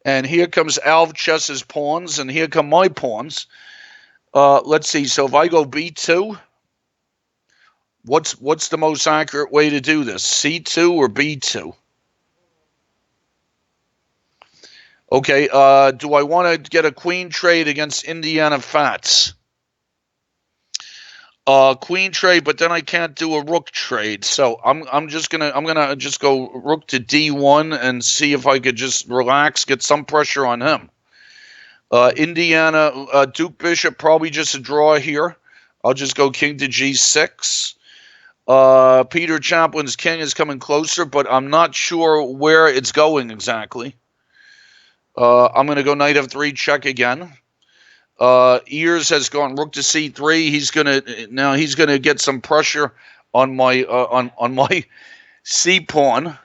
And here comes Alv Chess's pawns, and here come my pawns. Let's see. So if I go b2, what's the most accurate way to do this? C2 or b2? Okay. Do I want to get a queen trade against Indiana Fats? Queen trade, but then I can't do a rook trade. So I'm gonna just go rook to d1 and see if I could just relax, get some pressure on him. Indiana Duke Bishop, probably just a draw here. I'll just go king to g6. Peter Chaplin's king is coming closer, but I'm not sure where it's going exactly. I'm going to go knight f3 check again. Ears has gone rook to c3. He's gonna get some pressure on my on my c pawn,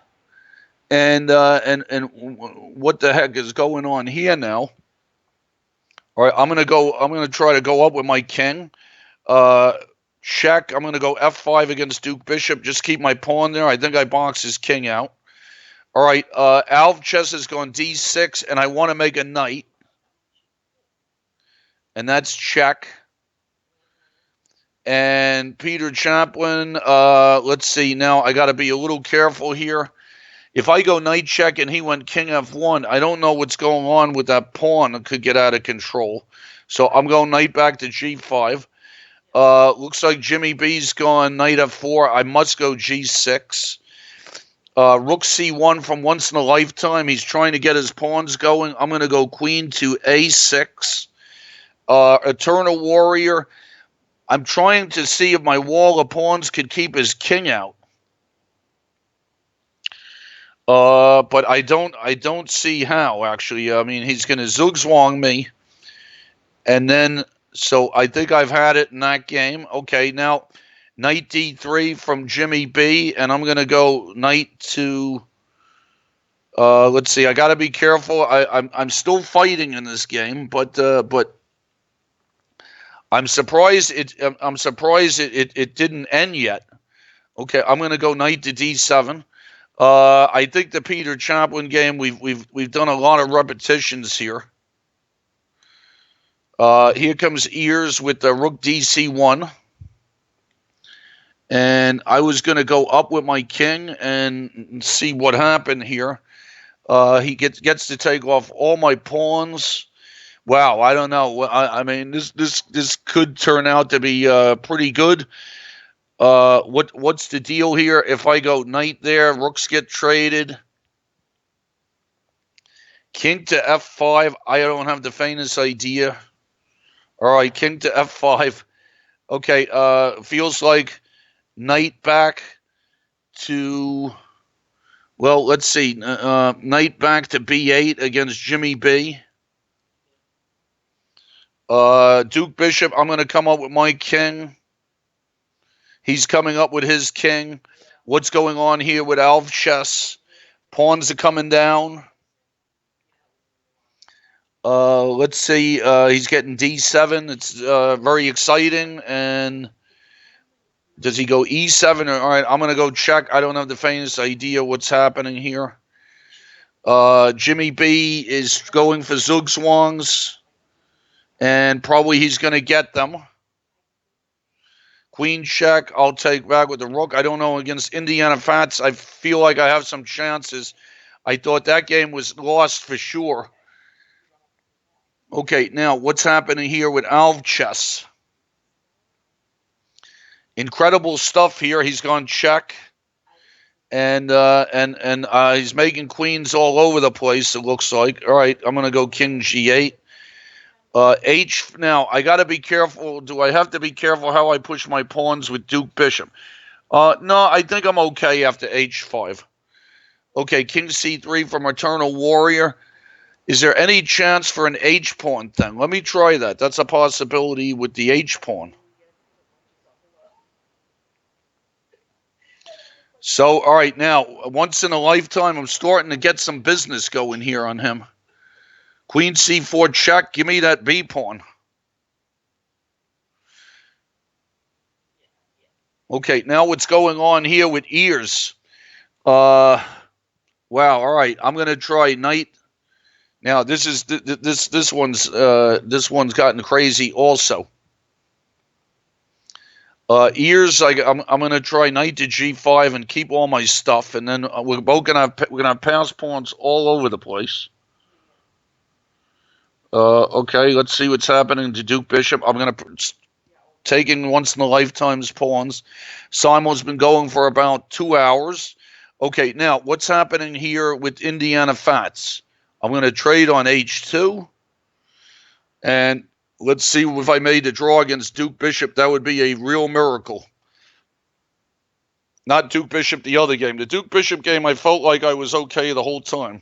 and what the heck is going on here now? All right, I'm gonna try to go up with my king. Check. I'm gonna go f5 against Duke Bishop. Just keep my pawn there. I think I box his king out. All right, Alv Chess has gone d6, and I want to make a knight. And that's check. And Peter Chaplin, let's see. Now I got to be a little careful here. If I go knight check and he went king f1, I don't know what's going on with that pawn. It could get out of control. So I'm going knight back to g5. Looks like Jimmy B's gone knight f4. I must go g6. Rook c1 from once in a lifetime. He's trying to get his pawns going. I'm going to go queen to a6. Eternal Warrior. I'm trying to see if my wall of pawns could keep his king out. But I don't see how, actually. I mean, he's going to zugzwang me. And then, so I think I've had it in that game. Okay, now, knight d3 from Jimmy B. And I'm going to go knight to Let's see. I got to be careful. I'm still fighting in this game, but I'm surprised it didn't end yet. Okay, I'm going to go knight to d7. I think the Peter Chaplin game we've done a lot of repetitions here. Here comes ears with the rook dc1. And I was going to go up with my king and see what happened here. He gets to take off all my pawns. Wow, I don't know. I mean, this could turn out to be pretty good. What's the deal here? If I go knight there, rooks get traded. King to f5. I don't have the faintest idea. All right, king to f5. Okay, feels like knight back to, well, let's see. Knight back to b8 against Jimmy B. Duke Bishop, I'm going to come up with my king. He's coming up with his king. What's going on here with Alf chess? Pawns are coming down. Let's see. He's getting d7. It's very exciting. And does he go e7? All right, I'm going to go check. I don't have the faintest idea what's happening here. Jimmy B is going for Zugzwangs. And probably he's going to get them. Queen check. I'll take back with the rook. I don't know. Against Indiana Fats, I feel like I have some chances. I thought that game was lost for sure. Okay, now what's happening here with Alv chess? Incredible stuff here. He's gone check. And he's making queens all over the place, it looks like. All right, I'm going to go king g8. H, now, I got to be careful. Do I have to be careful how I push my pawns with Duke Bishop? No, I think I'm okay after h5. Okay, king c3 from Eternal Warrior. Is there any chance for an h-pawn thing? Let me try that. That's a possibility with the h-pawn. So, all right, now, once in a lifetime, I'm starting to get some business going here on him. Queen c4 check. Give me that b-pawn. Okay, now what's going on here with ears? Wow, all right. I'm going to try knight. Now, this one's gotten crazy also. Ears, I'm going to try knight to g5 and keep all my stuff, and then we're gonna have pass pawns all over the place. Okay, let's see what's happening to Duke Bishop. I'm going to taking once in a lifetime's pawns. Simo's been going for about 2 hours. Okay, now what's happening here with Indiana Fats? I'm going to trade on h2, and let's see if I made a draw against Duke Bishop. That would be a real miracle. Not Duke Bishop, the other game. The Duke Bishop game, I felt like I was okay the whole time.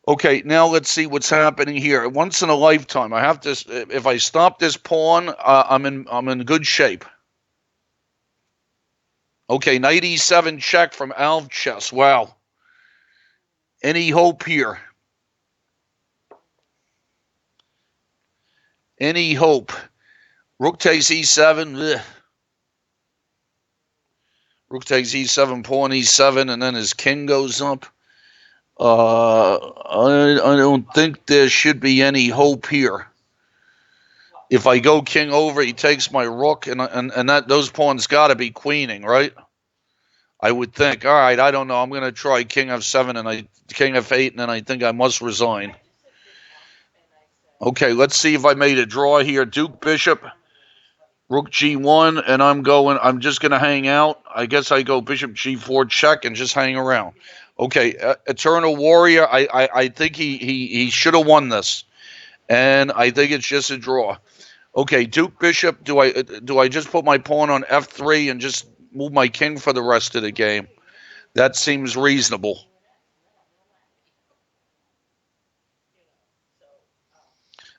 Okay, now let's see what's happening here. Once in a lifetime, I have to. If I stop this pawn, I'm in good shape. Okay, knight e7 check from Alv chess. Wow. Any hope here? Any hope? Rook takes e7. Ugh. Rook takes e7, pawn e7, and then his king goes up. I don't think there should be any hope here. If I go king over, he takes my rook, and that those pawns got to be queening, right? I would think. All right, I don't know. I'm going to try king f7 and king f8, and then I think I must resign. Okay, let's see if I made a draw here. Duke Bishop, rook g1, and I'm just going to hang out. I guess I go bishop g4 check and just hang around. Okay, Eternal Warrior, I think he should have won this, and I think it's just a draw. Okay, Duke Bishop, do I just put my pawn on f3 and just move my king for the rest of the game? That seems reasonable.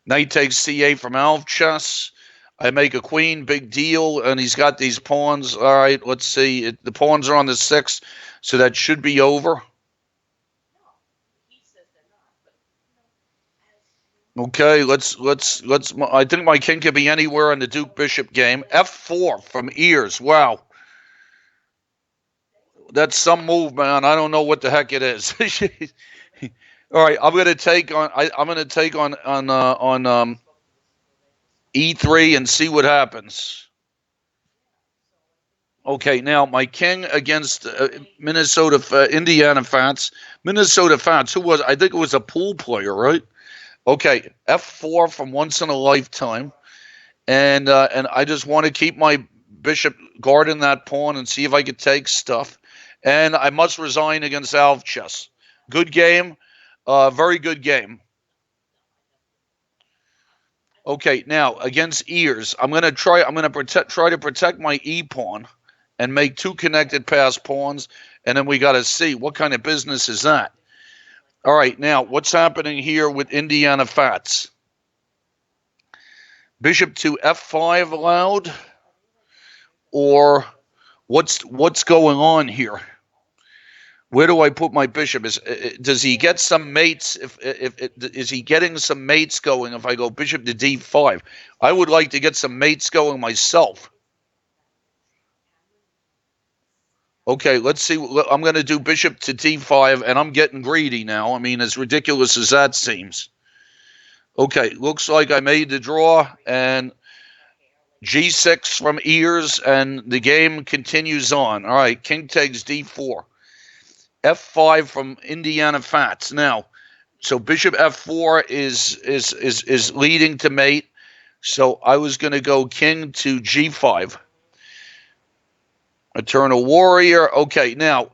Knight takes c8 from Alv chess. I make a queen, big deal, and he's got these pawns. All right, let's see. The pawns are on the 6th, so that should be over. Okay, I think my king could be anywhere in the Duke Bishop game. F4 from ears. Wow, that's some move, man. I don't know what the heck it is. All right, I'm gonna take on. I'm gonna take on E3 and see what happens. Okay, now my king against Indiana Fats. Minnesota Fats. Who was? I think it was a pool player, right? Okay, F4 from once in a lifetime, and I just want to keep my bishop guarding that pawn and see if I could take stuff. And I must resign against Alvchess. Good game, very good game. Okay, now against ears, I'm gonna try. I'm gonna try to protect my e pawn and make two connected pass pawns, and then we got to see what kind of business is that. All right, now what's happening here with Indiana Fats? Bishop to F5 allowed, or what's going on here? Where do I put my bishop? Does he get some mates? If is he getting some mates going? If I go bishop to D5, I would like to get some mates going myself. Okay, let's see. I'm going to do bishop to D5, and I'm getting greedy now. I mean, as ridiculous as that seems. Okay, looks like I made the draw, and G6 from ears, and the game continues on. All right, king takes D4. F5 from Indiana Fats. Now, so bishop F4 is leading to mate. So I was going to go king to G5. Eternal Warrior. Okay, now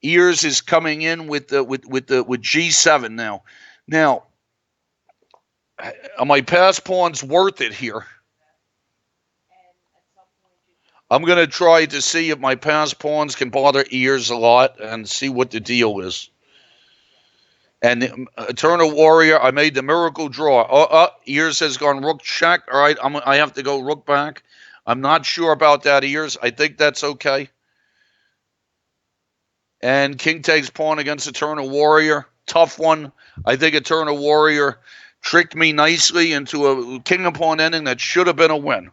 ears is coming in with G7 now. Now, are my pass pawns worth it here? I'm going to try to see if my pass pawns can bother ears a lot and see what the deal is. And Eternal Warrior, I made the miracle draw. Ears has gone rook check. All right, I have to go rook back. I'm not sure about that, ears. I think that's okay. And king takes pawn against Eternal Warrior. Tough one. I think Eternal Warrior tricked me nicely into a king and pawn ending that should have been a win.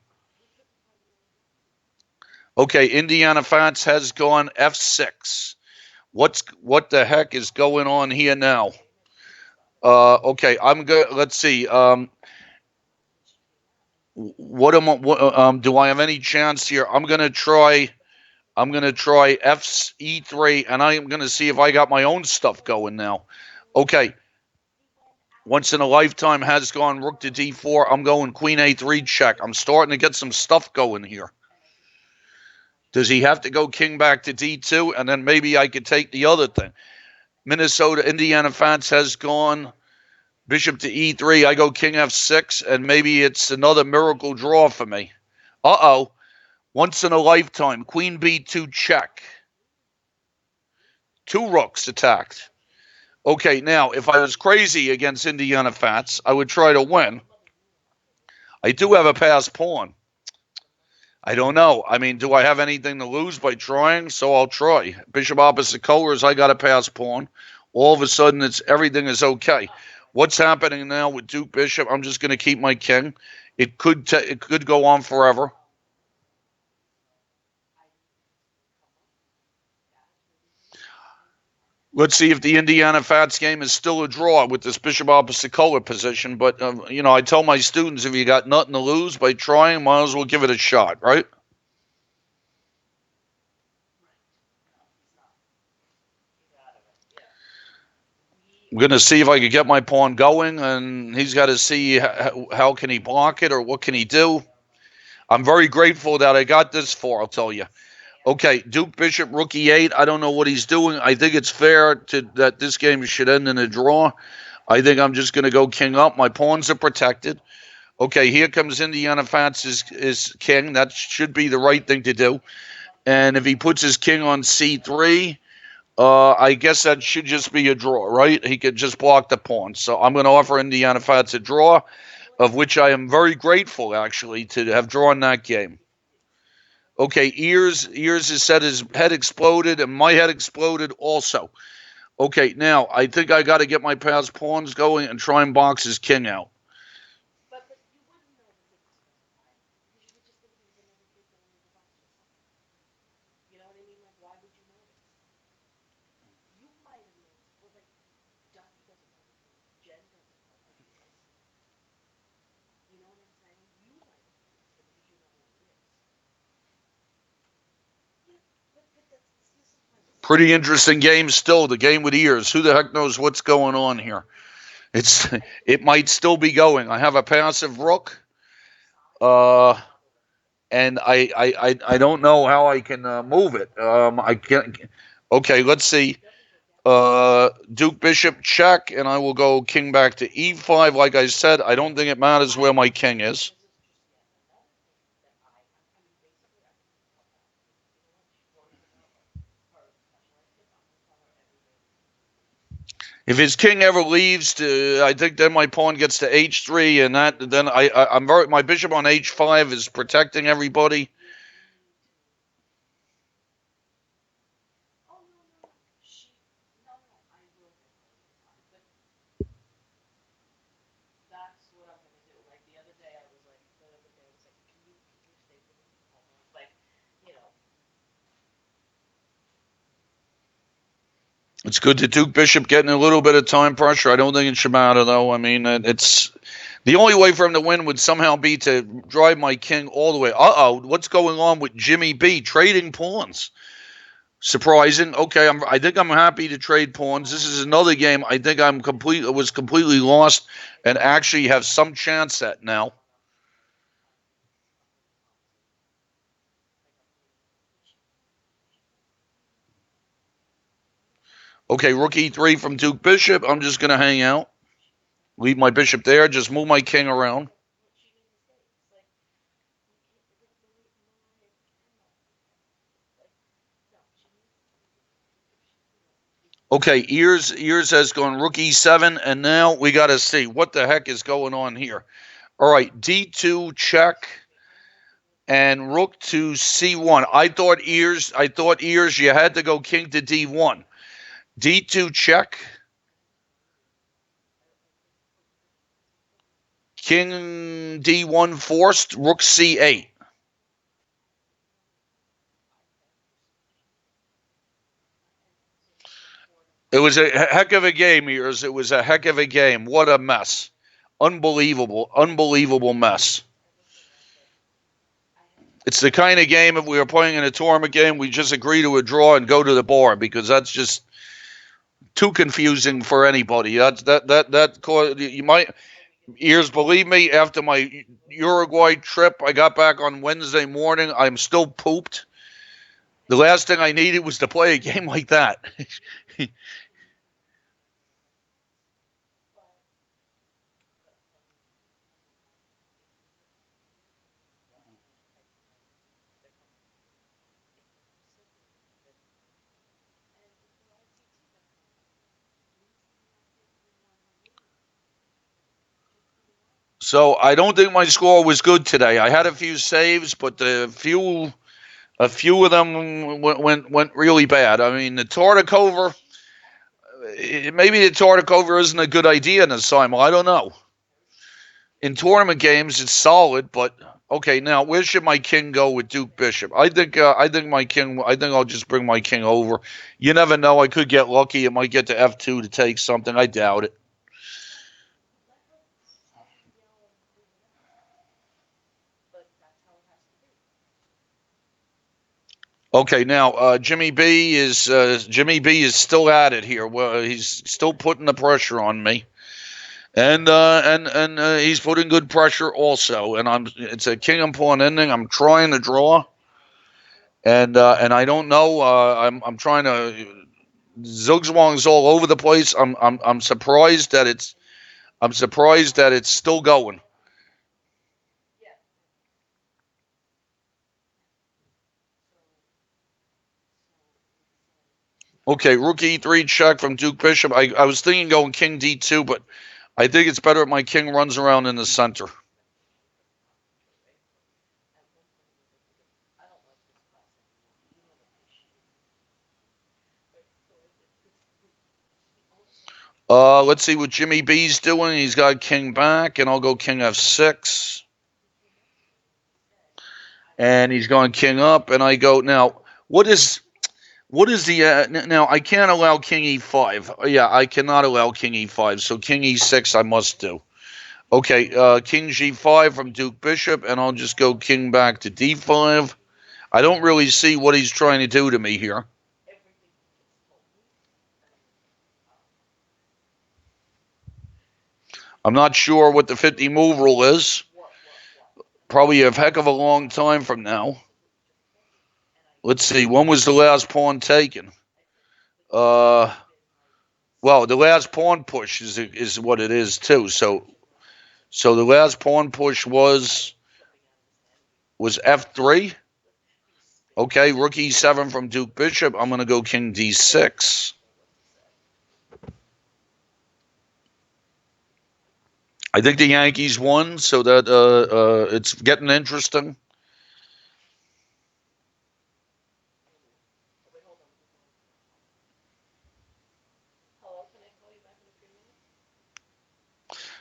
Okay, Indiana Fats has gone F6. What the heck is going on here now? Okay, I'm good. Let's see. Do I have any chance here? I'm gonna try E3, and I'm gonna see if I got my own stuff going now. Okay. Once in a lifetime has gone rook to D4. I'm going queen A3 check. I'm starting to get some stuff going here. Does he have to go king back to D2, and then maybe I could take the other thing? Indiana Fats has gone bishop to E3. I go king F6, and maybe it's another miracle draw for me. Uh-oh. Once in a lifetime. Queen B2 check. Two rooks attacked. Okay, now, if I was crazy against Indiana Fats, I would try to win. I do have a pass pawn. I don't know. I mean, do I have anything to lose by trying? So I'll try. Bishop opposite colors, I got a pass pawn. All of a sudden, everything is okay. What's happening now with Duke Bishop? I'm just going to keep my king. It could go on forever. Let's see if the Indiana Fats game is still a draw with this bishop opposite color position. But, I tell my students, if you got nothing to lose by trying, might as well give it a shot, right? I'm going to see if I could get my pawn going, and he's got to see how can he block it or what can he do. I'm very grateful that I got this far, I'll tell you. Okay, Duke Bishop, rook e8. I don't know what he's doing. I think it's fair that this game should end in a draw. I think I'm just going to go king up. My pawns are protected. Okay, here comes Indiana Fats is king. That should be the right thing to do. And if he puts his king on c3, I guess that should just be a draw, right? He could just block the pawn. So I'm going to offer Indiana Fats a draw, of which I am very grateful, actually, to have drawn that game. Okay, Ears has said his head exploded, and my head exploded also. Okay, now I think I got to get my pass pawns going and try and box his king out. Pretty interesting game still. The game with ears. Who the heck knows what's going on here? It might still be going. I have a passive rook, and I don't know how I can move it. I can't. Okay, let's see. Duke Bishop check, and I will go king back to e5. Like I said, I don't think it matters where my king is. If his king ever leaves, I think then my pawn gets to h3, and then my bishop on h5 is protecting everybody. It's good to Duke Bishop getting a little bit of time pressure. I don't think it should matter, though. I mean, it's the only way for him to win would somehow be to drive my king all the way. What's going on with Jimmy B? Trading pawns. Surprising. Okay, I think I'm happy to trade pawns. This is another game I think was completely lost and actually have some chance at now. Okay, rook e3 from Duke Bishop. I'm just going to hang out. Leave my bishop there. Just move my king around. Okay, ears has gone rook e7, and now we got to see what the heck is going on here. All right, d2 check, and rook to c1. I thought ears. You had to go king to d1. d2 check. King d1 forced, rook c8. It was a heck of a game, Ears. It was a heck of a game. What a mess. Unbelievable mess. It's the kind of game, if we were playing in a tournament game, we just agree to a draw and go to the bar, because that's just too confusing for anybody. You might, Ears, believe me, after my Uruguay trip, I got back on Wednesday morning. I'm still pooped. The last thing I needed was to play a game like that. So I don't think my score was good today. I had a few saves, but a few of them went really bad. I mean, the Tartakover, maybe the Tartakover isn't a good idea in a simul. I don't know. In tournament games, it's solid, but okay. Now, where should my king go with Duke Bishop? I think my king. I think I'll just bring my king over. You never know. I could get lucky. It might get to f2 to take something. I doubt it. Okay, now Jimmy B is still at it here. Well, he's still putting the pressure on me, and he's putting good pressure also. And it's a king and pawn ending. I'm trying to draw, and I don't know. I'm trying to. Zugzwang's all over the place. I'm surprised that it's still going. Okay, rook e3 check from Duke Bishop. I was thinking going king d2, but I think it's better if my king runs around in the center. Let's see what Jimmy B's doing. He's got king back, and I'll go king f6. And he's going king up, and I go, now, what is the, now, I can't allow king e5. Yeah, I cannot allow king e5, so king e6 I must do. Okay, king g5 from Duke Bishop, and I'll just go king back to d5. I don't really see what he's trying to do to me here. I'm not sure what the 50 move rule is. Probably a heck of a long time from now. Let's see. When was the last pawn taken? Well, the last pawn push is what it is too. So the last pawn push was F3. Okay, rook E7 from Duke Bishop. I'm going to go King D6. I think the Yankees won, so that it's getting interesting.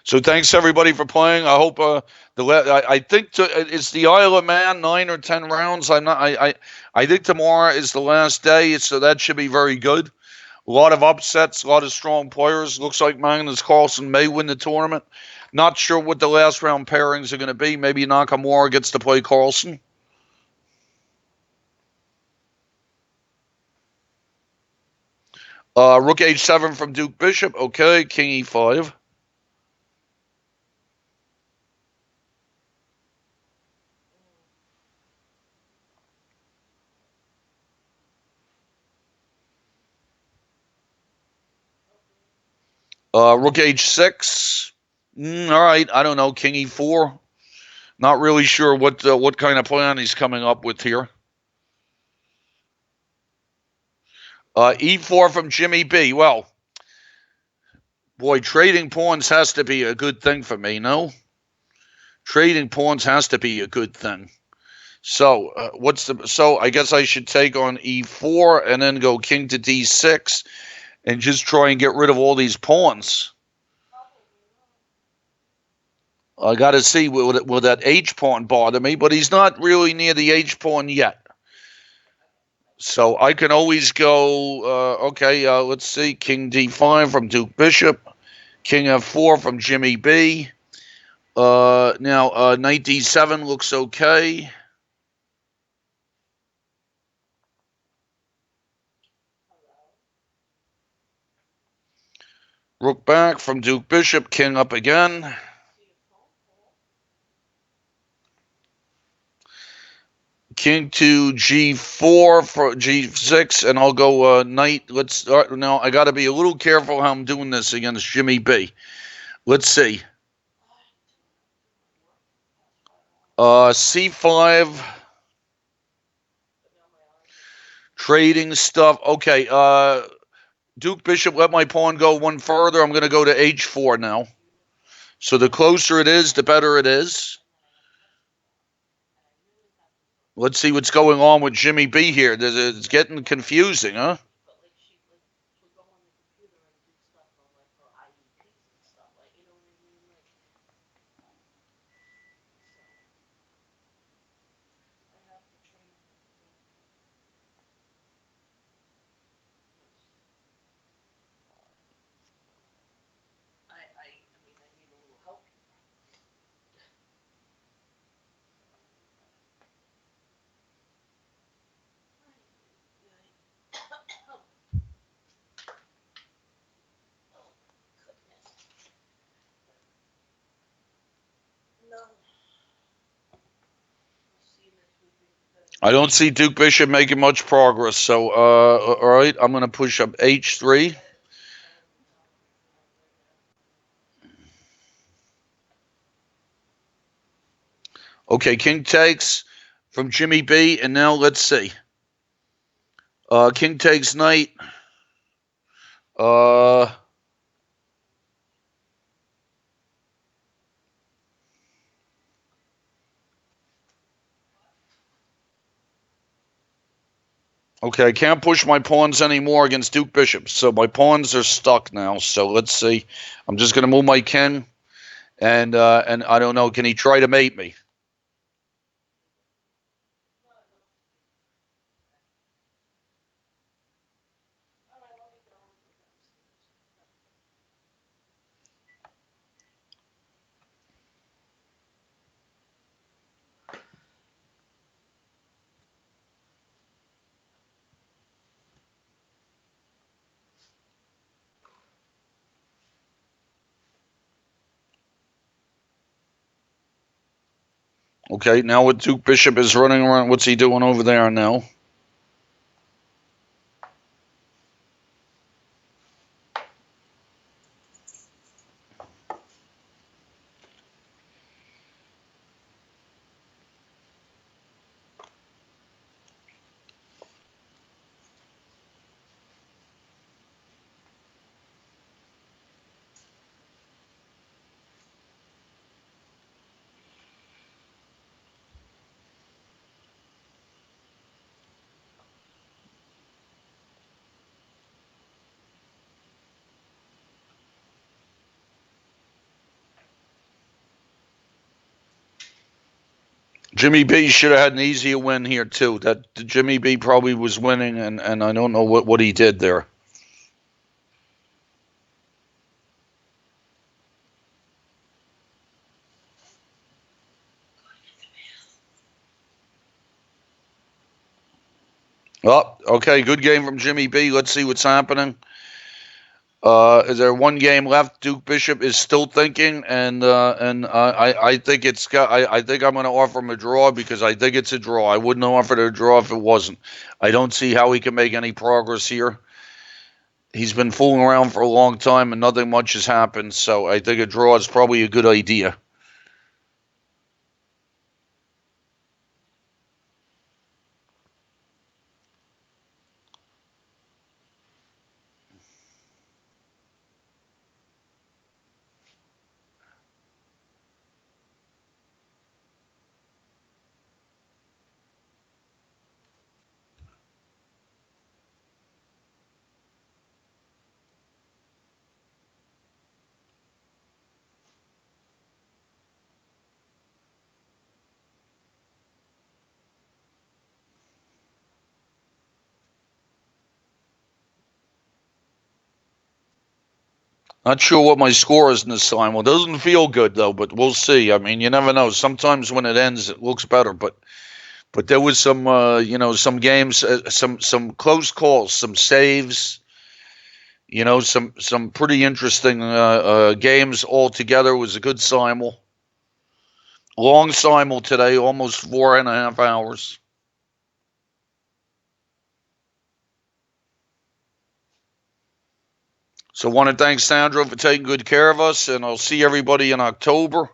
So thanks everybody for playing. I hope I think it's the Isle of Man 9 or 10 rounds. I think tomorrow is the last day, so that should be very good. A lot of upsets, a lot of strong players. Looks like Magnus Carlsen may win the tournament. Not sure what the last round pairings are going to be. Maybe Nakamura gets to play Carlsen. Rook H7 from Duke Bishop. Okay, King E5. Rook H6. All right, I don't know. King E4. Not really sure what kind of plan he's coming up with here. E4 from Jimmy B. Well, boy, trading pawns has to be a good thing for me, no? Trading pawns has to be a good thing. So I guess I should take on E4 and then go King to D6 and just try and get rid of all these pawns. I got to see will that H pawn bother me, but he's not really near the H pawn yet. So I can always go, let's see, King D5 from Duke Bishop, King F4 from Jimmy B. Now, Knight D7 looks okay. Rook back from Duke Bishop, King up again. King to G4 for G6, and I'll go Knight. Let's start now. I got to be a little careful how I'm doing this against Jimmy B. Let's see. C5. Trading stuff. Okay. Duke Bishop let my pawn go one further. I'm going to go to H4 now. So the closer it is, the better it is. Let's see what's going on with Jimmy B here. It's getting confusing, huh? I don't see Duke Bishop making much progress. So, all right, I'm going to push up H3. Okay, King takes from Jimmy B, and now let's see. King takes Knight. Okay, I can't push my pawns anymore against Duke Bishop, so my pawns are stuck now. So let's see. I'm just going to move my king, and I don't know. Can he try to mate me? Okay, now what Duke Bishop is running around, what's he doing over there now? Jimmy B should have had an easier win here too. That Jimmy B probably was winning, and I don't know what he did there. Oh, okay, good game from Jimmy B. Let's see what's happening. Is there one game left? Duke Bishop is still thinking, and I think it's got. I think I'm going to offer him a draw because I think it's a draw. I wouldn't have offered a draw if it wasn't. I don't see how he can make any progress here. He's been fooling around for a long time, and nothing much has happened. So I think a draw is probably a good idea. Not sure what my score is in this time. Well, it doesn't feel good though, but we'll see. I mean, you never know. Sometimes when it ends, it looks better, but there was some some games, some close calls, some saves. Some pretty interesting games altogether. It was a good simul. Long simul today, almost 4.5 hours. So I want to thank Sandro for taking good care of us, and I'll see everybody in October.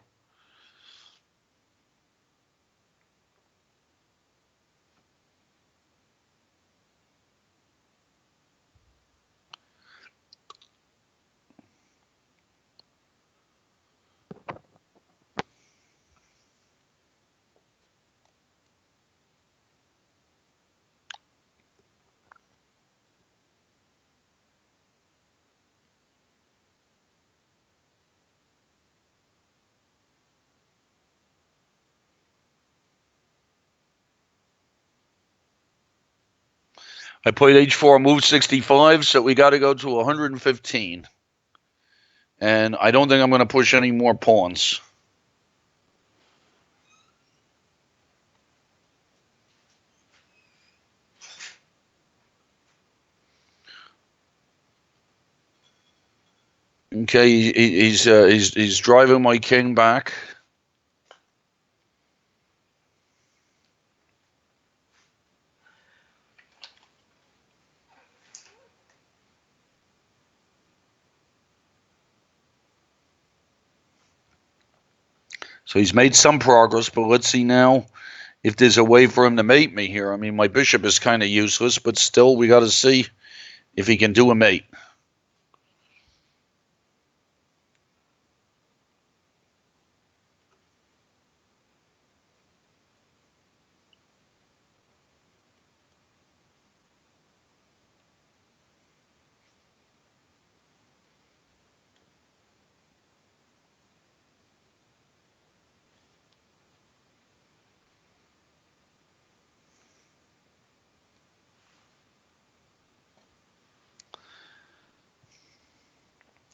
I played H4, move 65, so we got to go to 115. And I don't think I'm going to push any more pawns. Okay, he's driving my king back. So he's made some progress, but let's see now if there's a way for him to mate me here. I mean, my bishop is kind of useless, but still, we got to see if he can do a mate.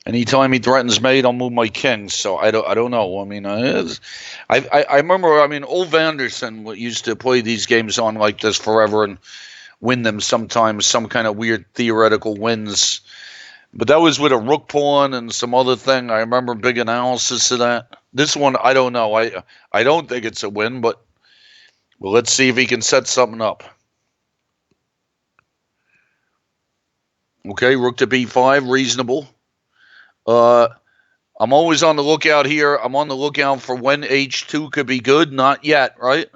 Anytime he threatens mate, I'll move my king. So I don't know. I mean, I remember. I mean, old Vanderson used to play these games on like this forever and win them sometimes. Some kind of weird theoretical wins, but that was with a rook pawn and some other thing. I remember big analysis of that. This one, I don't know. I don't think it's a win, but well, let's see if he can set something up. Okay, rook to b5, reasonable. I'm always on the lookout here. I'm on the lookout for when h2 could be good. Not yet, right?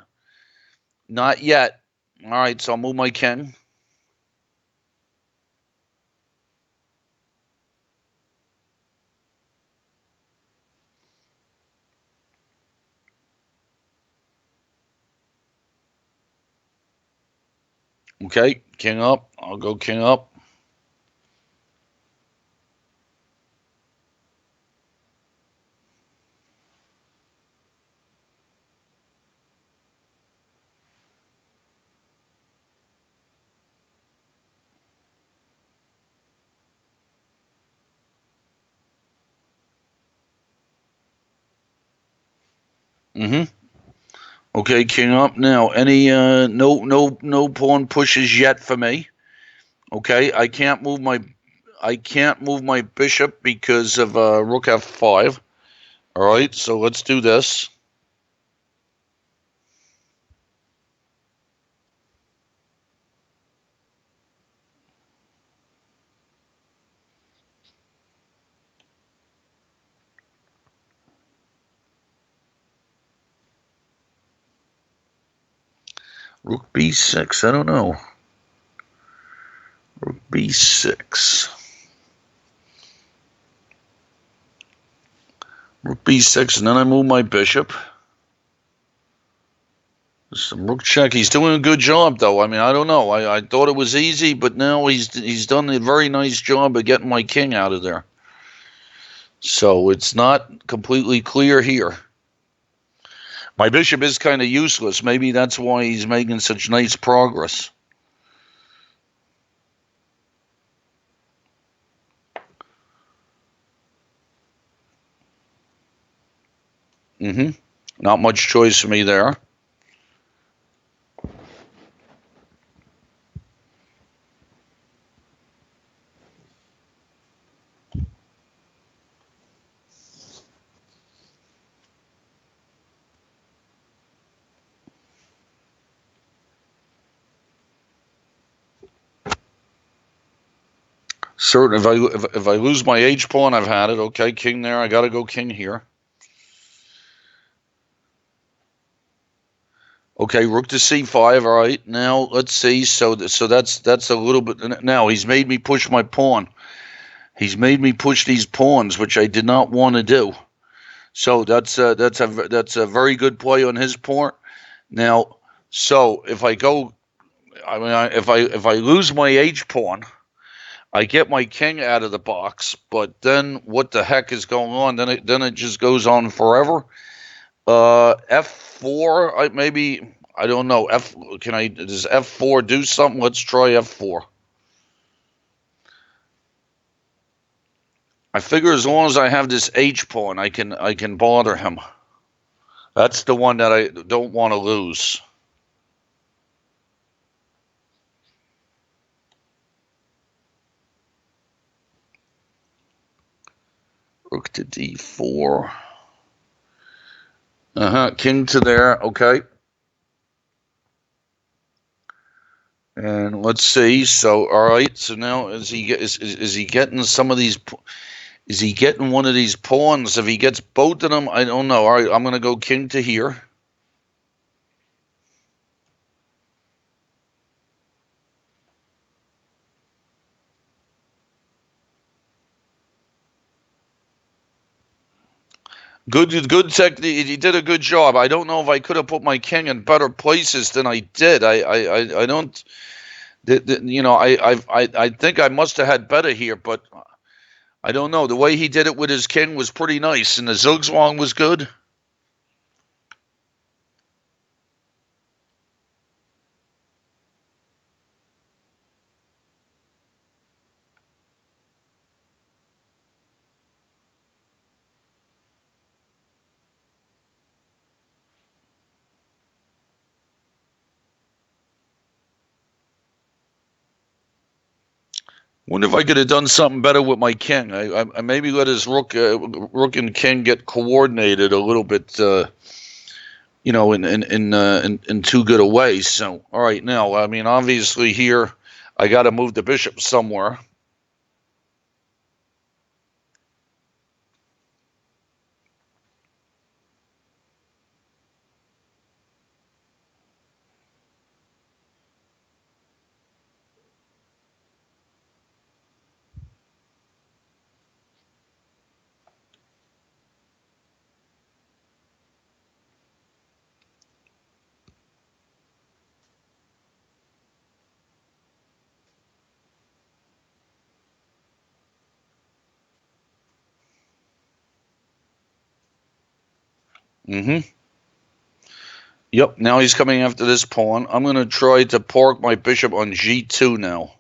Not yet. All right, so I'll move my king. Okay, king up. I'll go king up. Mm-hmm. Okay, king up. Now, any no pawn pushes yet for me. Okay, I can't move my bishop because of rook f5. All right, so let's do this. Rook b6. I don't know. Rook b6. Rook b6, and then I move my bishop. Some rook check. He's doing a good job, though. I mean, I don't know. I thought it was easy, but now he's done a very nice job of getting my king out of there. So it's not completely clear here. My bishop is kind of useless. Maybe that's why he's making such nice progress. Mm-hmm. Not much choice for me there. Certain if I lose my h pawn, I've had it. Okay, king there. I got to go king here. Okay, rook to c5. All right, now let's see. So that's a little bit. Now he's made me push my pawn. He's made me push these pawns, which I did not want to do. So that's a very good play on his part. Now, so if I go, I mean, if I lose my h pawn, I get my king out of the box. But then what the heck is going on? Then it just goes on forever. F4. I don't know. Does F4 do something? Let's try F4. I figure as long as I have this H pawn, I can bother him. That's the one that I don't want to lose. Rook to D4. King to there. Okay. And let's see. So all right. So now is he getting some of these? Is he getting one of these pawns? If he gets both of them, I don't know. All right. I'm gonna go king to here. Good technique. He did a good job. I don't know if I could have put my king in better places than I did. I don't. I think I must have had better here, but I don't know. The way he did it with his king was pretty nice, and the zugzwang was good. Wonder if I could have done something better with my king. I maybe let his rook and king get coordinated a little bit, in too good a way. So, all right, now, I mean, obviously here, I got to move the bishop somewhere. Mm-hmm. Yep, now he's coming after this pawn. I'm going to try to park my bishop on g2 now.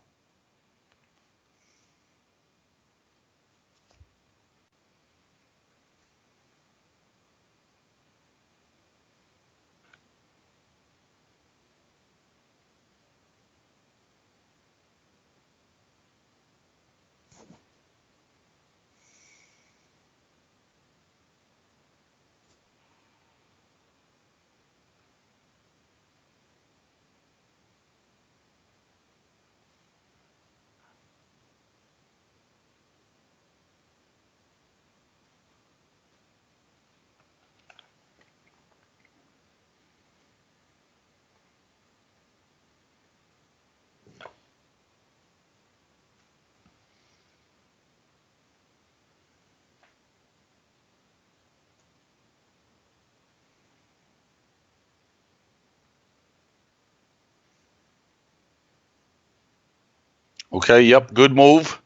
Okay, yep, good move.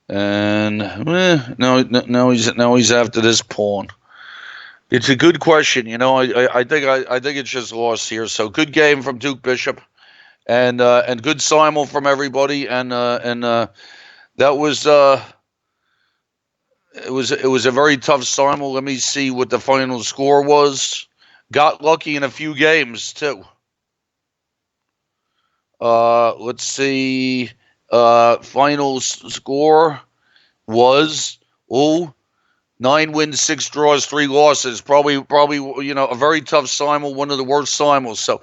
And now he's after this pawn. It's a good question. I think it's just lost here. So good game from Duke Bishop, and good simul from everybody. And that was it was a very tough simul. Let me see what the final score was. Got lucky in a few games too. Let's see. Final score was 9 wins, 6 draws, 3 losses. Probably, a very tough simul, one of the worst simuls. So,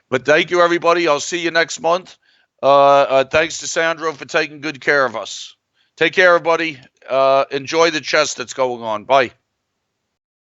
but thank you, everybody. I'll see you next month. Thanks to Sandro for taking good care of us. Take care, everybody. Enjoy the chess that's going on. Bye.